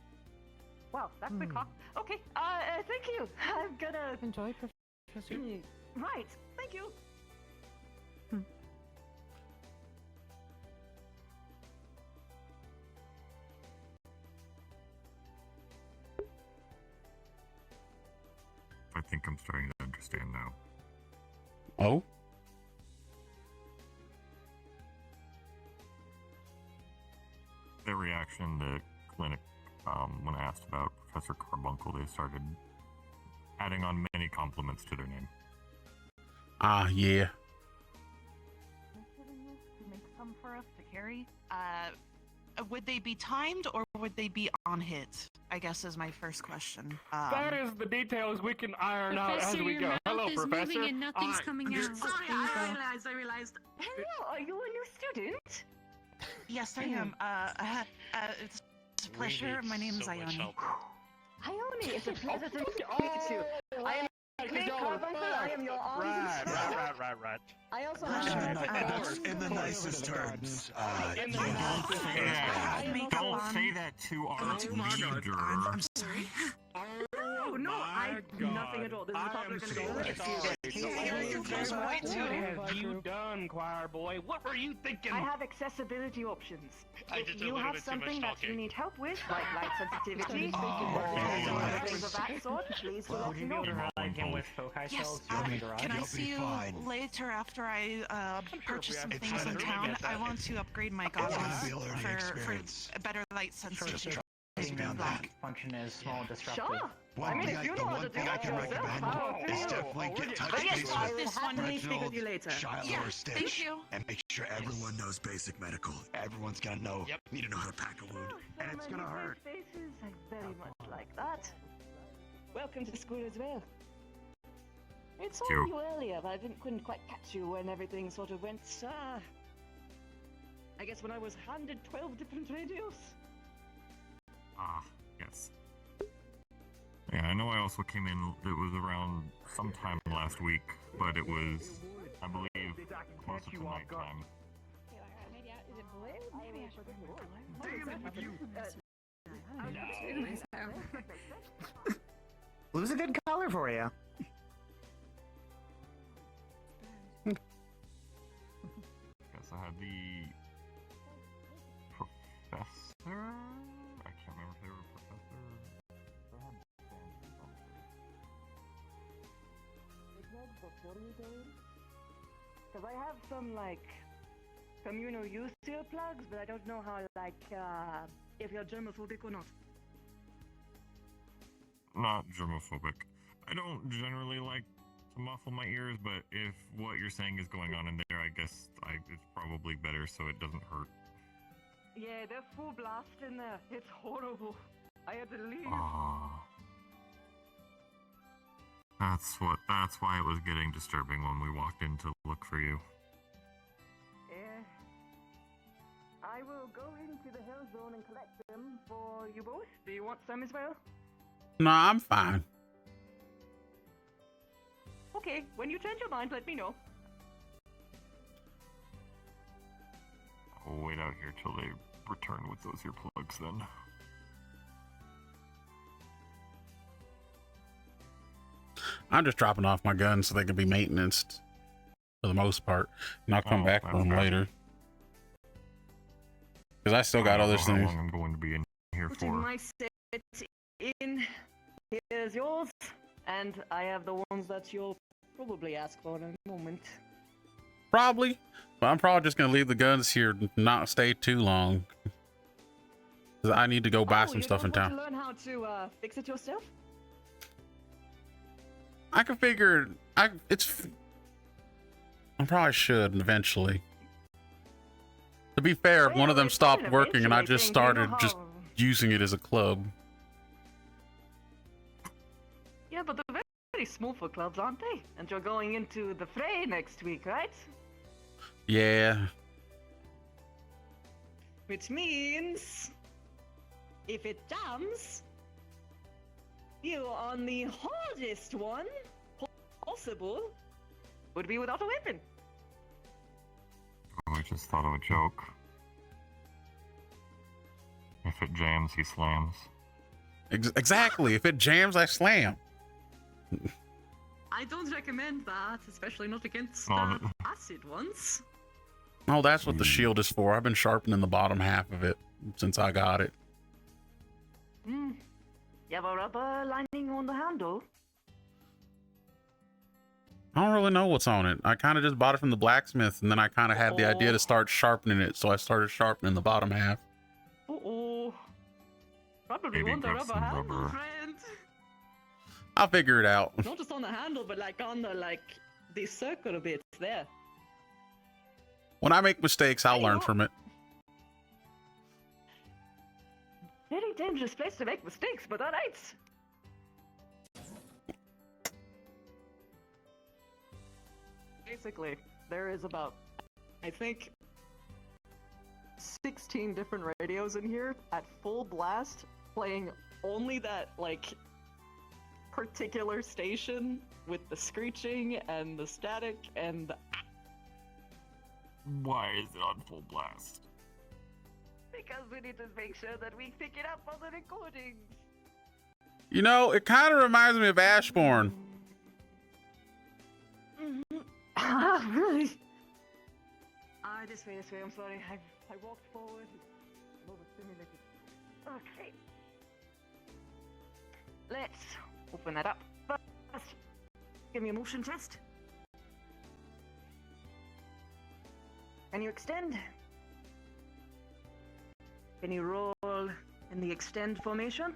Wow, that's quick, huh? Okay, thank you. I'm gonna... Enjoy, Professor. Right, thank you. I think I'm starting to understand now. Oh? Their reaction to clinic, when I asked about Professor Carbuncle, they started adding on many compliments to their name. Ah, yeah. To make some for us to carry. Would they be timed or would they be on hit? I guess is my first question. That is the details we can iron out as we go. Hello, Professor. And nothing's coming out. Sorry, I realized. Hello, are you a new student? Yes, I am. It's a pleasure. My name is Ione. Ione, it's a pleasure to meet you. I am Clint Carbuncle. I am your arms and strength. Right. I also have In the nicest terms. Don't say that to our leader. I'm sorry. No, I nothing at all. This is public What have you done, choir boy? What were you thinking? I have accessibility options. If you have something that you need help with, like light sensitivity, or things of that sort, please let me know. Yes, can I see you later after I purchase some things in town? I want to upgrade my goggles for better light sensitivity. Function is small disruptive. Sure. I mean, if you know how to do it yourself, is definitely get touch base with Reginald, Shiloh, or Stitch, and make sure everyone knows basic medical. Everyone's gonna know, need to know how to pack a wound, and it's gonna hurt. Faces, I very much like that. Welcome to school as well. It saw you earlier, but I couldn't quite catch you when everything sort of went, I guess when I was handed 12 different radios. Ah, yes. Yeah, I know I also came in, it was around sometime last week, but it was, I believe, closer to nighttime. Is it blue? Maybe I should Blue's a good color for you. Guess I had the professor? I can't remember if they were a professor. Because I have some, communal use earplugs, but I don't know how, if you're germophobic or not. Not germophobic. I don't generally like to muffle my ears, but if what you're saying is going on in there, I guess it's probably better so it doesn't hurt. Yeah, they're full blast in there. It's horrible. I had to leave. Ah. That's why it was getting disturbing when we walked in to look for you. Yeah. I will go into the Hell Zone and collect them for you both. Do you want some as well? No, I'm fine. Okay, when you change your mind, let me know. I'll wait out here till they return with those earplugs then. I'm just dropping off my guns so they can be maintained for the most part, and I'll come back for them later. Because I still got other How things. long I'm going to be in here Putting for. my set in. Here's yours, and I have the ones that you'll probably ask for in a moment. Probably, but I'm probably just gonna leave the guns here, and not stay too long. 'Cause I need to go buy some stuff in You town. don't want to learn how to fix it yourself? I can figure. I probably should eventually. To be fair, one of them stopped working, and I just started just using it as a club. Yeah, but they're very small for clubs, aren't they? And you're going into the fray next week, right? Yeah. Which means, if it jams, you on the hardest one possible would be without a weapon. Oh, I just thought of a joke. If it jams, he slams. Exactly. If it jams, I slam. I don't recommend that, especially not against acid ones. Oh, that's what the shield is for. I've been sharpening the bottom half of it since I got it. You have a rubber lining on the handle. I don't really know what's on it. I kind of just bought it from the blacksmith, and then I kind of had the idea to start sharpening it, so I started sharpening the bottom half. Uh-oh. Probably Maybe want a grab rubber some handle, rubber. friend. I'll figure it out. Not just on the handle, but like on the circle bits there. When I make mistakes, I'll learn from it. Very dangerous place to make mistakes, but alright. Basically, there is about, I think, 16 different radios in here at full blast, playing only that, like, particular station with the screeching and the static and the... Why is it on full blast? Because we need to make sure that we pick it up on the recordings. You know, it kind of reminds me of Ashbourne. Ah, really? This way, I'm sorry. I walked forward. I'm overstimulated. Okay. Let's open that up. First, give me a motion test. Can you extend? Can you roll in the extend formation?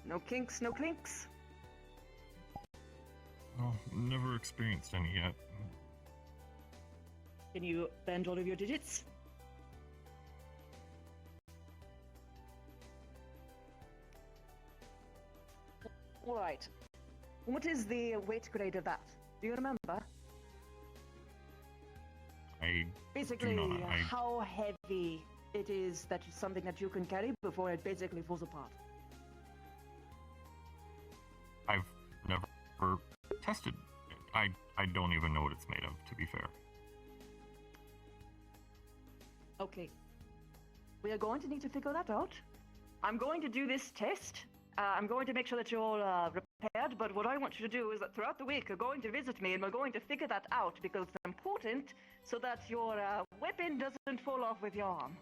No kinks, no clinks. Oh, never experienced any yet. Can you bend all of your digits? Alright. What is the weight grade of that? Do you remember? Basically, how heavy it is that it's something that you can carry before it basically falls apart. I've never tested it. I don't even know what it's made of, to be fair. Okay. We are going to need to figure that out. I'm going to do this test. I'm going to make sure that you're all prepared, but what I want you to do is that throughout the week you're going to visit me and we're going to figure that out because it's important so that your weapon doesn't fall off with your arm.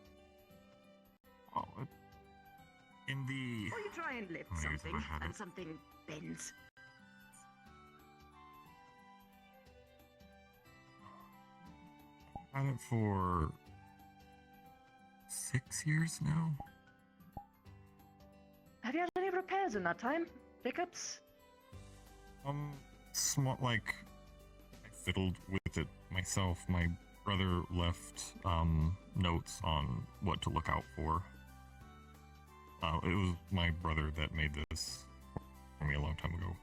Oh, in the... Or you try and lift something and something bends. I've had it for 6 years now. Have you had any repairs in that time? Pickups? Small, like, I fiddled with it myself. My brother left notes on what to look out for. It was my brother that made this for me a long time ago.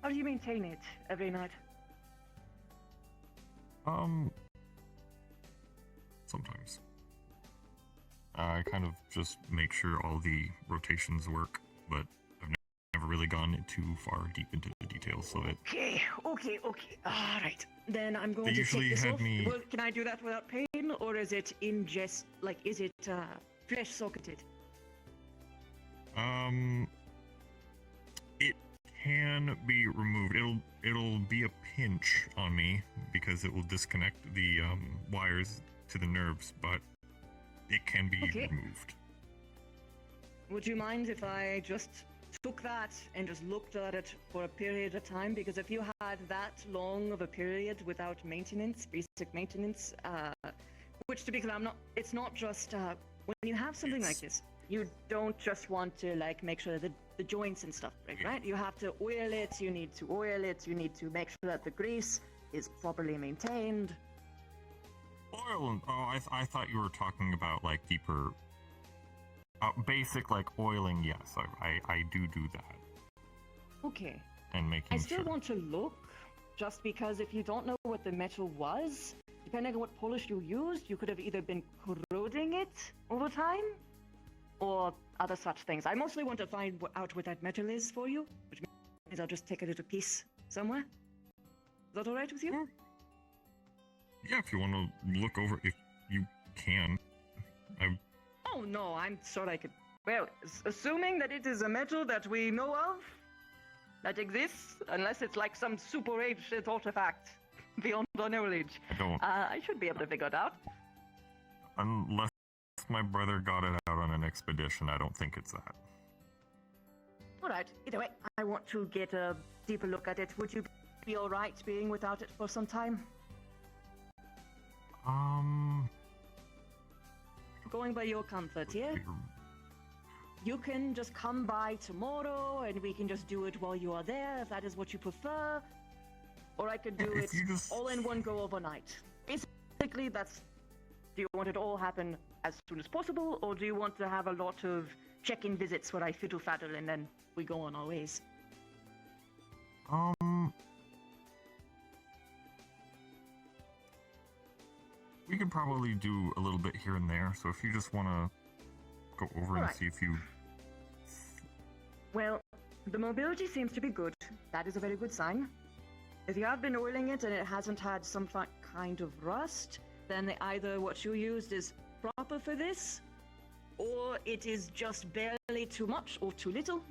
How do you maintain it every night? Sometimes. I kind of just make sure all the rotations work, but I've never really gone too far deep into the details of it. Okay. Alright. Then I'm going They to usually take this had off. me- Well, can I do that without pain, or is it is it flesh socketed? It can be removed. It'll be a pinch on me because it will disconnect the wires to the nerves, but it can be Okay. removed. Would you mind if I just took that and just looked at it for a period of time? Because if you had that long of a period without maintenance, basic maintenance, which to be clear, it's not just, when you have something like this, you don't just want to like make sure that the joints and stuff break, right? You have to oil it, you need to make sure that the grease is properly maintained. Oil. Oh, I thought you were talking about like deeper, basic like oiling. Yes, I do that. Okay. And making I still sure. want to look, just because if you don't know what the metal was, depending on what polish you used, you could have either been corroding it over time, or other such things. I mostly want to find out what that metal is for you, which means I'll just take a little piece somewhere. Is that alright with you? Yeah, if you want to look over, if you can. Oh no, I'm sure I could. Well, assuming that it is a metal that we know of, that exists, unless it's like some super ancient artifact beyond our knowledge, I don't. I should be able to figure it out. Unless my brother got it out on an expedition, I don't think it's that. Alright, either way, I want to get a deeper look at it. Would you be alright being without it for some time? Going by your comfort, yeah? You can just come by tomorrow and we can just do it while you are there, if that is what you prefer. Or I could do it all in one go overnight. Basically, that's... Do you want it all happen as soon as possible, or do you want to have a lot of check-in visits where I fiddle-faddle and then we go on our ways? We could probably do a little bit here and there, so if you just want to go over and Alright. see if you... Well, the mobility seems to be good. That is a very good sign. If you have been oiling it and it hasn't had some kind of rust, then either what you used is proper for this, or it is just barely too much or too little.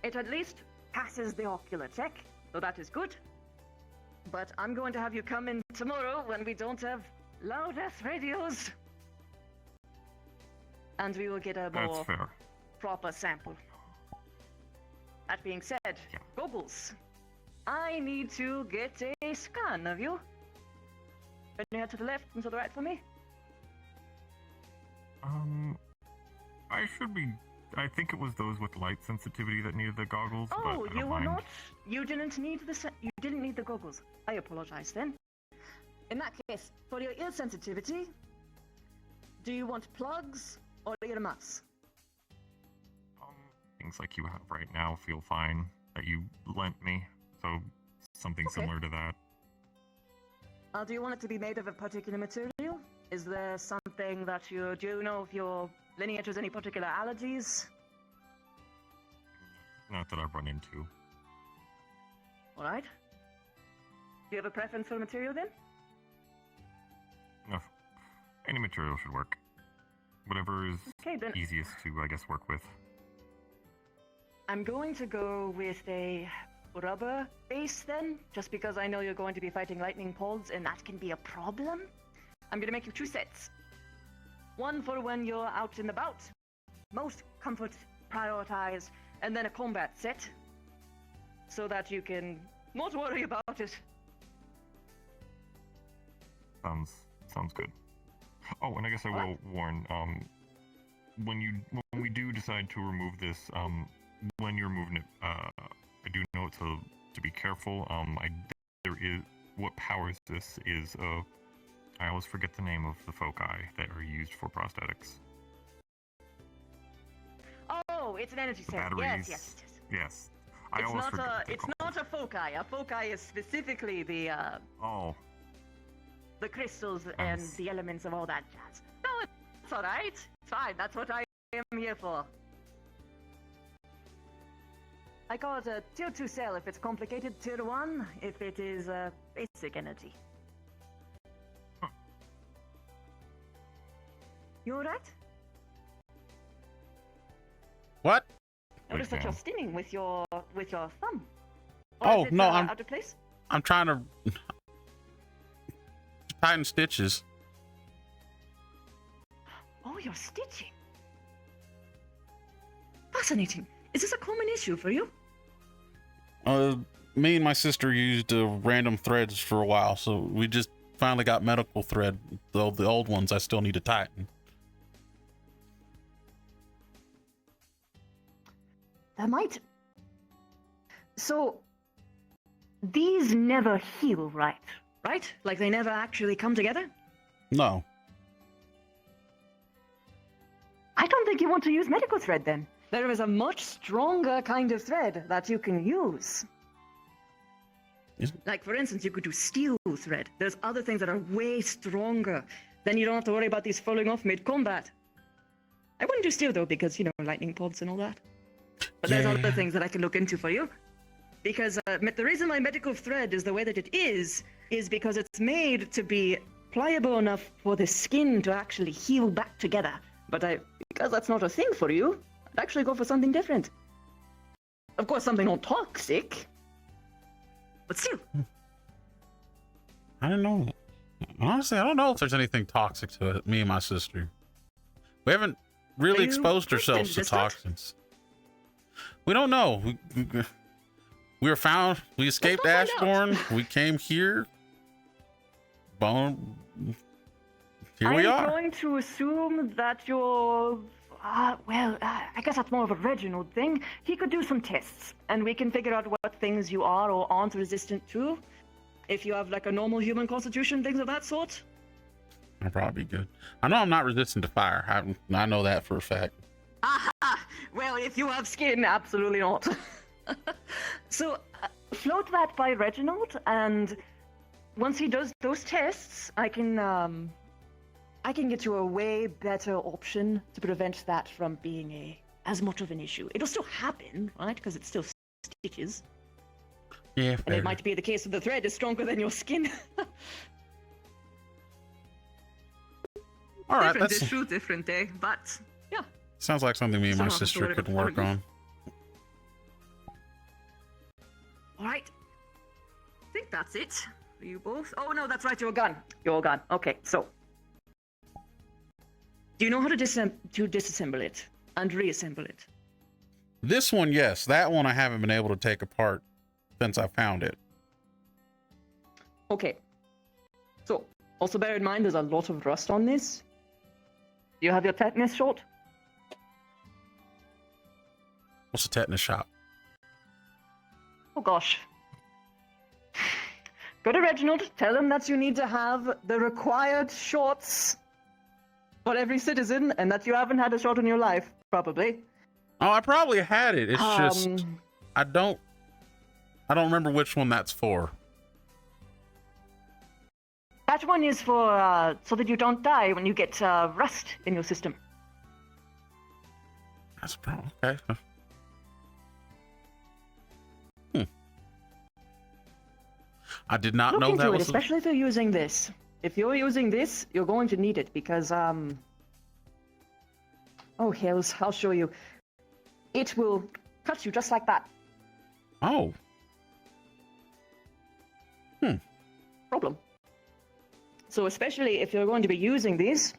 It at least passes the ocular check, so that is good. But I'm going to have you come in tomorrow when we don't have loud-ass radios. And we will get a That's more fair. proper sample. That being said, goggles. I need to get a scan of you. Can you head to the left and to the right for me? I should be... I think it was those with light sensitivity that needed the goggles, but I Oh, don't you were mind. not. You didn't need you didn't need the goggles. I apologize then. In that case, for your ear sensitivity, do you want plugs or earmuffs? Things like you have right now feel fine, that you lent me, so something Okay. similar to that. Do you want it to be made of a particular material? Is there something that do you know if your lineage has any particular allergies? Not that I've run into. Alright. Do you have a preference for material then? No, any material should work. Whatever is Okay, then. easiest to, I guess, work with. I'm going to go with a rubber base then, just because I know you're going to be fighting lightning pods and that can be a problem. I'm going to make you 2 sets. One for when you're out and about, most comfort prioritized, and then a combat set, so that you can not worry about it. Sounds good. Oh, and I guess I will warn, when we do decide to remove this, when you're moving it, I do know to be careful. There what powers this is I always forget the name of the foci that are used for prosthetics. Oh, it's an energy cell. Batteries. Yes. I always forget what they're It's called. not a foci. A foci is specifically the the crystals and the elements of all that jazz. No, it's all right. It's fine. That's what I am here for. I call it a tier 2 cell if it's complicated, tier 1 if it is basic energy. You alright? What? Notice that you're stinging with your thumb. Oh, is it, no, I'm out of place? I'm trying to tighten stitches. Oh, you're stitching. Fascinating. Is this a common issue for you? Me and my sister used random threads for a while, so we just finally got medical thread. Though the old ones I still need to tighten. That might. So, these never heal, right? Right? Like they never actually come together? No. I don't think you want to use medical thread then. There is a much stronger kind of thread that you can use. Like, for instance, you could do steel thread. There's other things that are way stronger. Then you don't have to worry about these falling off mid-combat. I wouldn't do steel, though, because, you know, lightning pods and all that. But there's other things that I can look into for you. Because the reason my medical thread is the way that it is because it's made to be pliable enough for the skin to actually heal back together. But because that's not a thing for you, I'd actually go for something different. Of course, something not toxic. But still. I don't know. Honestly, I don't know if there's anything toxic to it, me and my sister. We haven't really exposed ourselves to toxins. We don't know. We were found. We escaped Ashbourne. We came here. Here we are. I'm going to assume that you're... I guess that's more of a Reginald thing. He could do some tests, and we can figure out what things you are or aren't resistant to. If you have, like, a normal human constitution, things of that sort. I'll probably be good. I know I'm not resistant to fire. I know that for a fact. Aha! Well, if you have skin, absolutely not. So, float that by Reginald, and once he does those tests, I can get you a way better option to prevent that from being as much of an issue. It'll still happen, right? Because it's still stitches. Yeah, and it might be the case that the thread is stronger than your skin. All right, different that's issue, different day, but yeah. Sounds like something me and my sister could work on. All right. I think that's it for you both. Oh no, that's right. You're gone. You're gone. Okay, so do you know how to disassemble it and reassemble it? This one, yes. That one I haven't been able to take apart since I found it. Okay. So, also bear in mind there's a lot of rust on this. Do you have your tetanus shot? What's a tetanus shot? Oh gosh. Go to Reginald, tell him that you need to have the required shots for every citizen, and that you haven't had a shot in your life, probably. Oh, I probably had it. It's just I don't remember which one that's for. That one is for so that you don't die when you get rust in your system. That's a problem. Okay. I did not know that was. Especially if you're using this. If you're using this, you're going to need it because oh hells, I'll show you. It will cut you just like that. Oh. Problem. So especially if you're going to be using these,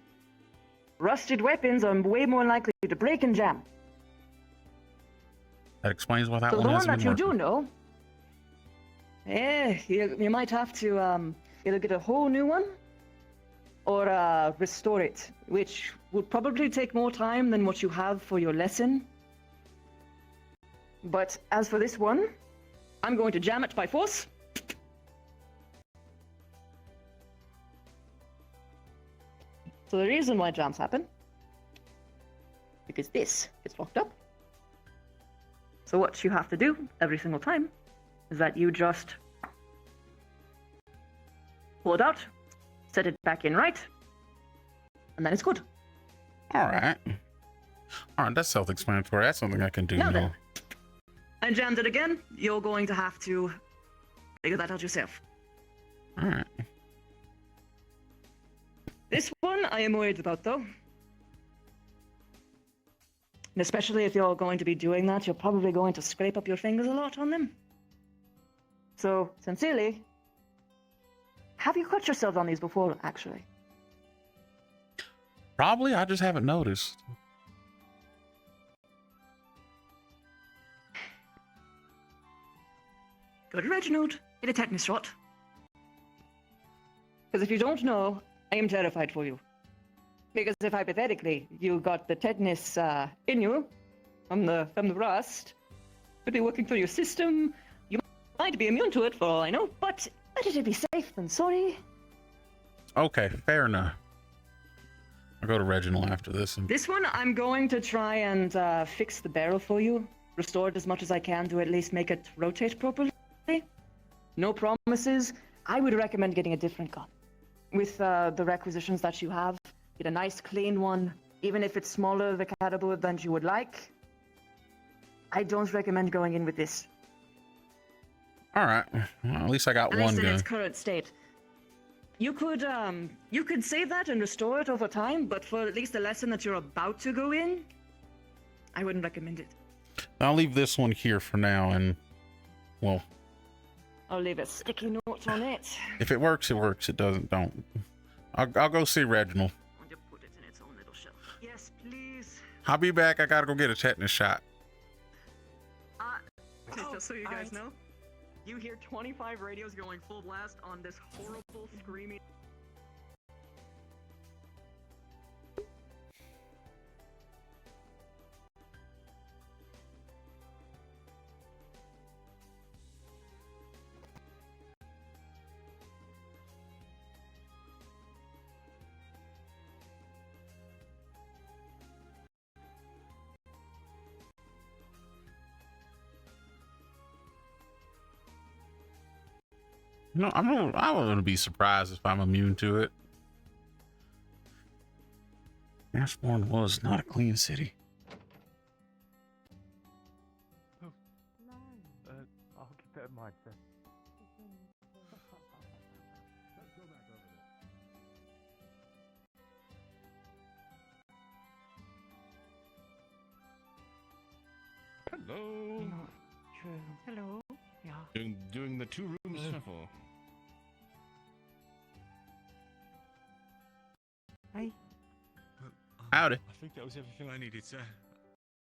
rusted weapons are way more likely to break and jam. That explains why that so one hasn't that been you working. do know, you might have to either get a whole new one or restore it, which would probably take more time than what you have for your lesson. But as for this one, I'm going to jam it by force. So the reason why jams happen, because this gets locked up. So what you have to do every single time is that you just pull it out, set it back in right, and then it's good. Alright. Alright, that's self-explanatory. That's something I can do Now now. then, I jammed it again. You're going to have to figure that out yourself. Alright. This one I am worried about, though. And especially if you're going to be doing that, you're probably going to scrape up your fingers a lot on them. So, sincerely, have you cut yourselves on these before, actually? Probably, I just haven't noticed. Go to Reginald, get a tetanus shot. Because if you don't know, I am terrified for you. Because if hypothetically you got the tetanus in you from the rust, could be working through your system. You might be immune to it for all I know, but better to be safe than sorry. Okay, fair enough. I'll go to Reginald after this. And... This one, I'm going to try and fix the barrel for you. Restore it as much as I can to at least make it rotate properly. No promises. I would recommend getting a different gun. With the requisitions that you have, get a nice clean one, even if it's smaller the caliber than you would like. I don't recommend going in with this. Alright, well, at least I got At one least in gun. its current state. You could save that and restore it over time, but for at least the lesson that you're about to go in, I wouldn't recommend it. I'll leave this one here for now, and, well, I'll leave a sticky note on it. if it works, it works. It doesn't, don't. I'll go see Reginald. And you put it in its own little shelf. Yes, please. I'll be back. I gotta go get a tetanus shot. Just so you guys know, you hear 25 radios going full blast on this horrible screaming. No, I wouldn't be surprised if I'm immune to it. Ashbourne was not a clean city. I'll keep that in mind, sir. Hello. True. Hello. Yeah. Doing the 2-room shuffle. Hi. Howdy. I think that was everything I needed, sir.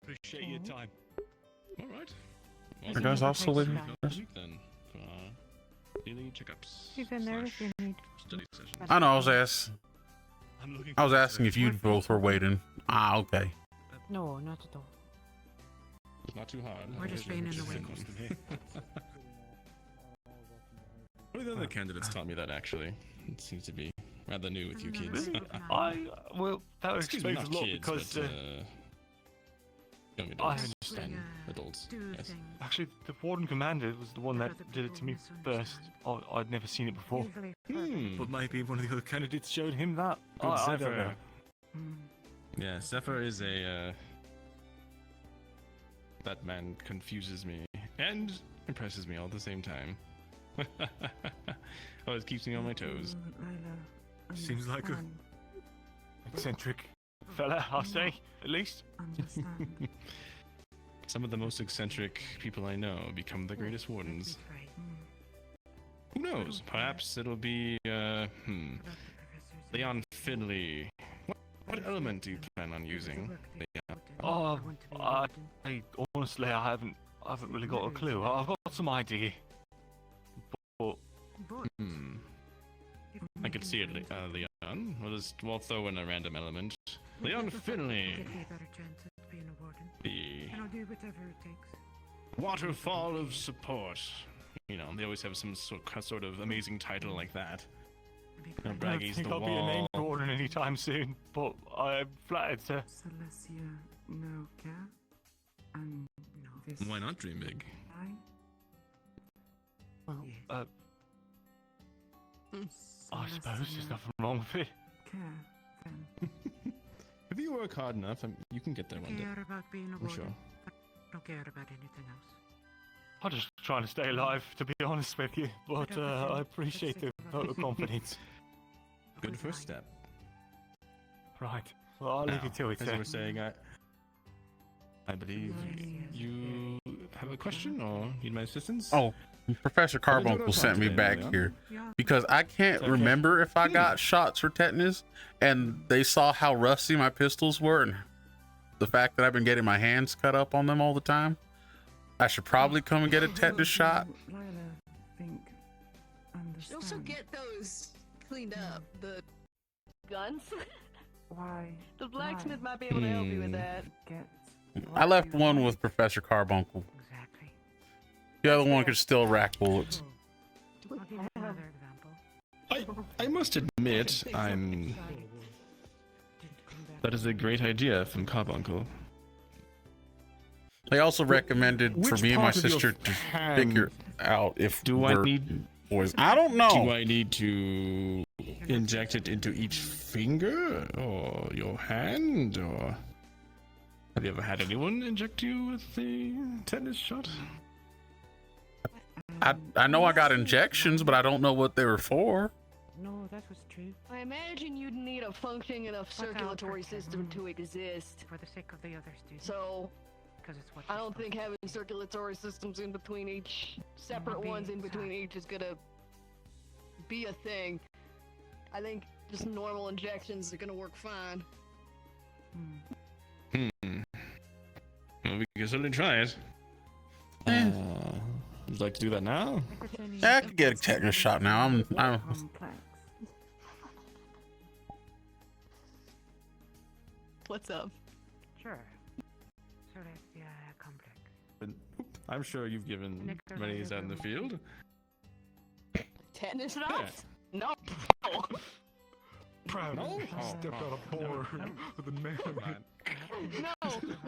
Appreciate your time. All right. Are guys also living then for our daily checkups. He's in there if you need. Study sessions. I know. I was asking if you both were waiting. Ah, okay. No, not at all. It's not too hard. We're just being in the way. One of the other candidates taught me that, actually. It seems to be rather new with you kids. Well, that Excuse me, explains a not lot kids, because but, young adults. And adults. Yes. actually, the warden commander was the one that did it to me first. I'd never seen it before. But maybe one of the other candidates showed him that. Good I Zephyr. don't know. Yeah, Zephyr is a, that man confuses me and impresses me all at the same time. Always keeps me on my toes. Seems like a eccentric fella, I'll say, at least. Some of the most eccentric people I know become the greatest wardens. Who knows? Perhaps it'll be, Leon Finley. What element do you plan on using, Leon? Oh, I honestly, I haven't really got a clue. I've got some idea. But I could see it, Leon. We'll throw in a random element. Leon Finley. The Waterfall of Support. You know, they always have some sort of amazing title like that. I don't think I'll be a name warden anytime soon, but I'm flattered, sir. Celestia, no care. And this. Why not dream big? Well, I suppose there's nothing wrong with it. Care, then. If you work hard enough, you can get there one day. Care about being a I'm warden. sure. I don't care about anything else. I'm just trying to stay alive, to be honest with you, but I appreciate the vote of confidence. Good first step. Right. Well, I'll leave you to it, As sir. you were saying, I believe you have a question or need my assistance? Oh, Professor Carbuncle sent me back here because I can't remember if I got shots for tetanus, and they saw how rusty my pistols were and the fact that I've been getting my hands cut up on them all the time. I should probably come and get a tetanus shot. Lila, think, understand. You also get those cleaned up. The guns. Why? The blacksmith might be able to help you with that. I left one with Professor Carbuncle. Exactly. The other one could still rack bullets. I'll give you another example. I must admit, that is a great idea from Carbuncle. They also recommended for Which me and my part of your sister to hand figure out if do I we're need boys. I don't know. Do I need to inject it into each finger or your hand, or have you ever had anyone inject you with the tetanus shot? I know I got injections, but I don't know what they were for. No, that was true. I imagine you'd need a functioning enough circulatory system to exist. For the sake of the other students. So, because it's what I don't think having circulatory systems in between each, separate ones in between each, is gonna be a thing. I think just normal injections are gonna work fine. Well, we can certainly try it. Would you like to do that now? Yeah, I could get a tetanus shot now. I'm What's up? Sure. Celestia complex. I'm sure you've given many of these out in the field. Tetanus shots? No. Proud No? stepped out a board with a nail in it. No,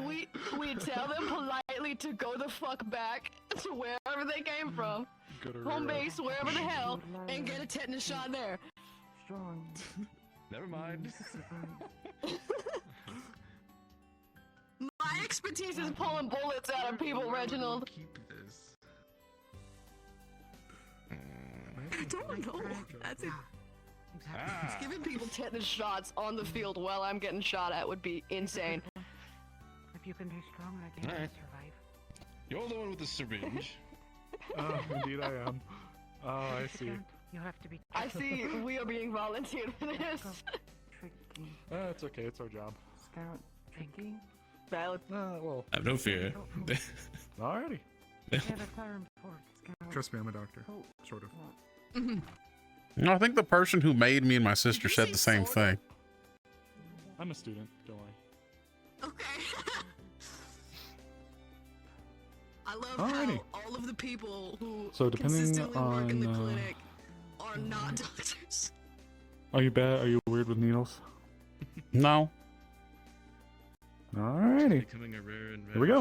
we tell them politely to go the fuck back to wherever they came from, home base, wherever the hell, and get a tetanus shot there. Strong. Never mind. My expertise is pulling bullets out of people, Reginald. I don't know. That's it. Exactly. Giving people tetanus shots on the field while I'm getting shot at would be insane. If you can be strong, I think Alright. you'll survive. You're the one with the syringe. Oh, indeed I am. Oh, I see. You have to be. I see we are being volunteered for this. Tricky. It's okay, it's our job. Scout. Tricky. Valid. Well. I have no fear. Alrighty. We have a clear report. Scout. Trust me, I'm a doctor. Sort of. No, I think the person who made me and my sister said the same thing. I'm a student, don't worry. Okay. I love Alrighty. how all of the people who So depending consistently work in the on, clinic are not doctors. Are you bad? Are you weird with needles? No. Alrighty. Becoming a rare and Here we go.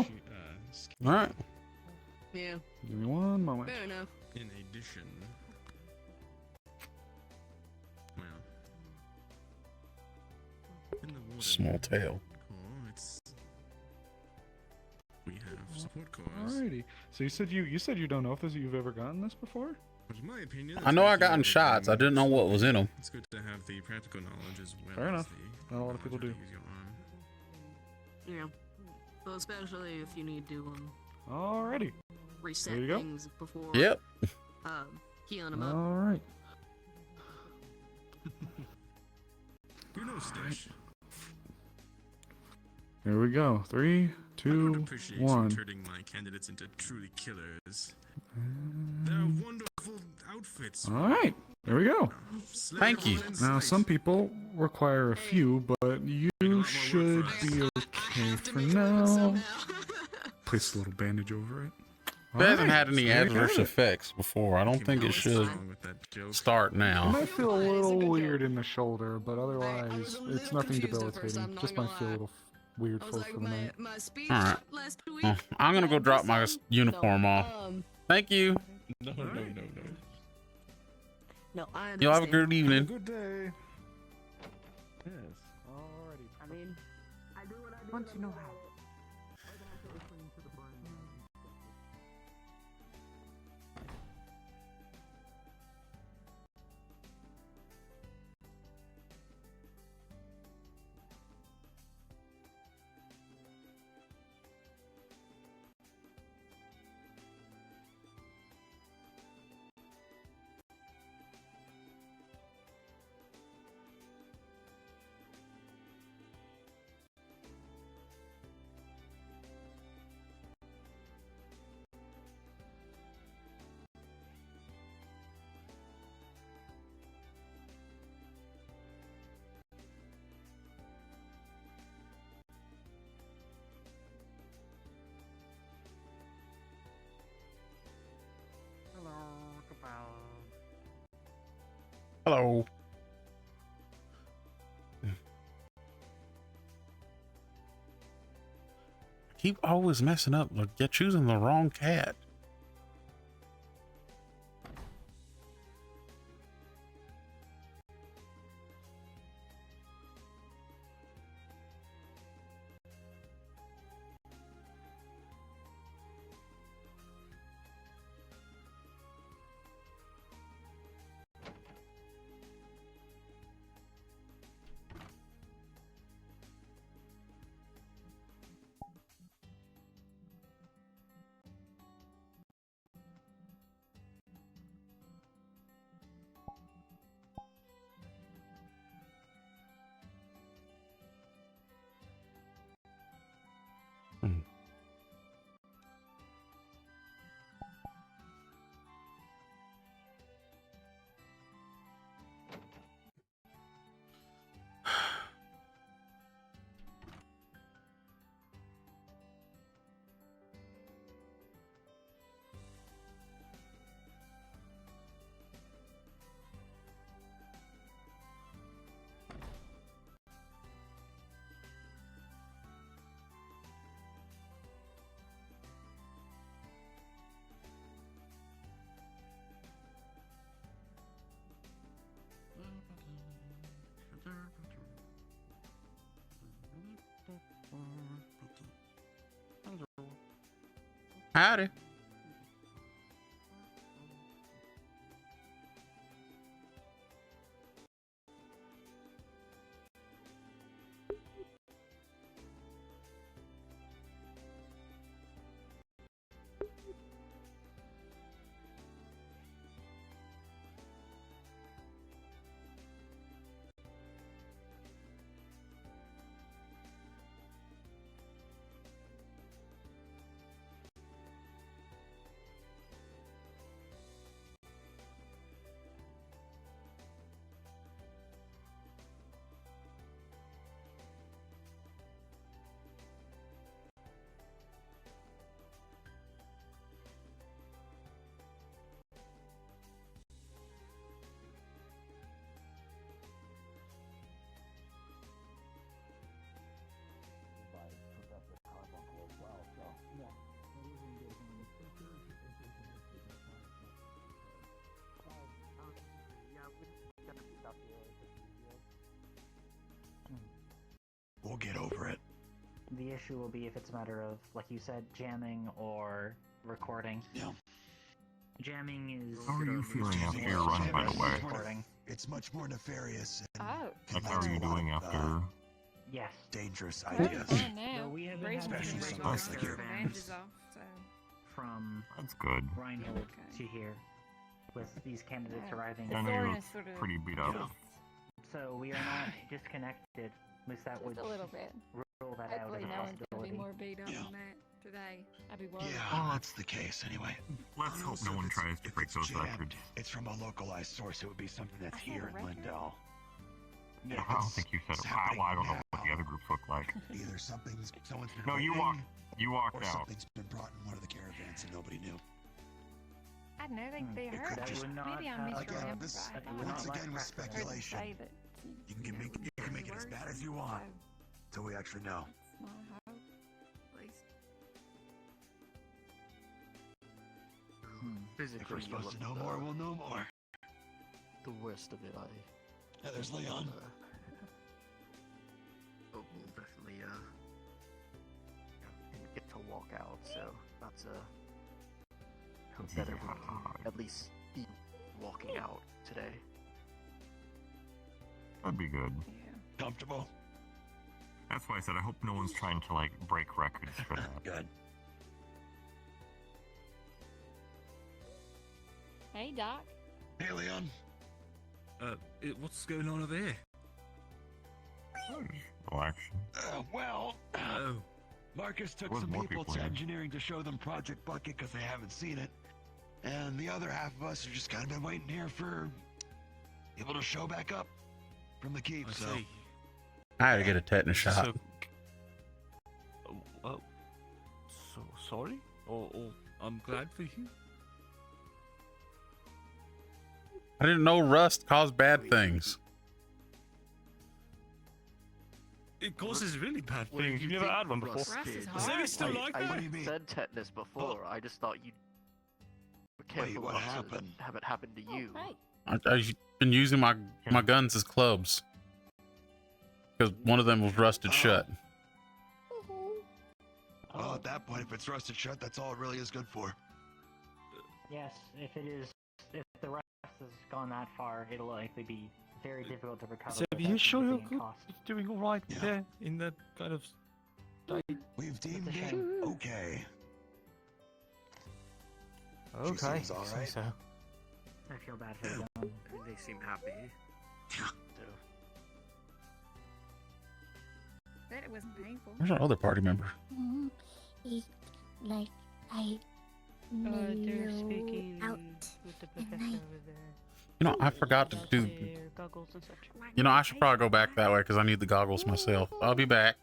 All right. Yeah. Give me one moment. Fair enough. In addition, well, in the warden Small tail. corps, we have support corps. Alrighty. So you said you don't know if you've ever gotten this before? But in my opinion, I know I gotten shots. I didn't know what was in them. It's good to have the practical knowledge as well. Fair as enough. the Not a lot of people do. knowledge how to use your arm. Yeah. Well, especially if you need to Alrighty. reset There you go. things before Yep. healing them up. Alright. You know, Stitch. Here we go. 3, I 2, would appreciate 1. you turning my candidates into truly killers. They're wonderful outfits. Alright. There we go. Thank you. Now, some people require a few, but you should be okay for now. Place a little bandage over it. It hasn't had any so there you adverse have it. effects before. I don't think it should start It now. might feel a little weird in the shoulder, but otherwise, it's nothing debilitating. Just might feel a little weird for the night. All right. Well, I'm gonna go drop my uniform off. Thank you. No. No, I understand. Y'all have a good evening. Good day. Yes. Alrighty. I mean, Once you know how. Hello. Keep always messing up. Like, you're choosing the wrong cat. Howdy. We'll get over it. The issue will be if it's a matter of, like you said, jamming or recording. Yeah. Jamming is... How are you feeling after your run, by the way? Recording. It's much more nefarious and Like, how are you doing after... Yes. dangerous Good. ideas. Well, we have been Brave having Especially some something like you. bandages from That's good. Reinhold to here, with these candidates arriving. I know you're pretty beat up. So we are not disconnected. At least that would Just a little bit. rule that out Hopefully as a no one's gonna be possibility. more beat up than that today. I'd be worried. Well, that's the case anyway. Let's hope no one tries to break those records. It's from a localized source. It would be something that's here in Lindell. Yeah, I don't think you said it. Well, I don't know what the other groups look like. Either someone's been No, you walked out. Something's been brought in one of the caravans so nobody knew. I don't know, they It hurt. could just- Maybe I Again, misremembered. this I thought once I again was heard them speculation. say that, You can make it as bad as you want until we actually know. it's my hope. Please. Physically, If we're you supposed to look, know more, we'll know more. The worst of it, Yeah, there's Leon. We'll definitely didn't get to walk out, so that's hope that everyone can at least be walking out today. That'd be good. Comfortable? That's why I said I hope no one's trying to like break records for that. Good. Hey, Doc. Hey, Leon. What's going on over here? Election. Well, Marcus took There was some more people people to here. engineering to show them Project Bucket because they haven't seen it. And the other half of us have just kind of been waiting here for people to show back up from the keep. So I had to get a tetanus shot. So sorry? Or I'm glad for you. I didn't know rust caused bad things. It causes really bad What did things. you You've never think had one before. Rust did? Is it still like I that? said tetanus before. I just thought you were careful what not to happened? have it happen to you. I've been using my guns as clubs because one of them was rusted shut. Well, at that point, if it's rusted shut, that's all it really is good for. Yes, if the rest has gone that far, it'll likely be very difficult to recover. So are you sure you're doing all right there in that kind of state? We've deemed It's a it shame. okay. Okay, seems all right. so. I feel bad for them. They seem happy. Bet it wasn't painful. Where's our other party member? Like I They're mellow speaking out. with the professor over there. You know, I forgot to do. Their goggles and such. You know, I should probably go back that way because I need the goggles myself. I'll be back.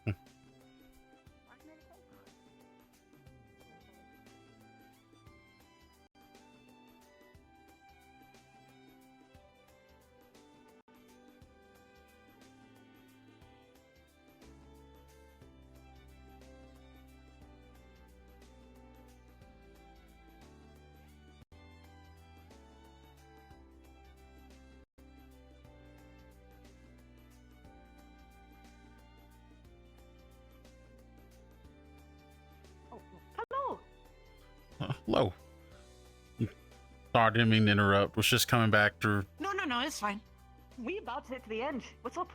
Hello. Hello. Sorry, didn't mean to interrupt. Was just coming back to. No, it's fine. We about to hit the end. What's up?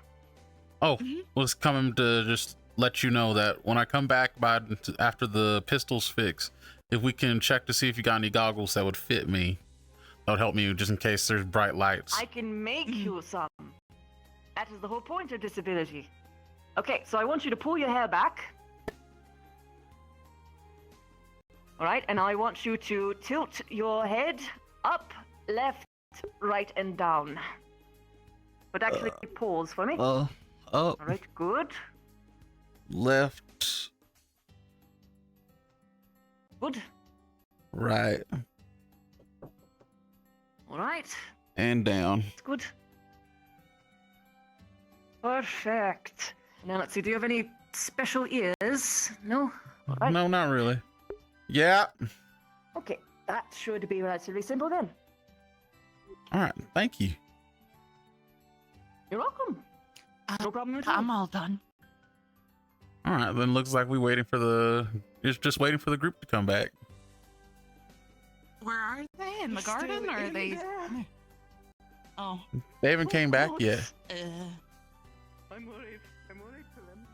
Oh, was coming to just let you know that when I come back after the pistols fix, if we can check to see if you got any goggles that would fit me, that would help me just in case there's bright lights. I can make you some. That is the whole point of disability. Okay, so I want you to pull your hair back. All right, and I want you to tilt your head up, left, right, and down. But actually, pause for me. Up, All right, good. left, Good. right, All right, and down. it's good. Perfect. Now let's see. Do you have any special ears? No. All right. No, not really. Yeah. Okay, that should be relatively simple then. All right. Thank you. You're welcome. No problem at all. I'm all done. All right. Then looks like we're waiting for the. Just waiting for the group to come back. Where are they? In the garden, or are they? Oh. They haven't came back yet. I'm worried. I'm worried for them.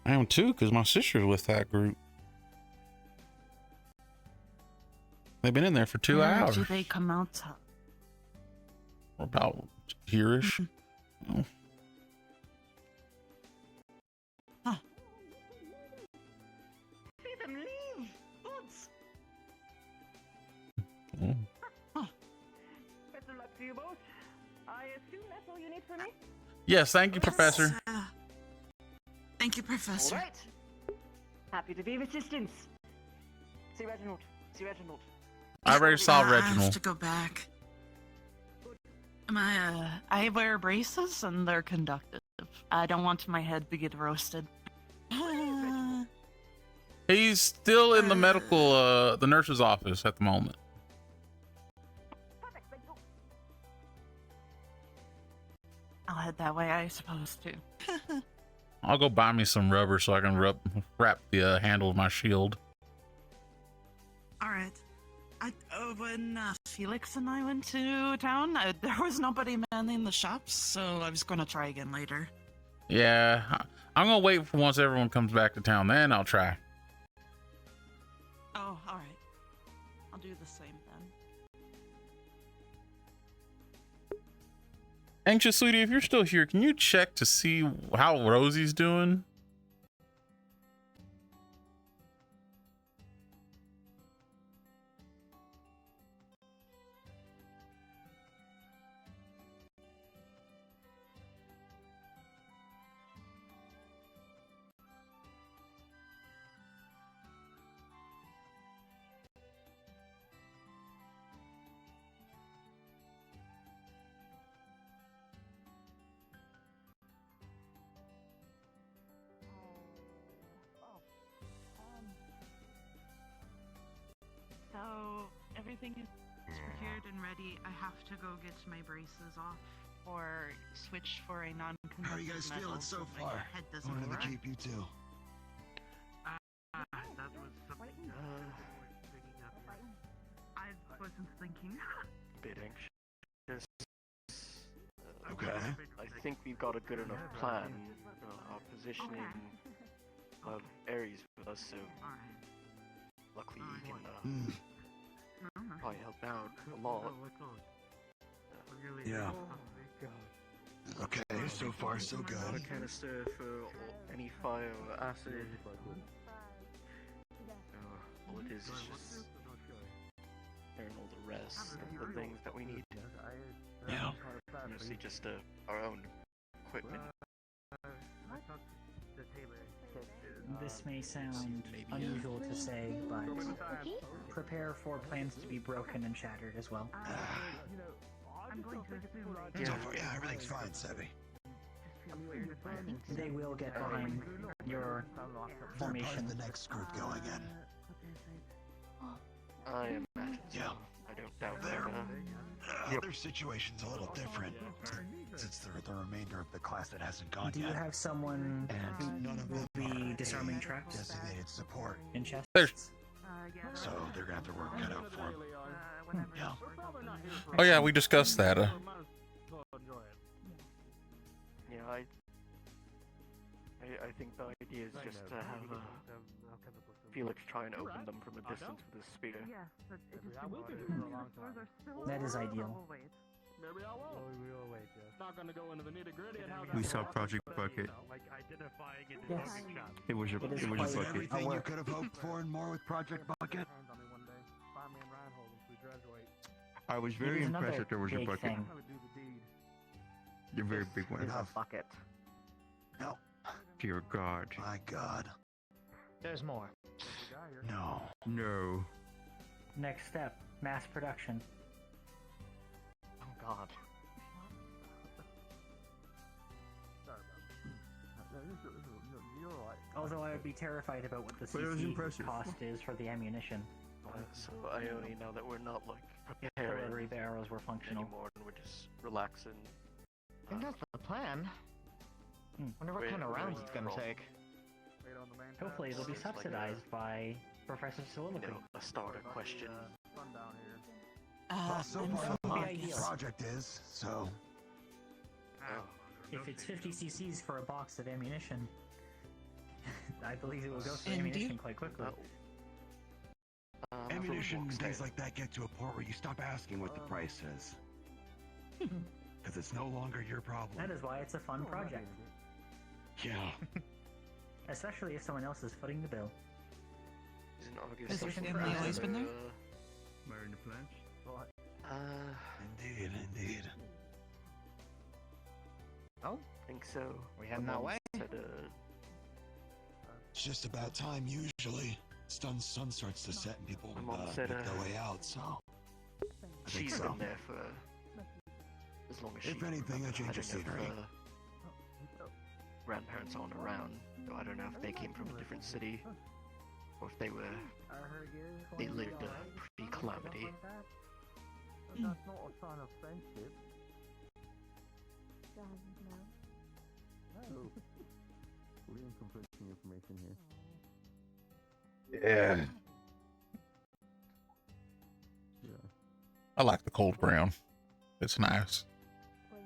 I am too, because my sister's with that group. They've been in there for 2 Where hours. do they come out? About here-ish. Oh. See them leave. Goods. Oh. Better luck to you both. I assume that's all you need from me. Yes, thank you, Professor. Thank you, Professor. All right. Happy to be of assistance. See Reginald. See Reginald. I already saw I have Reginald. to go back. I wear braces and they're conductive. I don't want my head to get roasted. He's still in the medical, the nurse's office at the moment. I'll head that way, I suppose, too. I'll go buy me some rubber so I can wrap the handle of my shield. Alright. When Felix and I went to town, there was nobody manning the shops, so I was going to try again later. Yeah, I'm gonna wait for once everyone comes back to town, then I'll try. Oh, alright. I'll do the same then. Anxious Sweetie, if you're still here, can you check to see how Rosie's doing? So, everything is procured and ready. I have to go get my braces off or switch for a non-conductive How are you guys feeling so far? Head I doesn't wanted to work. keep you too. That was something I wasn't thinking. Bit anxious. Okay. I think we've got a good enough plan. Our positioning of Ares with us, so luckily he can probably help out a lot. Yeah. Okay, so far so good. Got a canister for any fire or acid. All it is just and all the rest of the things that we need. Yeah. Mostly just our own equipment. This may sound unusual to say, but prepare for plans to be broken and shattered as well. I'm going to assume So far, yeah, everything's fine, Sebby. They will get behind your formation. They're part of the next group going in. I imagine so. Yeah. I don't doubt Their, that. their situation's a little different, since they're the remainder of the class that hasn't gone Do yet. you have someone who None of will them be disarming traps designated support. in chest? So they're gonna have their work cut out for them. Yeah. Oh yeah, we discussed that. Yeah, I think the idea is just to have Felix try and open them from a distance with his spear. That is ideal. We saw Project Bucket. Yes. It was a It is it was quite a bucket. Everything you could have hoped for and more with Project Bucket. I was It very is impressed another that there was a big bucket. thing. A very big one. Enough. Bucket. No. Dear God. My God. There's more. No. No. Next step, mass production. Oh God. Although I would be terrified about what the But it was CC impressive. cost is for the ammunition. So I only know that we're not like If preparing rotary barrels were functional. anymore, and we're just relaxing. I think that's the plan. Wonder what Wait, kind of wait, rounds it's gonna roll. take. Hopefully it'll be It's like a- subsidized by Professor You Soliloquy. know, a starter question. Well, so then far from the Be Marcus. ideal. project is, so If it's 50 cc's for a box of ammunition, I believe it will go through Indeed. ammunition quite quickly. ammunition and things like that get to a point where you stop asking what the price is. Because it's no longer your problem. That is why it's a fun project. Yeah. Especially if someone else is footing the bill. Isn't August Has your something family for, always been there? Marrying the plants. Indeed, indeed. Oh, I think so. we heading that Mom way? Said, It's just about time usually. Sun starts to set and people My mom said, make their way out, so... I think she's so. been there for as long as If anything, I change your scenery. Grandparents aren't around, so I don't know if they came from a different city or if they lived a pre-calamity. That's not a sign of friendship. No. We're conflicting information here. Yeah. I like the cold brown. It's nice. Are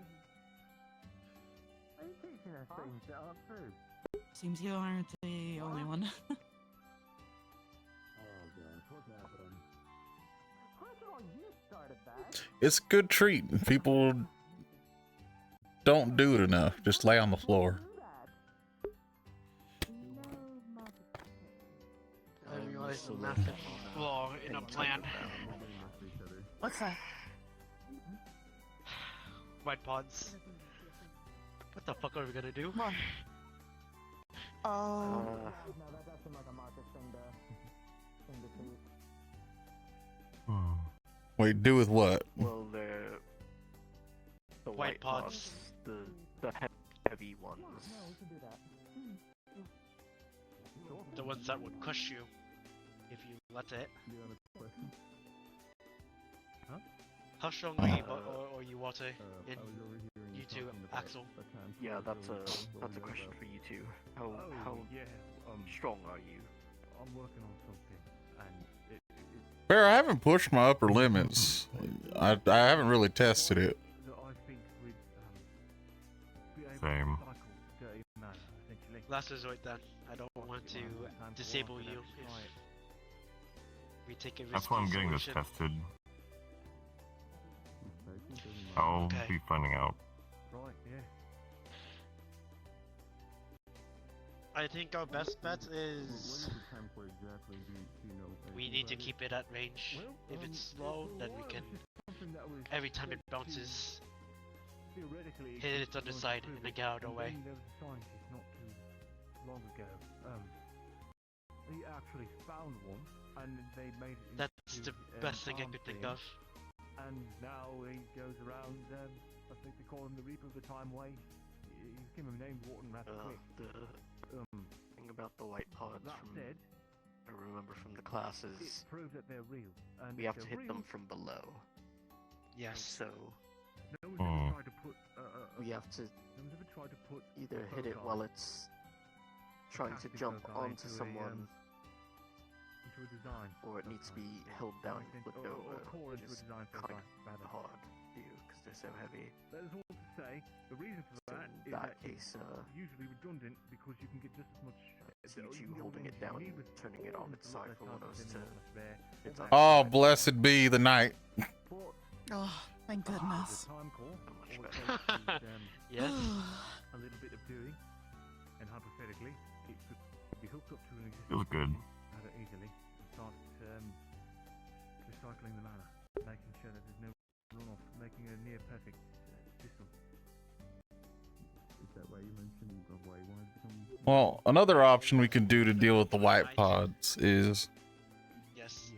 you teaching us things that aren't true? Seems you aren't the only one. Oh gosh, what's happening? First of all, you started that. It's a good treat. People don't do it enough. Just lay on the floor. I realized the massive flaw in a plan. What's that? White pods. What the fuck are we gonna do? What? Oh. Wait, do with what? Well, they're the White pods. the heavy ones. The ones that would crush you if you let it. Huh? How strong are you, or you, Walter? In you two, Axel? Yeah, that's a question for you two. How strong are you? I'm working on something, and Bear, I haven't pushed my upper limits. I haven't really tested it. Same. Last resort then. I don't want to disable you if we take a risky That's why I'm getting this solution. tested. I'll be finding out. Right, yeah. I think our best bet is we need to keep it at range. If it's slow, then we can, every time it bounces, hit its underside and then get out of the way. There was a scientist not too long ago. He actually found one, and they made it. That's the best thing I could think of. And now he goes around. I think they call him the Reaper of the Time Way. He's given him named Wharton rather quick. The thing about the white pods That from said, I remember from the classes, it proves that they're real. And we if have to they're hit real, them from below. Yes. So no one's ever tried to put. we have to No one's ever tried to put either hit it while it's trying to jump onto someone, into a design, or it needs to be held down and flipped or over, core which into a is design for kind a of hard to do because they're so heavy. That is all to say, the reason for So that in is that that case, it's usually redundant because you can get just as much. it's you holding it down and turning it on its side for one of us to. It's on Oh, blessed be the night. Oh, thank goodness. Time call. Yes. A little bit of doing, and hypothetically, it could be hooked up to an existing Feels good. rather easily and start recycling the mana, making sure that there's no runoff, making a near perfect system. Is that why you mentioned why you wanted to become? Well, another option we can do to deal with the white pods is Yes.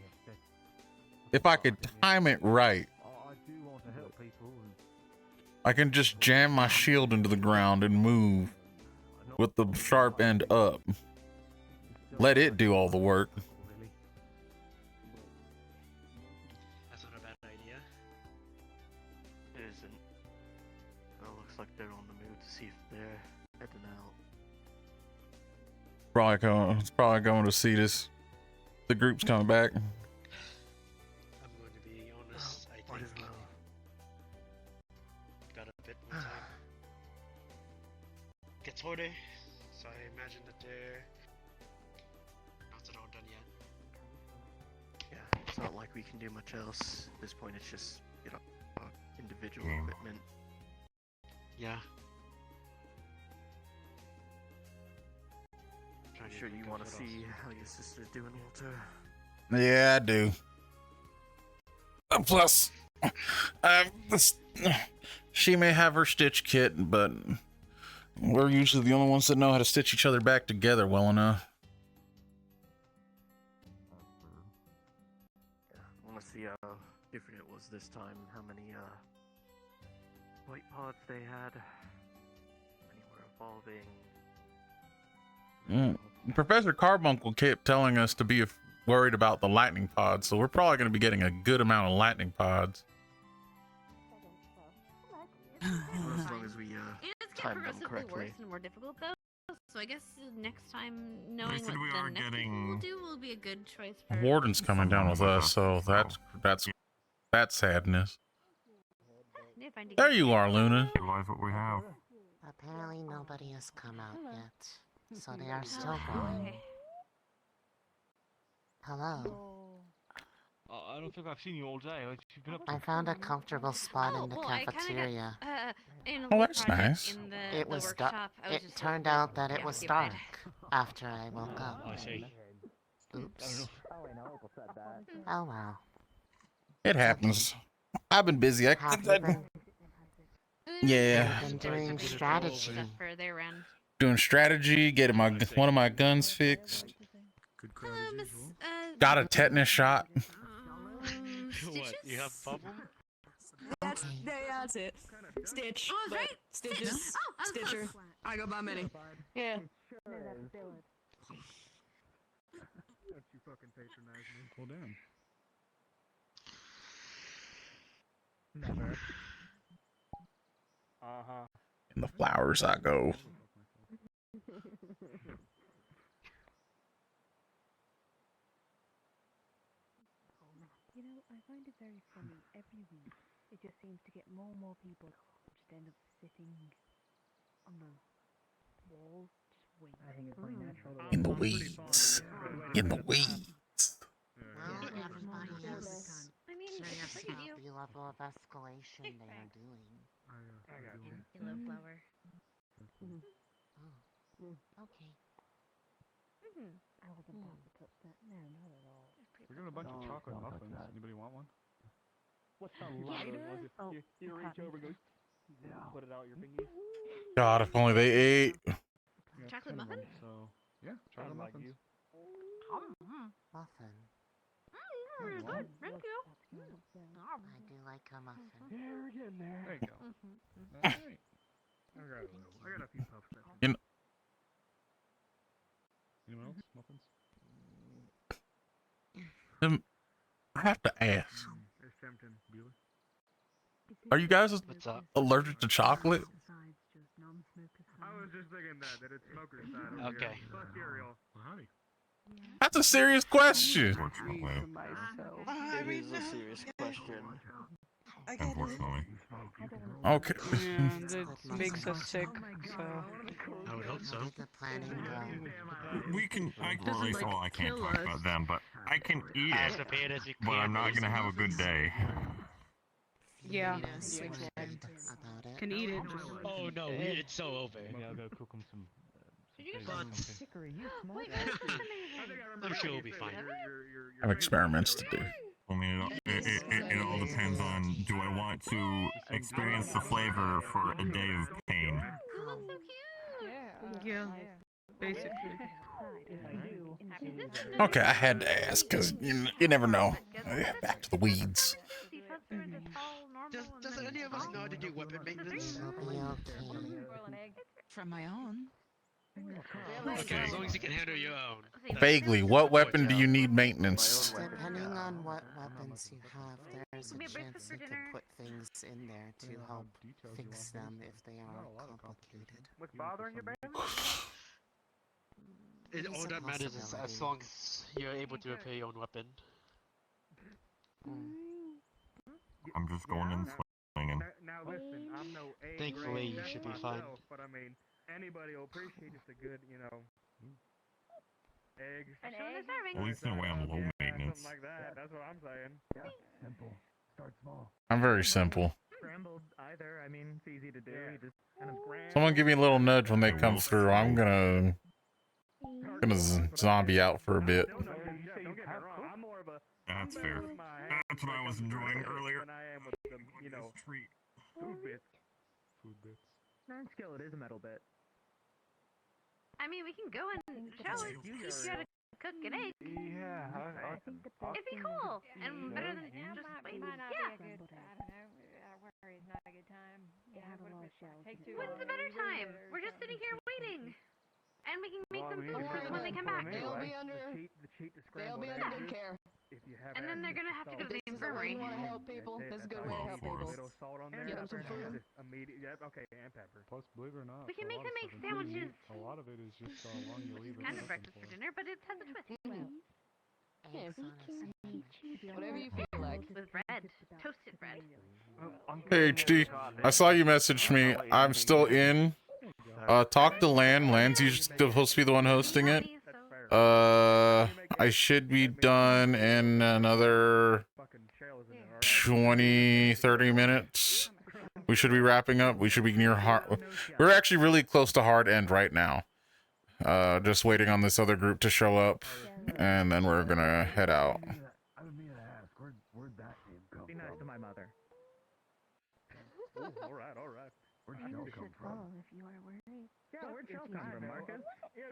if I could time it right, I do want to help people. I can just jam my shield into the ground and move with the sharp end up. Let it do all the work. That's not a bad idea. It isn't. Well, looks like they're on the move to see if they're heading out. It's probably going to see this. The group's coming back. I'm going to be honest, I think got a bit more time. Gets harder, so I imagine that they're not at all done yet. Yeah, it's not like we can do much else. At this point, it's just, individual equipment. Yeah. I'm sure you want to see how your sister's doing, Walter. Yeah, I do. And plus, she may have her stitch kit, but we're usually the only ones that know how to stitch each other back together well enough. want to see how different it was this time. How many white pods they had. Many were evolving. Professor Carbuncle kept telling us to be worried about the lightning pods, so we're probably going to be getting a good amount of lightning pods. As long as we It's time them progressively correctly. worse and more difficult though. So I guess next time knowing said what we the are next people will do will be a good choice for. Warden's coming down with us, so that's sadness. There you are, Luna. Realize what we have. Apparently nobody has come out yet, so they are still going. Hello. I don't think I've seen you all day. You've been up to... I found a comfortable spot in the cafeteria. Oh, that's nice. It was dark. It turned out that it was dark after I woke up. I see. Oops. Oh well. It happens. I've been busy. Have you been Yeah. I've been doing strategy. For their round. Doing strategy, getting one of my guns fixed. Got a tetanus shot. What? You have a problem? That's it. Stitch. Oh, that's right. Stitches. Oh, Stitcher. I go by many. Yeah. Don't you fucking patronize me. Well, damn. Never. Uh-huh. In the flowers I go. You know, I find it very funny. Every week, it just seems to get more and more people just end up sitting on the walls, just waiting. I think it's only natural. In the weeds. In the weeds. Well, everybody is I mean, curious look at about you. the level of escalation they are doing. I got you. Hello, flower. Oh. Okay. I wasn't about to touch that. No, not at all. We're doing a bunch of chocolate muffins. Anybody want one? What's the lighter? You reach over and go, put it out your fingers. God, if only they ate. Chocolate muffin? So, yeah, chocolate muffins. Muffin. Really good. Thank you. I do like a muffin. Yeah, we're getting there. There you go. All right. I got a few puffs left. Anyone else? Muffins? I have to ask. It's tempting. Are you guys allergic to chocolate? I was just thinking that it's smoker's side. Okay. Plus cereal. Howdy. That's a serious question. It is a serious question. Unfortunately. Okay. Yeah, that makes us sick, so... I would hope so. We can, or at least, well, I can't talk about them, but I can eat As it, prepared as you but I'm not going to have a good day. Yeah. Can eat it. Oh no, it's so over. Yeah, I'll go cook them some... I'm sure we'll be fine. I have experiments to do. I mean, it all depends on, do I want to experience the flavor for a day of pain? Yeah. Basically. Okay, I had to ask because you never know. Back to the weeds. Does any of us know how to do weapon maintenance? From my own. Okay, as long as you can handle your own. Vaguely, what weapon do you need maintenance? Depending on what weapons you have, there's a chance you could put things in there to help fix them if they are complicated. What's bothering you, man? All that matters is as long as you're able to repair your own weapon. I'm just going and swinging. Now listen, I'm no A. Thankfully, you should be fine. But I mean, anybody will appreciate just a good, egg. An egg? At least in a way I'm low maintenance. Something like that. That's what I'm saying. Yeah, simple. Start small. I'm very simple. Scrambled either. I mean, it's easy to do. You just kind of Someone give me a little nudge when they come through. I'm gonna zombie out for a bit. That's fair. That's what I was enjoying earlier. Treat. Food bits. Food bits. Man, skillet is a metal bit. I mean, we can go and show it. You gotta cook an egg. Yeah, I'll think the It'd best be thing cool that and better than Yeah, just might waiting. not Yeah. be a good. I don't know. Where is not a good time. It had a lot of shells. Take too When's long. the better We really time? better We're just sitting here waiting. And we can make Well, I them mean, food if for you're them when they come back. anyway, They'll be under. the cheat to They'll scrambled be under good eggs, care. if you have And then they're gonna have to go to the This is the way infirmary. you want to help people. That's it, This is a that's good way to all. help Well, people. Little salt on there. Get them some food. Just immediate. Yep. Okay. And pepper. Plus, believe it or not, We can for a make lot them of make stuff, it's pretty sandwiches. neat. A lot of it is just how long you leave it Kind of open breakfast for. for dinner, but it has a twist. Yeah. To be Whatever you honest, feel like. With bread. Toasted bread. Hey HD, I saw you message me. I'm still in. Talk to Lan. Lan's usually supposed to be the one hosting it. I should be done in another 20-30 minutes. We should be wrapping up. We should be near hard. We're actually really close to hard end right now. Just waiting on this other group to show up, and then we're gonna head out. I would mean to ask, where'd that name come from? Be nice to my mother. All right. Where'd Shell come from? if you are worried. Yeah, where'd Shell come from, Marcus? Yeah,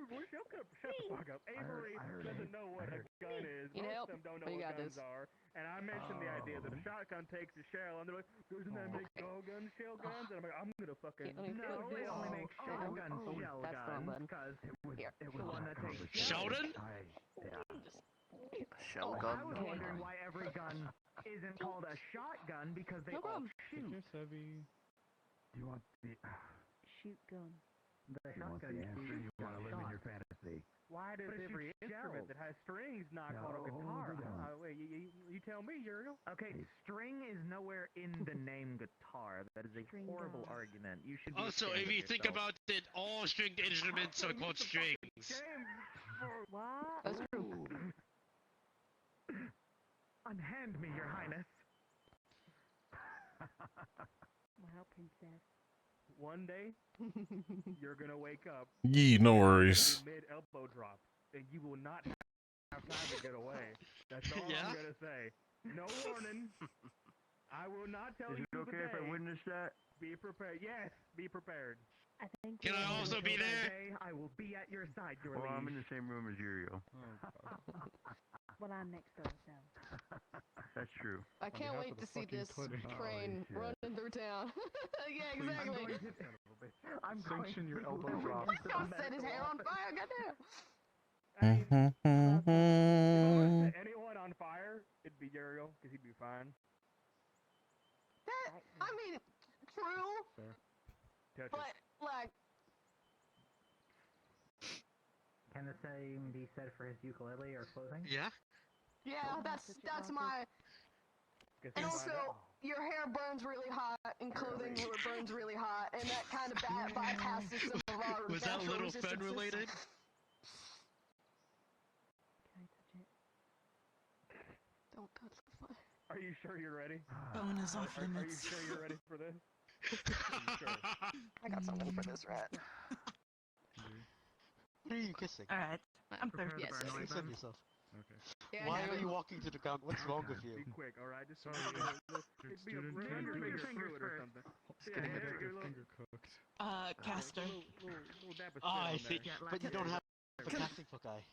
where'd Shell come from? Shut the fuck up. Avery doesn't know what a gun is. You Most know, of them don't know you what got guns this. are. And I mentioned the idea that a shotgun takes a shell, and they're like, doesn't that make shell guns? And I'm like, I'm gonna fucking... No, they only make shotgun shell guns, because it's the one that takes Sheldon? Shell I gun? was wondering why every gun isn't called a shotgun, because they all shoot. Heavy. Do you want the... Shoot gun. The You want shotgun the answer? shoots You want to live in shot. your fantasy? Why does But it every shoots instrument shells. that has strings not called a No, guitar? they don't. Wait, you tell me, Uriel. Okay, string is nowhere in the name guitar. That is a String horrible gun. argument. You should be Also, ashamed if of you think yourself. about it, all stringed instruments are called strings. What? That's true. Unhand me, your highness. Wow, princess. One day, you're gonna wake up Yee, no worries. mid elbow drop, and you will not have time to get away. That's all Yeah? I'm gonna say. No warning. I will not tell Is you it okay if I today. witness that? Be prepared. Yes, be prepared. I think. Can I also be there? Day, I will be at your side, your Well, I'm liege. in the same room as Uriel. Well, I'm next door, so. That's true. I can't behalf wait of the to see fucking this Twitter. train shit. running through town. Yeah, I'm exactly. going to... I'm going Sanction your to elbow deliver drop. this to the Don't set his hair on medical fire, goddamn. I mean, if I Mm-hmm. set anyone on fire, it'd be Uriel, because he'd be fine. That, I mean, true, Fair. Touch but it. like, Can the same be said for his ukulele or clothing? Yeah? yeah, that's my. Guess And we'll find also, out. your hair burns really hot, and clothing burns really hot, and that kind of bypasses some of our Was that natural little Fed resistances. related? Can I touch it? Don't touch the fire. Are you sure you're ready? Bone is off Are you limits. sure you're ready for this? I got something for this rat. What are you kissing? Alright, I'm thirsty. Yes, Kiss on yourself. Okay. Yeah, Why I are have you it. walking to the count? What's wrong with Be you? quick, alright? Just Sorry, it'd be a student run your fingers fingers through it or first. something. It's Yeah, gonna there get you your go. finger cooked. Caster. Little dab of Oh, spit I on see. there. But you don't have a casting hook eye.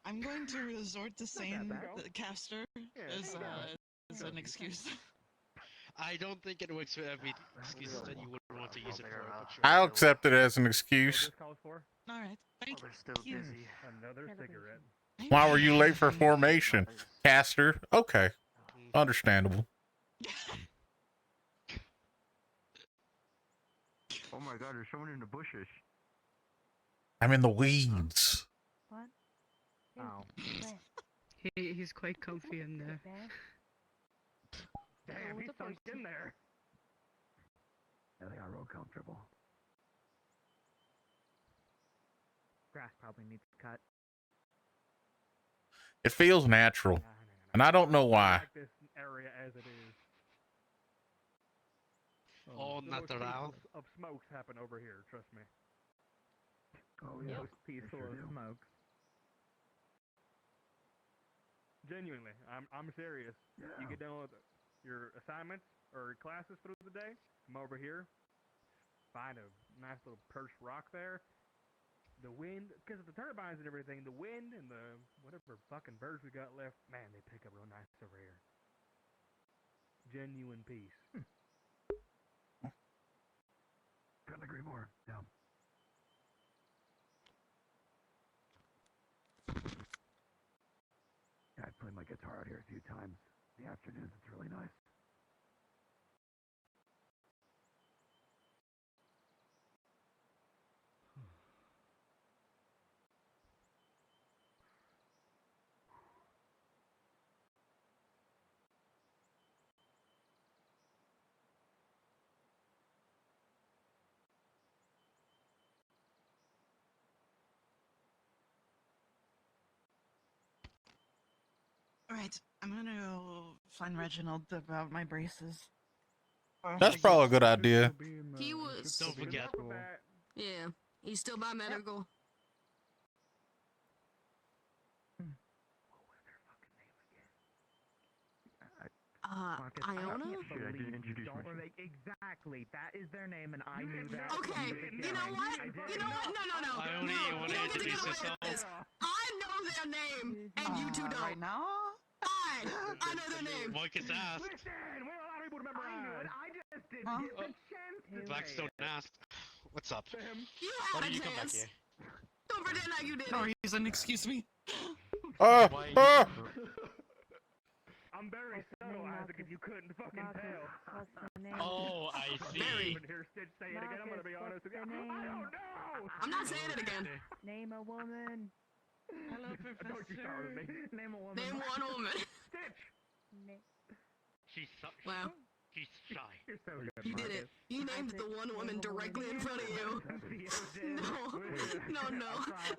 I'm going to resort to saying bad. the caster as an excuse. I don't think it works for every excuse that you would want to use it for, but sure. I'll accept it as an What excuse. this calls for? Alright, thank They're still you. busy. Another cigarette. Why were you late for formation? Caster? Okay. Understandable. Oh my god, there's someone in the bushes. I'm in the weeds. What? Oh. He's quite comfy in there. Damn, he's sunk in there. Yeah, they are real comfortable. Grass probably needs cut. It feels natural. And I don't know I why. like this area as it is. All The most natural. peaceful of smokes happen over here, trust me. Oh yeah. Most peaceful of smokes. Genuinely, I'm serious. You get done with your assignments or classes through the day, come over here, find a nice little perched rock there, the wind, because of the turbines and everything, the wind and the whatever fucking birds we got left, man, they pick up real nice over here. Genuine peace. Couldn't agree more. Yeah. Yeah, I played my guitar out here a few times. In the afternoons, it's really nice. Alright, I'm gonna go find Reginald about my braces. That's probably a good idea. He was. Don't forget. Yeah, he's still by medical. Iona? Exactly. That is their name, and I knew that. Okay, you know what? You know what? No. Ione, you want to introduce yourself? I know their name, and you two don't. Right now? Fine, I know their name. One gets asked. Listen, we're a lot of people to remember. I knew it. I just didn't Huh? get the chance to Blackstone asked. What's up? You Why had do a you come back chance. here? Don't pretend like you did No it. reason, excuse me. I'm very subtle, Isaac, if you couldn't fucking tell. Oh, I see. Even hear Stitch say it again, I'm gonna be honest with you. I don't know! I'm not saying it again. Name a woman. Hello, Don't you start with me. Name a woman. Name one woman. Stitch! She's Wow. She's shy. You're so good, You did it. You named the one woman directly in front of you. No.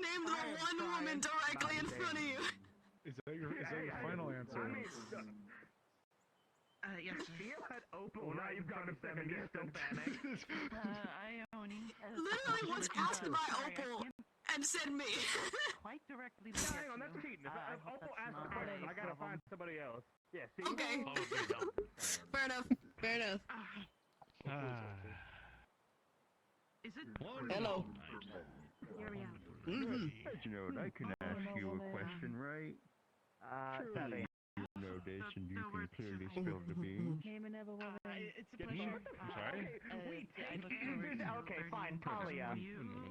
Name the one woman directly in front of you. Is that your final answer? Yes, sir. You had Opal, now you've got a second distance panic. Ione. Literally was asked by Opal and said me. Quite directly. Yeah, hang on, that's cheating. If Opal asked the question, I gotta find somebody else. Yeah, see? Okay. Fair enough. Fair enough. Is it? Hello. Here we are. Reginald, I can ask you a question, right? Surely you know this and you can clearly spill the beans. Name another woman. It's a pleasure. I'm sorry? Okay, fine, Talia.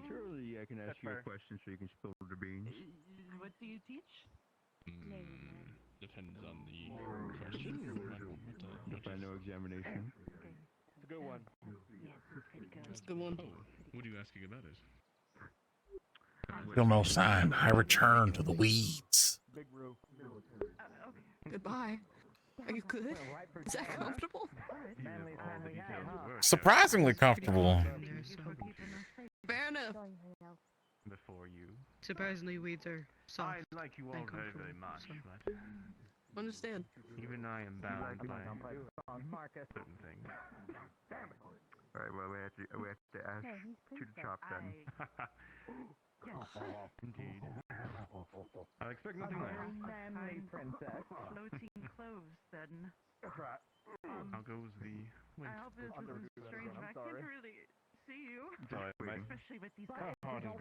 Surely I can ask you a question so you can spill the beans. What do you teach? Depends on the question. The final examination. It's a good one. That's a good one. What are you asking about it? Still no sign. I return to the weeds. Big Roo. Goodbye. Are you good? Is that comfortable? Surprisingly comfortable. Fair enough. Before you. Surprisingly, weeds are soft. I like you all very, very much, but Understand. even I am bound by certain things. Alright, well, we have to ask to the chop then. Indeed. I expect nothing less. Manly princess. Floating clothes, then. How goes the I hope this isn't strange, but I can't really see you. Sorry, Especially with these guys. Then I You're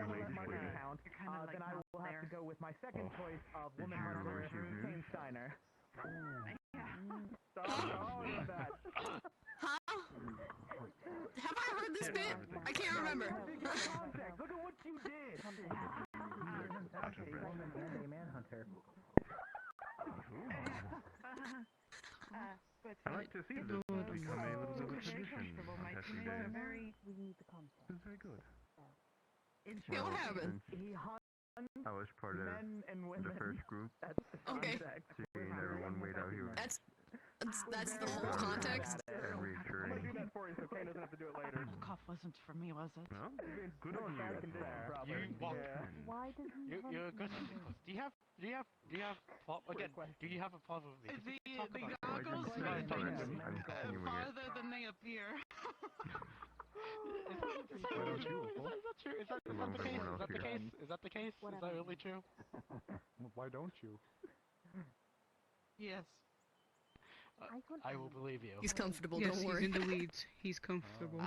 kind of will have to go with my second choice of woman hunter, Kane Steiner. Huh? Have I heard this bit? I can't remember. Look at what you did. I like to see this become a little bit of a tradition on testing days. We need the context. It's very good. Yeah, what happened? I was part of the first group. Okay. Seeing everyone wait out here. That's the whole context. And reassuring. I'm gonna do that for you so Kane doesn't have to do it later. Cough wasn't for me, was it? Well, good on you. You walk. Why does he You're good. Do you have again? Do you have a problem with me? The goggles I'm continuing it. farther than they appear. Is that true? Is that the case? Is that the case? Is that really true? Why don't you? Yes. I will believe you. He's comfortable, Yes, don't he's worry. in the weeds. He's comfortable.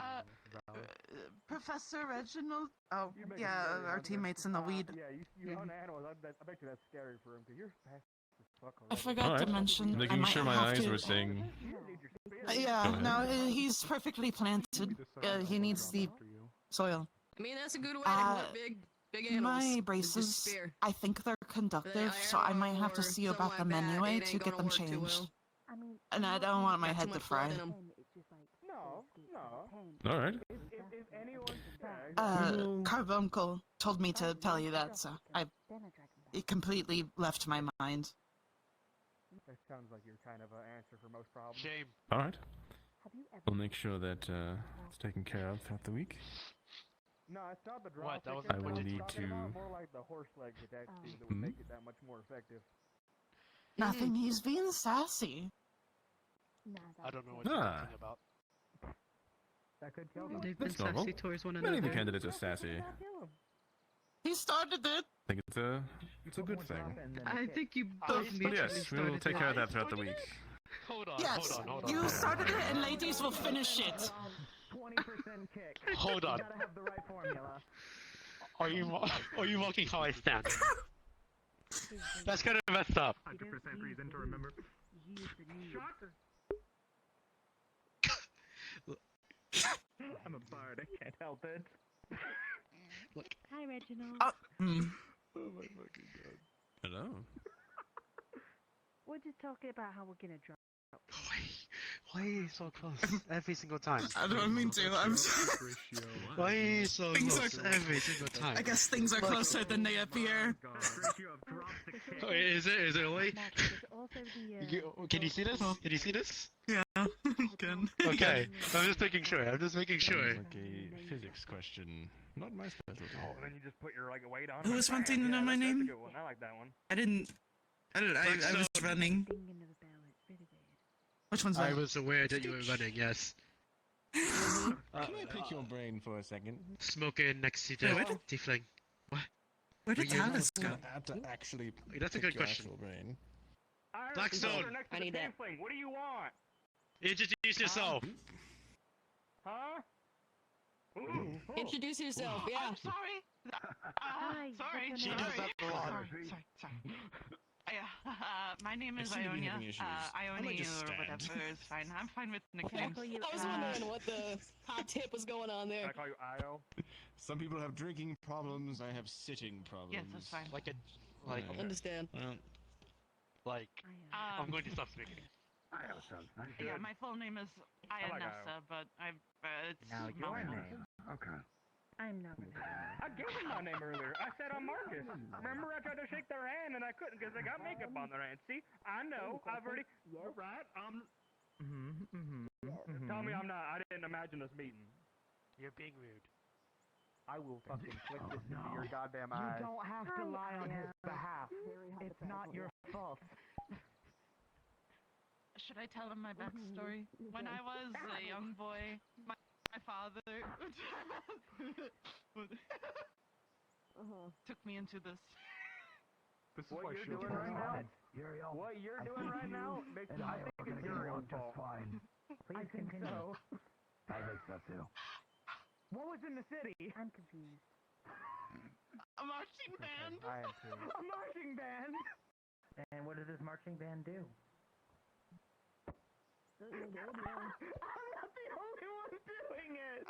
Professor Reginald. Oh, yeah, our teammates in the weed. Yeah, you own animals. I bet you that's scary for him, because you're fast as fuck. I forgot to mention. I Making might sure my have eyes to. were saying. Yeah, Go no, ahead. he's perfectly planted. He needs the soil. I mean, that's a good way to hunt big animals. My with braces, just spear. I think they're conductive, so I might have to see about them anyway to get them changed. And I don't want my head to fry. No. All right. If anyone's Carbuncle told me to tell you that, so it completely left my mind. That sounds like you're kind of an answer for most problems. Shame. All right. We'll make sure that it's taken care of throughout the week. No, it's not the drop. What? That was I will need to. More like the horse leg attached to that would make it that much more effective. Nothing, he's being sassy. I don't know what you're talking about. That could kill him. They've been That's normal. sassy towards one Many of another. the candidates are sassy. He started it. I think it's a good thing. I think you both But mutually yes, started we'll take it. care of that throughout the week. Hold on, Yes, hold on. you started it, and ladies will finish it. 20% kick. Hold on. You gotta have the right formula. Are you mocking how I stand? That's kind of messed up. 100% reason to remember. I'm a bard, I can't help it. Look. Hi, Reginald. Oh my fucking god. Hello. We're just talking about how we're gonna drop. Why are you so close every single time? I don't mean to, I'm sorry. Why are you so close every single time? I guess things are closer than they appear. Wait, is it really? Can you see this? Can you see this? Yeah, can. Okay, I'm just making sure. Like a physics question. Not my specialty. Oh, then you just put your weight on. Who was wanting to know my name? That's a good one. I like that one. I was running. Which one's that? I was aware that you were running, yes. Can I pick your brain for a second? Smoking next to the tiefling. What? Where did Talus go? I have to actually. That's a pick good your question. actual brain. Blackstone! I need that. What do you want? Introduce yourself! Huh? Introduce yourself, yeah. I'm sorry. Sorry. She does that a lot. Sorry. My name is I seem to be Ionia. having issues. I might Ionia just or stand. whatever is fine. I'm fine with I nicknames. was wondering what the hot tip was going on there. I call you Io. Some people have drinking problems. I have sitting problems. Yes, that's fine. Understand. I'm going to stop speaking. Yeah, my full name is Ionessa, but it's Now your name. Okay. I'm not related. I gave him my name earlier. I said I'm Marcus. Remember I tried to shake their hand and I couldn't because they got makeup on their hands. See? I know. I've already... You're right. Tell me I'm not. I didn't imagine us meeting. You're being rude. I will fucking flick this into your goddamn eyes. You don't have to lie on his behalf. It's not your fault. Should I tell him my backstory? When I was a young boy, my father took me into this. What you're doing right now? What you're doing right now makes me think it's Uriel's fault. I think so. I think so too. What was in the city? I'm confused. A marching band. I am too. A marching band. And what did this marching band do? I'm not the only one doing it.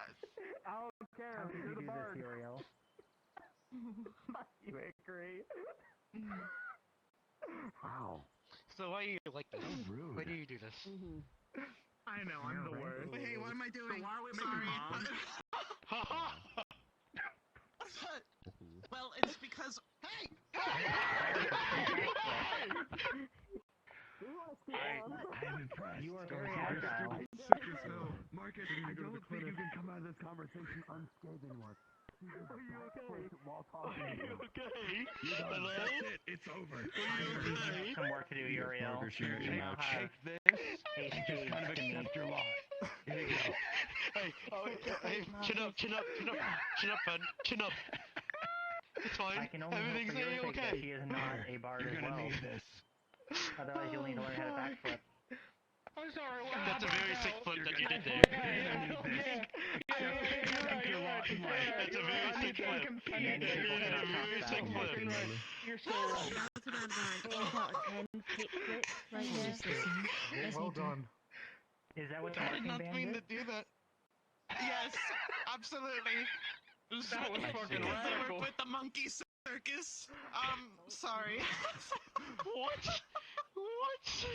I don't care. How did You're you the do bard. this, Uriel? You agree? Wow. So why are you like this? rude. Why do you do this? I know, I'm the worst. Hey, what am I doing? So why are we Sorry. Well, it's because. Hey! I'm impressed. You are very agile. Marcus, I don't think you can come out of this conversation unscathed anymore. Are you okay? While talking to you. Okay. Hello? That's it. It's over. You have some work to do, Uriel. Take this. And just kind of accept your lot. Here you go. Hey, chin up, bud, chin up. It's fine. I can only hope Everything's for your sake that okay. she is not a bard You're as gonna well. need this. Otherwise, you'll need to learn how to backflip. I'm sorry. What That's a very sick flip that you did there. You're right. That's a very sick flip. Very sick flip. You're so right. That's an advance. He's got a 10 kick flip right there. Well done. Is that what the I did marching not band mean did? to do that. Yes, absolutely. That was fucking radical. With the monkey circus. Sorry. What? What?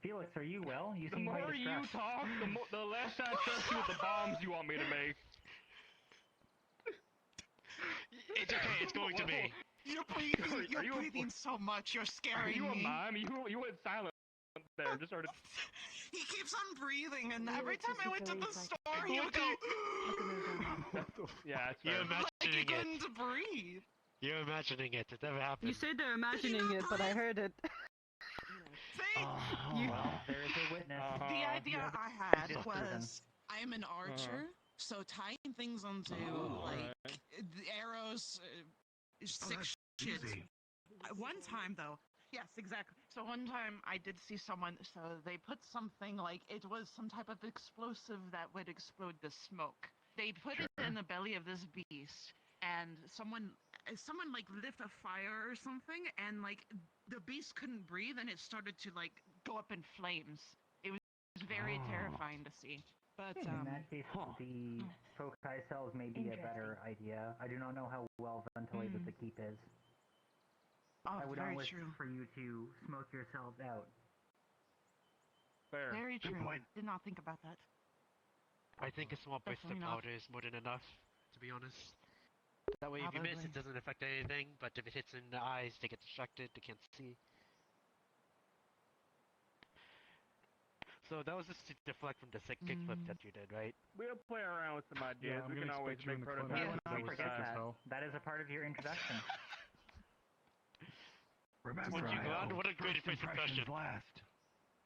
Felix, are you well? You The seem more quite you distressed. talk, the less I trust you with the bombs you want me to make. It's okay, it's going to be. You're breathing so much. You're Are scaring you a me. mime? You went silent there and just started. He keeps on breathing, and every time I went to the store, he would go. Yeah, it's You're fair. Like he imagining it. couldn't breathe. You're imagining it. It never happened. You said they're imagining it, but I heard it. See? Well, there is a witness. The idea I had was I am an archer, so tying things onto the arrows, sick shit. One time though, yes, exactly. So one time I did see someone. So they put something like it was some type of explosive that would explode the smoke. They put it in the belly of this beast, and someone like lit a fire or something, and like the beast couldn't breathe, and it started to like go up in flames. It was very terrifying to see. But In that case, the foci cells may be a better idea. I do not know how well ventilated the keep is. I would not wish for you to smoke yourselves out. Fair. Very true. Did not think about that. I think a small burst of Definitely not. powder is more than enough, to be honest. That way, if you miss, it doesn't affect anything, but if it hits in the eyes, they get distracted, they can't see. So that was just to deflect from the sick kickflip that you did, right? We'll play around with some ideas. I'm we can gonna always expect you make in the clinic. prototypes. Don't forget sick as that. hell. That is a part of your introduction. Remember, Would you go on? What a great first first impression. impressions last.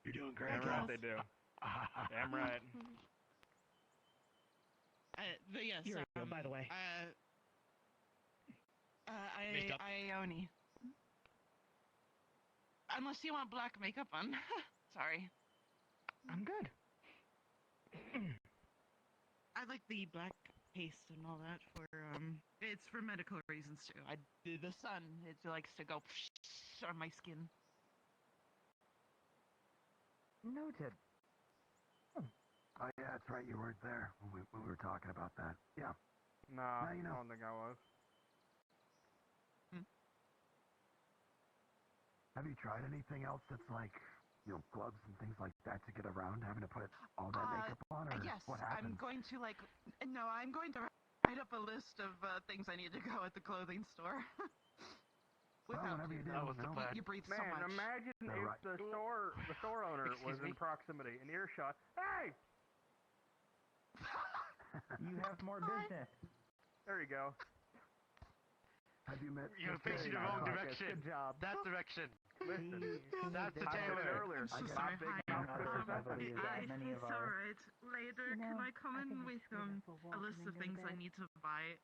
You're doing great. Damn right they do. Damn right. But yes, Here we go, by the way. Makeup. Ione. Unless you want black makeup on. Sorry. I'm good. I like the black paste and all that for it's for medical reasons too. The sun, it likes to go on my skin. Noted. Oh yeah, that's right. You weren't there when we were talking about that. Yeah. Nah, Now you know. I don't think I was. Have you tried anything else that's like, gloves and things like that to get around having to put all that makeup on, or Yes, what happened? I'm going to I'm going to write up a list of things I need to go at the clothing store. Whatever you do, That was the plan. You breathe so Man, much. imagine They're if right. the store owner was Excuse in me? proximity, in earshot. Hey! You have more business. There you go. Have you met? You're Mr. facing the wrong Marcus? direction. Good job. That direction. Listen, That's the I said it tailor. earlier. I'm so My sorry. big Hi. mouth I believe that many of It's our... alright. Later, can I come in with a list of things I need to buy?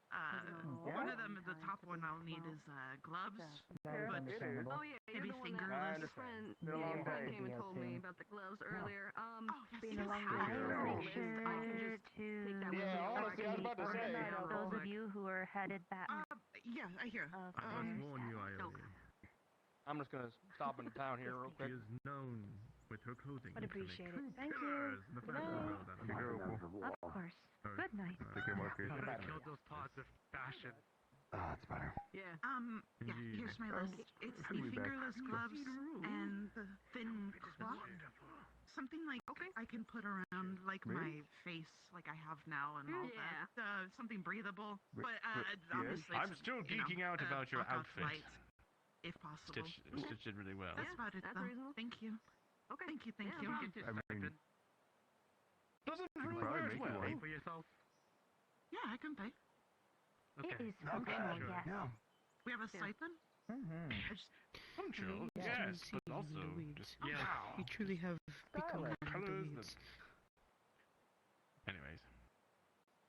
One of them, the top one I'll need is gloves. That is But understandable. Oh yeah, you're maybe the one finger that I list. understand. friend, Been a long your friend day. came and told me Yeah. about the gloves earlier. Been a you long have day. the Make list. sure I can just to take that with Yeah, me. honestly, I was about to say. Organize those all of you who are headed back. Yeah, I hear. I must warn you, Ione. I'm just gonna stop in town here real She quick. is known with her clothing. Would to make appreciate it. true Thank you. pillars in the Good fashion night. world. That'll be terrible. Of course. Good night. Take care, Marcus. You gotta kill those parts of fashion. Oh, that's better. Yeah, Indeed. here's my list. It's the We'll be back. fingerless gloves and the thin cloth. Something like I can put around like my face, like I have now, and all that. Something breathable, but obviously I'm it's, still you know, geeking out about your knockout outfit. flight, if possible. Stitched it really well. That's about it, that's though. reasonable. Thank you. Okay. Thank you. Thank Yeah, you. no problem. I mean, Doesn't you really probably wear it make you well. one. For yourself. Yeah, I can pay. It is Okay. functional, yes. Yeah. We have a stipend. Mm-hmm. I just Functional, yes, but also just Yeah. You truly have become one of the colors weeds. Anyways,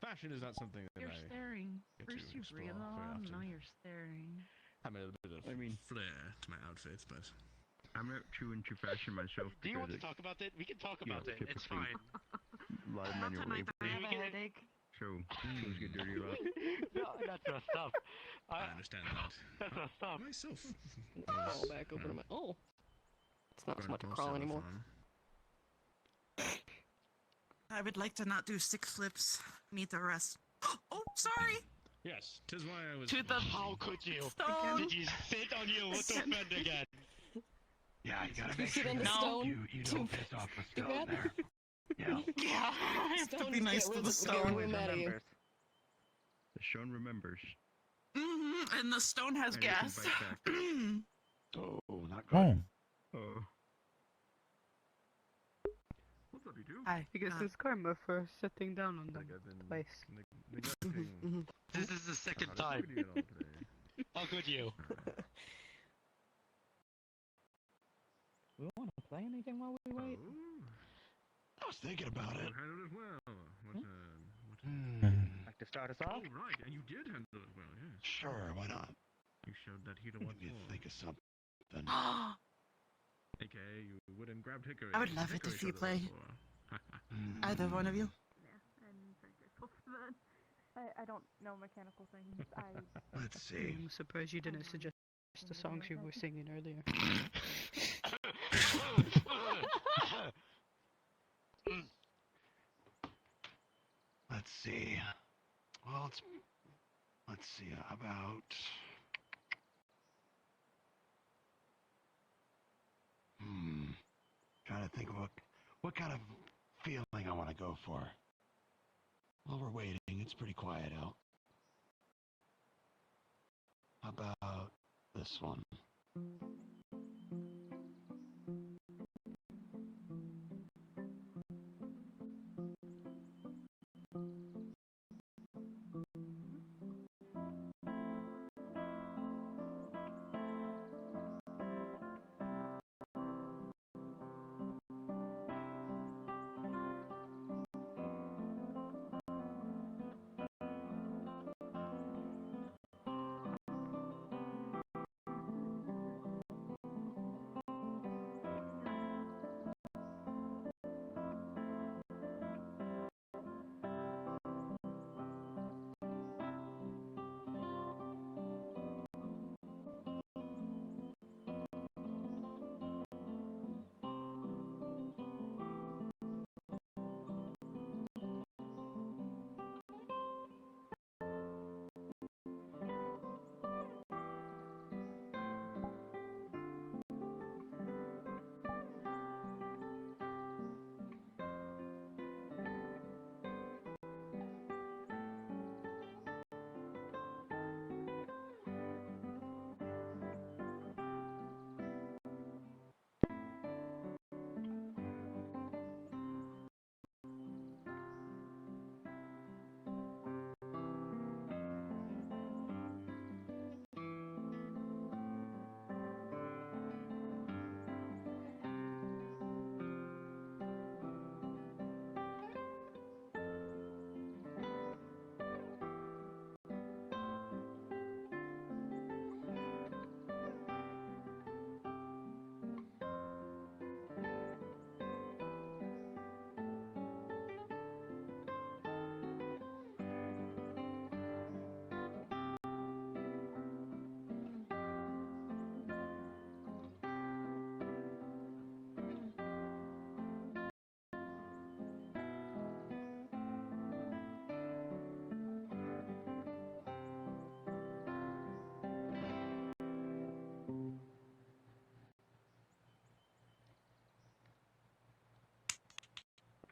fashion is not something that you're I staring. get First to you explore breathe very on, often. now you're staring. have a little bit of flair to my outfits, but I'm not too into fashion myself. Do you want to talk about it? We can talk about it. It's fine. A lot of manual labor. I have a headache. So clothes get dirty a lot. No, that's messed up. I understand that. That's messed up. Myself. Crawl back over to my. Oh. It's not so much a crawl anymore. I would like to not do 6 flips. Need the rest. Oh, sorry. Yes, 'tis why I was. To the How could you? stone. Did you sit on your little friend again? Yeah, you gotta You make sit sure on the that stone you to don't piss off the do stone that? there. Yeah. Yeah, I have to Stones be nice get to real- the get stone. real mad at you. The stone remembers. And the stone has And it can gas. bite back. Oh, not good. Oh. What's up, you do? Hi. I guess it's karma for sitting down on them twice. Neglecting. This is the second How time. did you get on today? How could you? We want to play anything while we wait? I was thinking about it. You handled it well. Like to start us off? Oh, right, and you did handle it well, yes. Sure, why not? You showed that Hito wants Maybe more. think of something. AKA, you went and grabbed Hickory. I would love it Hickory if you showed it play. before. Either one of you. I'm very grateful for that. I don't know mechanical things. Let's see. I'm surprised you didn't suggest the songs you were singing earlier. Let's see. Well, let's see. How about? Trying to think of what kind of feeling I want to go for. While we're waiting, it's pretty quiet out. How about this one?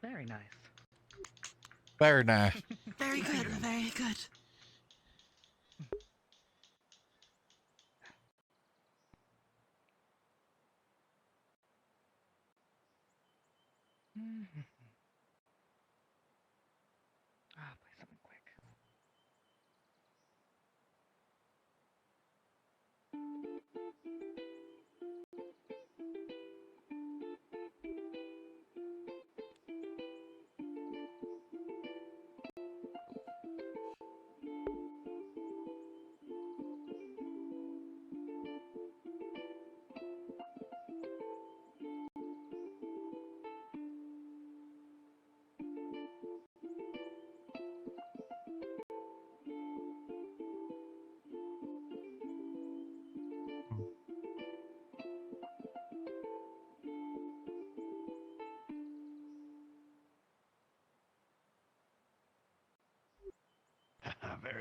Very nice. Very nice. Very good, very good. Play something quick.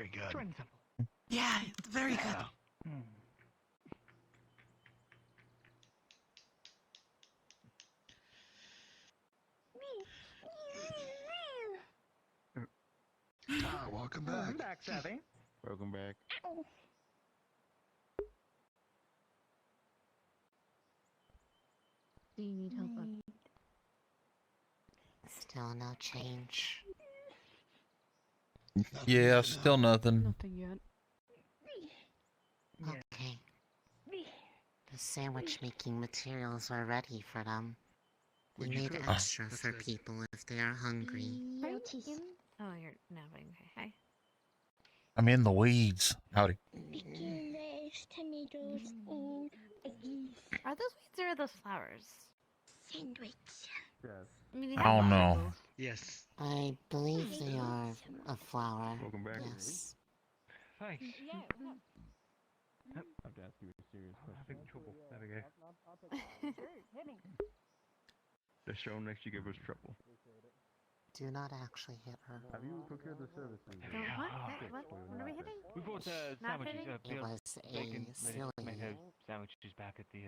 Very good. Short and simple. Yeah, very good. Ah, welcome back. I'm back, Savvy. Welcome back. Do you need help? Still no change. Yeah, still nothing. Nothing yet. Okay. The sandwich making materials are ready for them. We made extra for people if they are hungry. Oh, you're napping. Okay, hi. I'm in the weeds. Howdy. Tomatoes and eggs. Are those weeds or are those flowers? Sandwich. Yes. I mean, they I have don't know. flowers. Yes. I believe they are a flower. Welcome back. Yes. Thanks. Yeah. I have to ask you a serious I'm question. having trouble. There we go. The show next you give us trouble. Do not actually hit her. Have you procured the services? What are we hitting? We bought Not sandwiches. fitting? It was Bacon, a lettuce, silly. tomato sandwiches back at the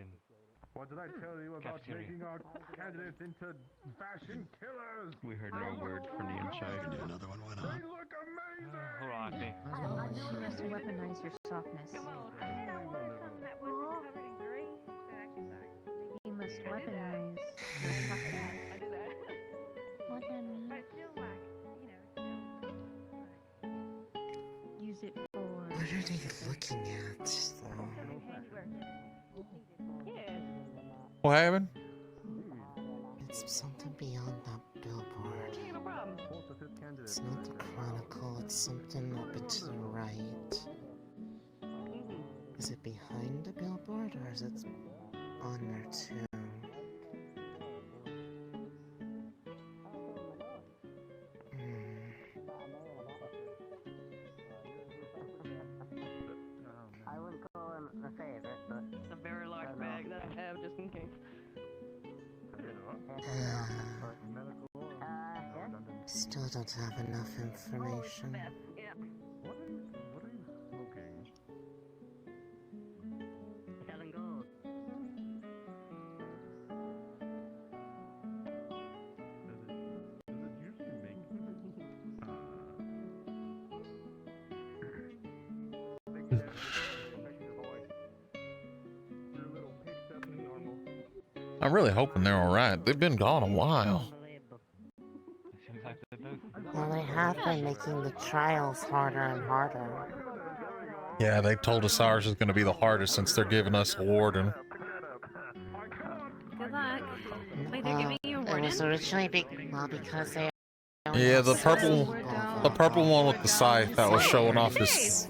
What did I tell you about Cafeteria. making our candidates into fashion killers? We heard no word from the inside. Do another one, why not? They look amazing! Hold on, Acme. You must weaponize your softness. You must weaponize your softness. What that means? Use it for. What are they looking at, though? What happened? It's something beyond that billboard. It's not the Chronicle, it's something up and to the right. Is it behind the billboard, or is it on there too? I wouldn't call him a favorite, but it's a very large bag that I have just in case. Still don't have enough information. Yeah. What are you smoking? Selling gold. Does it usually make I'm really hoping they're alright. They've been gone a while. Seems like they're both. Well, they have been making the trials harder and harder. Yeah, they told us ours is going to be the hardest since they're giving us a warden. Good luck. Wait, they're Well, giving you a it warden? was originally because they. Yeah, the purple one with the scythe that was showing off his.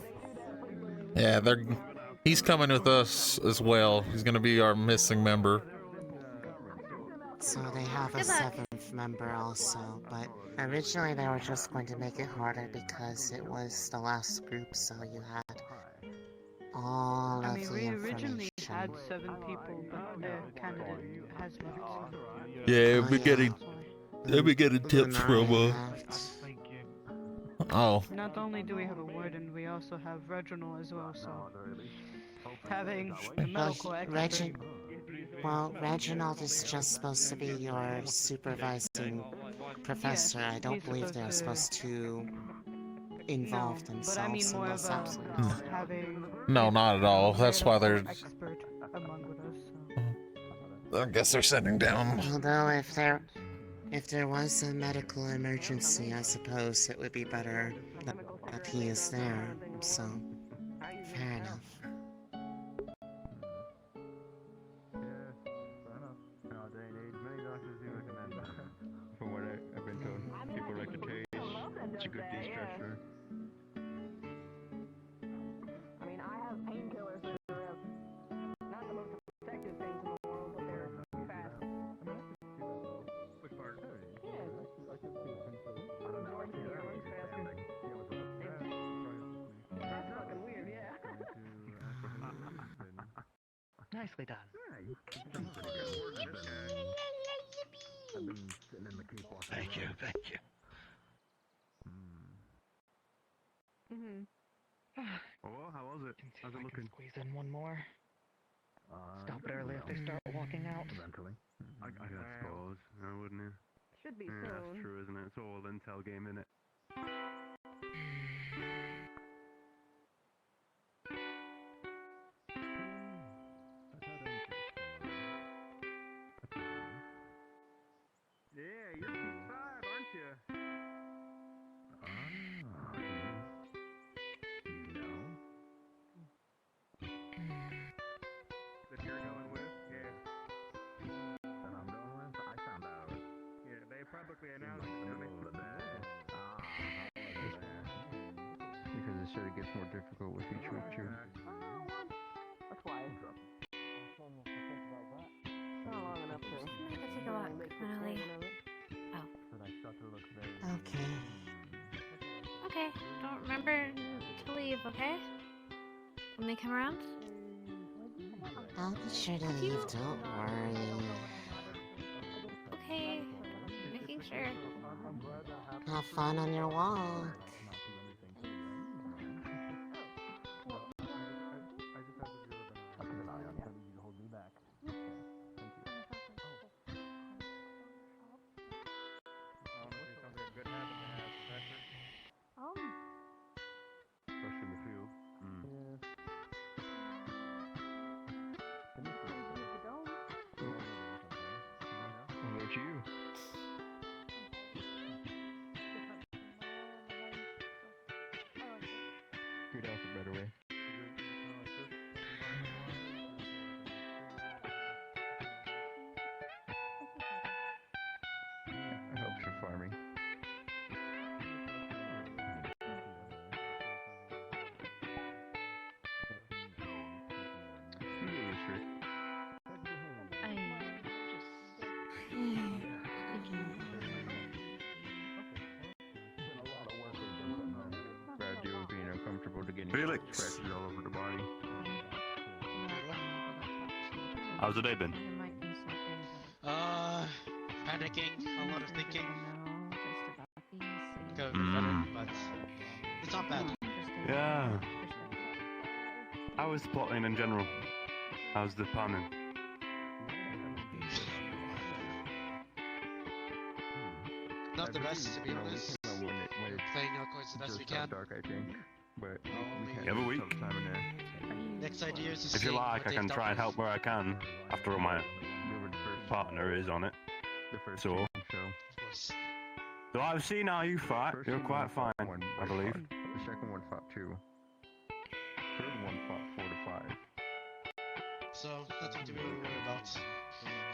Yeah, he's coming with us as well. He's going to be our missing member. So they have a 7th member also, but originally they were just going to make it harder because it was the last group, so you had all of the we information. originally had 7 people, but the candidate has left. So. Yeah, they've been getting tips from Oh. Not only do we have a warden, we also have Reginald as well, so having a medical expert. Well, Reginald is just supposed to be your supervising professor. I don't believe they're supposed to involve themselves but I mean more in of those absences. having No, not at all. That's why they're. expert among with us. So. I guess they're sitting down. Although if there was a medical emergency, I suppose it would be better that he is there. So, fair enough. From what I've been told, people like the taste. It's a good de-stressor. I mean, I have painkillers that are not the most effective things in the world, but they're fast. Which part? That's fucking weird, yeah. Nicely done. Thank you, thank you. Oh, how was it? How's it looking? Squeeze in one more. Stop it early if they start walking out. Eventually. I suppose. Wouldn't it? Should be Yeah, soon. that's true, isn't it? It's all intel game, isn't it? Yeah, you're 5, aren't you? That you're going with? Yeah. That I'm going with? I found out. Yeah, they publicly announced it to me. Because it sort of gets more difficult with each week, too. That's why. Not long enough to. I'm gonna go take a look, Natalie. Oh. Okay. Okay, don't remember to leave, okay? When they come around? I'll be sure to leave, don't worry. Okay, making sure. Have fun on your walk. Especially in the field. What about you? Good outfit, by the way. It helps for farming. You get used to it. Brad, you being uncomfortable to getting Felix. scratches all over the body. How's the day been? Panicking, a lot of thinking. Could be Mm. better, but it's not bad. Yeah. How is the plotting in general? How's the planning? Not the best, to be honest. We're playing our cards the best we can. Dark, I think. But You have a week. time in there. Next idea is to If you see like, what I can they've try and done. help where I can. After all, my partner is on it. So, so I've seen how you fight. You're quite fine, I believe. The second one fought 2. Third one fought 4 to 5. So, nothing to really worry about.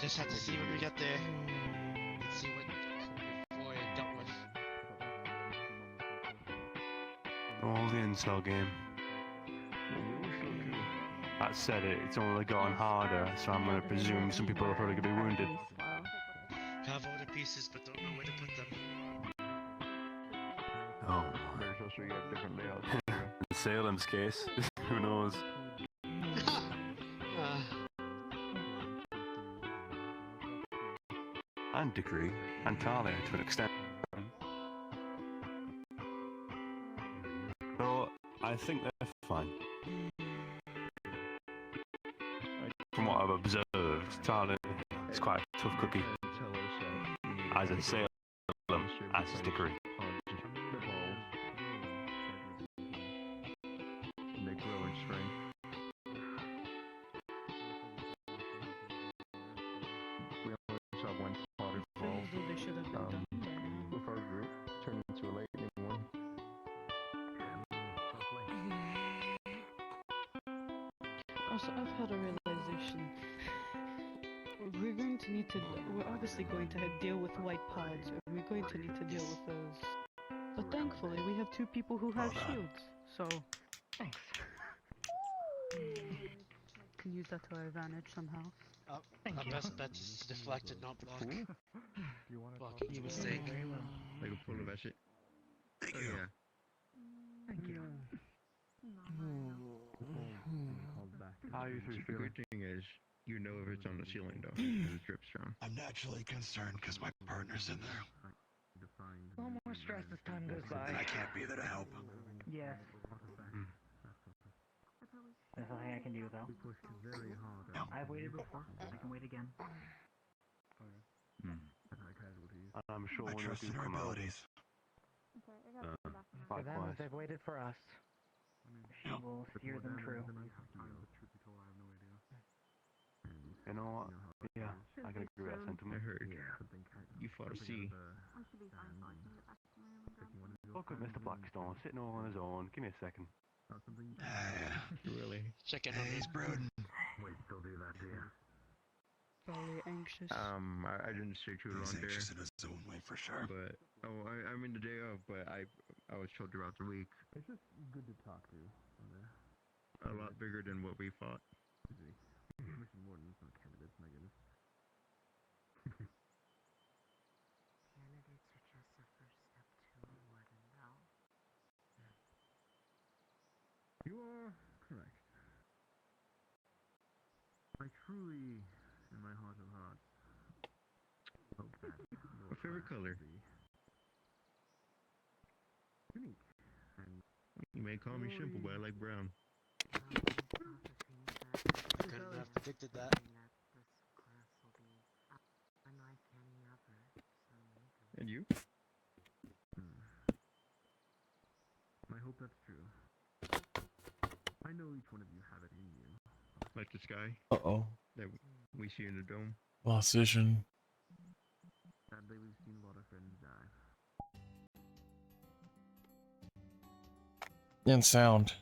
Just have to see when we get there. And see what Roy dealt with. All the intel game. That said, it's only gotten harder, so I'm gonna presume some people are probably gonna be wounded. Have all the pieces, but don't know where to put them. Oh. There's also you have different layouts. In Salem's case, who knows? And Degree, and Talia to an extent. So, I think they're fine. From what I've observed, Talia is quite a tough cookie. As in Salem, as is Degree. They grow in strength. We only saw one spot evolve. With our group, turned into a lightning one. Also, I've had a realization. We're obviously going to deal with white pods, and we're going to need to deal with those. But thankfully, we have 2 people who have shields, so... Thanks. Can use that to our advantage somehow. Our best bet is to deflect and not block. Blocking is a mistake. Like a full of that shit. Thank you. Yeah. Thank you. How you three feeling? The good thing is, you know if it's on the ceiling though, because it drips down. I'm naturally concerned because my partner's in there. A little more stress as time goes by. And I can't be there to help. Yes. There's nothing I can do though. I've waited before. I can wait again. I'm sure I when trust they do in her come out, abilities. For them, likewise. they've waited for us. She will steer them true. You know what? Yeah, I can agree with that sentiment. I heard. You fought a sea. Look at Mr. Blackstone sitting all on his own. Give me a second. Really? Checking Hey, on he's him. brooding. Wait, still do that, do you? Probably anxious. I didn't stay too long He's there. anxious in his own way for sure. But I mean the day of, but I was chilled throughout the week. It's just good to talk to. A lot bigger than what we fought. Mission Warden's not candidates, my goodness. Candidates are just the first step to a warden, though. You are correct. I truly, in my heart of hearts, hope that My favorite color. unique and You may call me simple, but I like brown. I couldn't have predicted that. This class will be unlike any other, so maybe. And you? I hope that's true. I know each one of you have it in you. Like the sky Uh-oh. that we see in the dome. Lost vision. Sadly, we've seen a lot of friends die. In sound.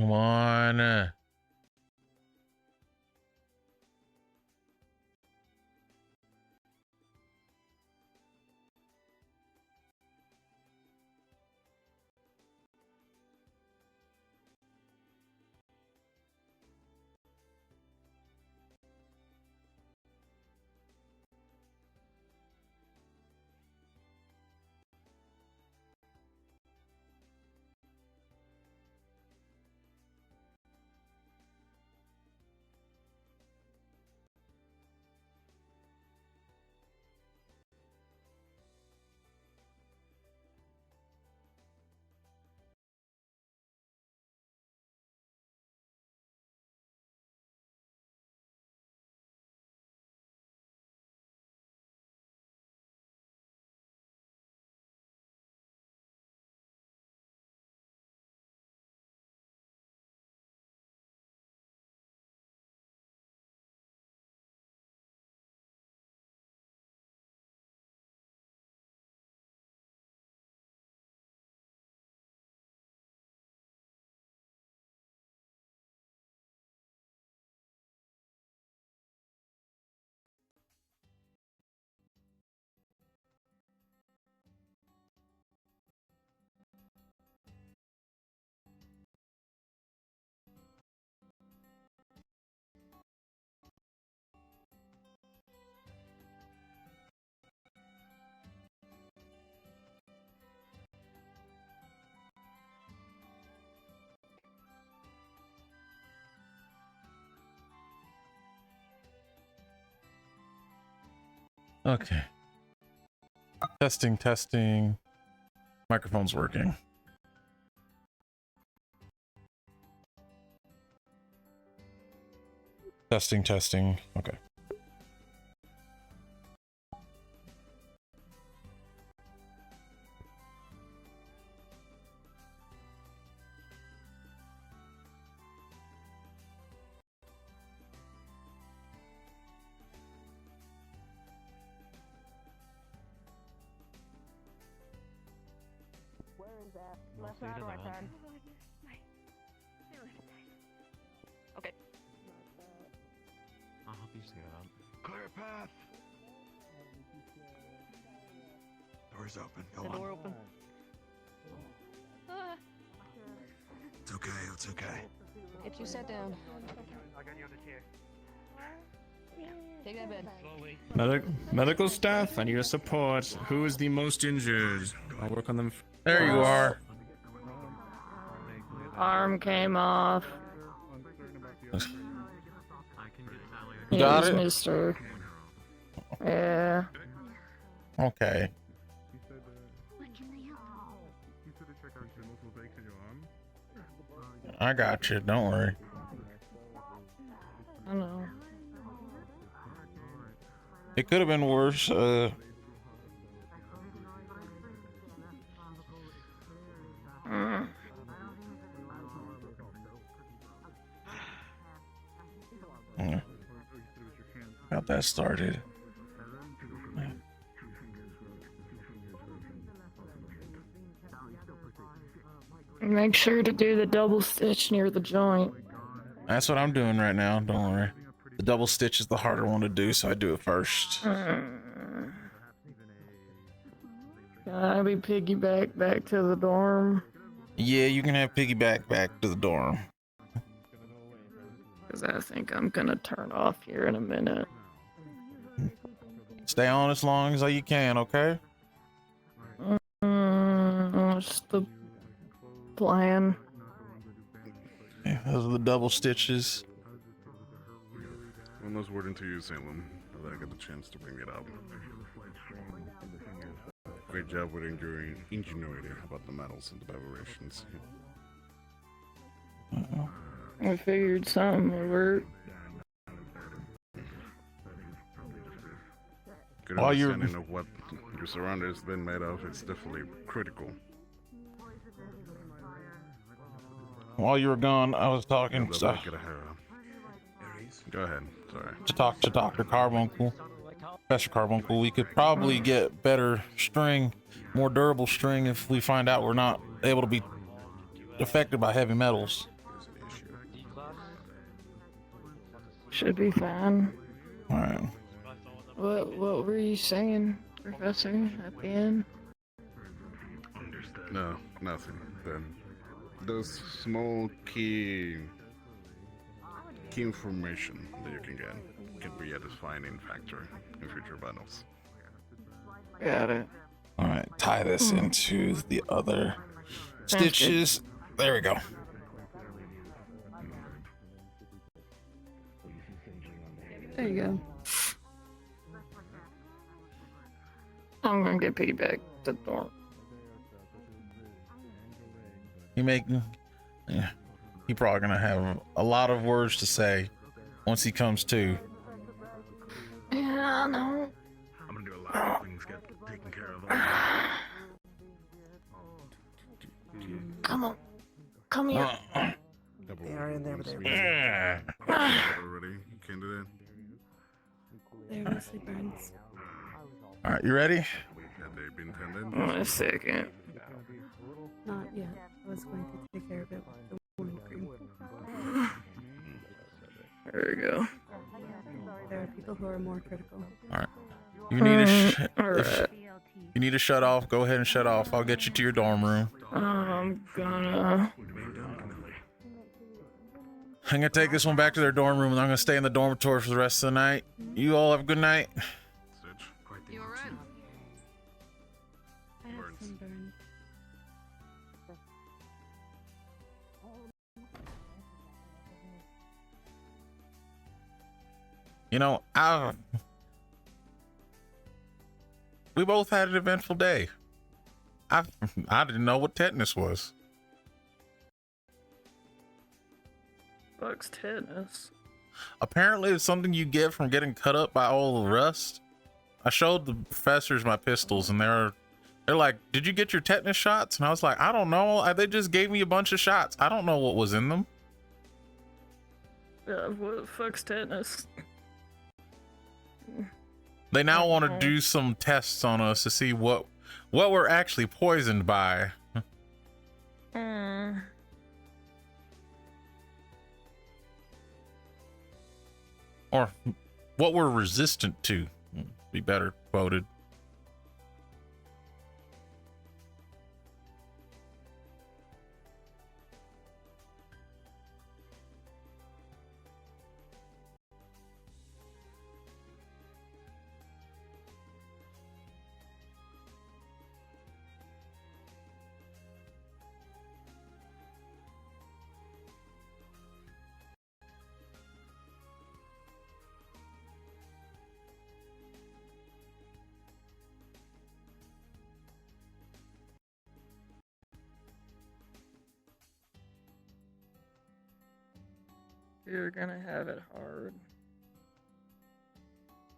Come on. Okay. Testing, testing. Microphone's working. Testing, testing. Okay. Where is that? Left side or right side? Okay. I'll help you steer it up. Clear path. Door's open. Go The on. door open. It's okay. It's okay. Get you set down. I got you on the chair. Take that bed. Medical staff, I need your support. Who is the most injured? I'll work on them. There you are. Arm came off. You got Here's it? Mister. Yeah. Okay. I got you. Don't worry. I know. It could have been worse. Yeah. Got that started. Make sure to do the double stitch near the joint. That's what I'm doing right now. Don't worry. The double stitch is the harder one to do, so I do it first. Can I be piggyback back to the dorm? Yeah, you can have piggyback back to the dorm. Because I think I'm gonna turn off here in a minute. Stay on as long as you can, okay? What's the plan? Yeah, those are the double stitches. One was wording to you, Salem, that I got the chance to bring it up. Great job with ingenuity about the metals and the vibrations. I figured something would work. Good While you're- understanding of what your surroundings been made of, it's definitely critical. While you were gone, I was talking Go ahead, sorry. to talk to Dr. Carbuncle, Professor Carbuncle. We could probably get better string, more durable string if we find out we're not able to be affected by heavy metals. Should be fine. Alright. What were you saying, Professor, at the end? No, nothing. Then those small key information that you can get can be a defining factor in future battles. Got it. Alright, tie this into the other Sounds good. stitches. There we go. There you go. I'm gonna get piggyback to the dorm. Yeah. He probably gonna have a lot of words to say once he comes to. Yeah, I know. I'm gonna do a lot of things get taken care of. Come on. Come here. They are in there, but they're already. You can't do that. They're mostly burns. All right, you ready? Had they been tended? 1 second. Not yet. I was going to take care of it with the warning cream. There we go. There are people who are more critical. All right. You need to Alright. you need to shut off. Go ahead and shut off. I'll get you to your dorm room. I'm gonna take this one back to their dorm room, and I'm gonna stay in the dormitory for the rest of the night. You all have a good night. You alright? I have some burns. You know, we both had an eventful day. I didn't know what tetanus was. Fuck's tetanus. Apparently, it's something you get from getting cut up by all the rust. I showed the professors my pistols, and they're like, "Did you get your tetanus shots?" And I was like, "I don't know. They just gave me a bunch of shots. I don't know what was in them." Yeah, what the fuck's tetanus? They now want to do some tests on us to see what we're actually poisoned by. Or what we're resistant to. Be better quoted. You're gonna have it hard.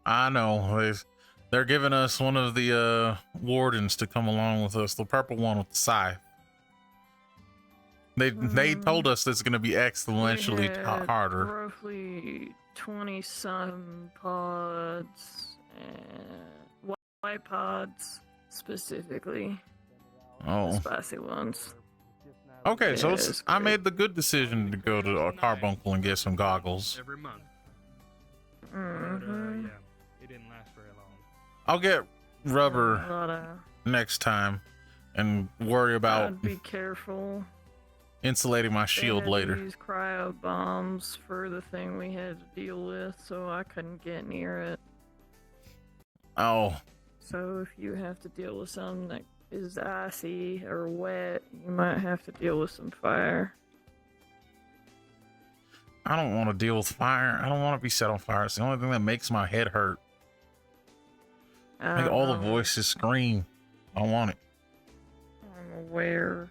I know. They're giving us one of the wardens to come along with us, the purple one with the scythe. They told us this is going to be exponentially We had harder. Roughly 20-some pods and white pods specifically. Oh. The spicy ones. Okay, so Yes, I made the good decision to go to a carbuncle and get some goggles. Every month. Mm-hmm. Yeah, it didn't last very long. I'll get rubber next time and worry about I'd be careful. insulating my shield They had later. to use cryo bombs for the thing we had to deal with, so I couldn't get near it. Oh, So if you have to deal with something that is icy or wet, you might have to deal with some fire. I don't want to deal with fire. I don't want to be set on fire. It's the only thing that makes my head hurt. Make all the voices scream. I don't want it. I'm aware.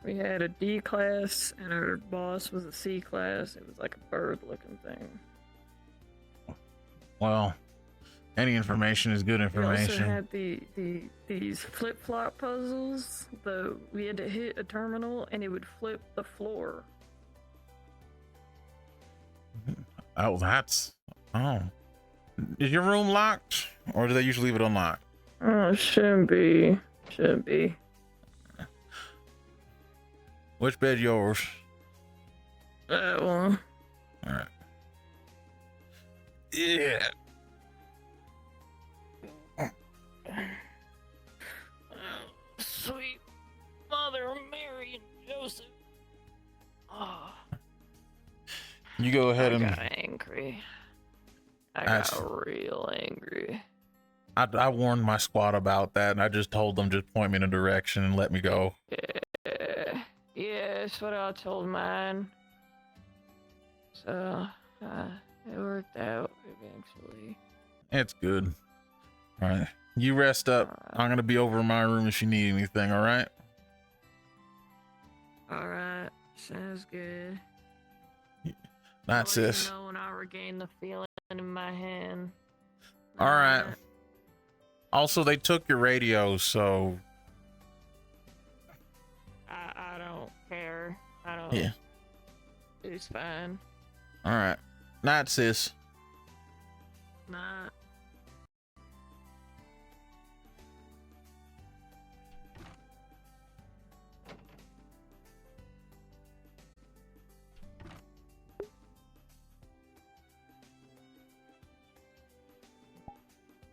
We had a D class and our boss was a C class. It was like a bird looking thing. Well, any information is good We also information. had these flip-flop puzzles. We had to hit a terminal and it would flip the floor. Oh, is your room locked, or do they usually leave it unlocked? Oh, it shouldn't be. Shouldn't be. Which bed yours? That one. All right. Yeah. Sweet Mother Mary and Joseph. Oh. You go ahead and. I got angry. I got real angry. I warned my squad about that, and I just told them just point me in a direction and let me go. Yeah, that's what I told mine. So, it worked out eventually. It's good. All right. You rest up. I'm gonna be over in my room if you need anything. All right. Alright, sounds good. That's I'll let this. you know when I regain the feeling in my hand. All right. Also, they took your radio, so I don't care. I don't. yeah. It's fine. All right. Night, sis.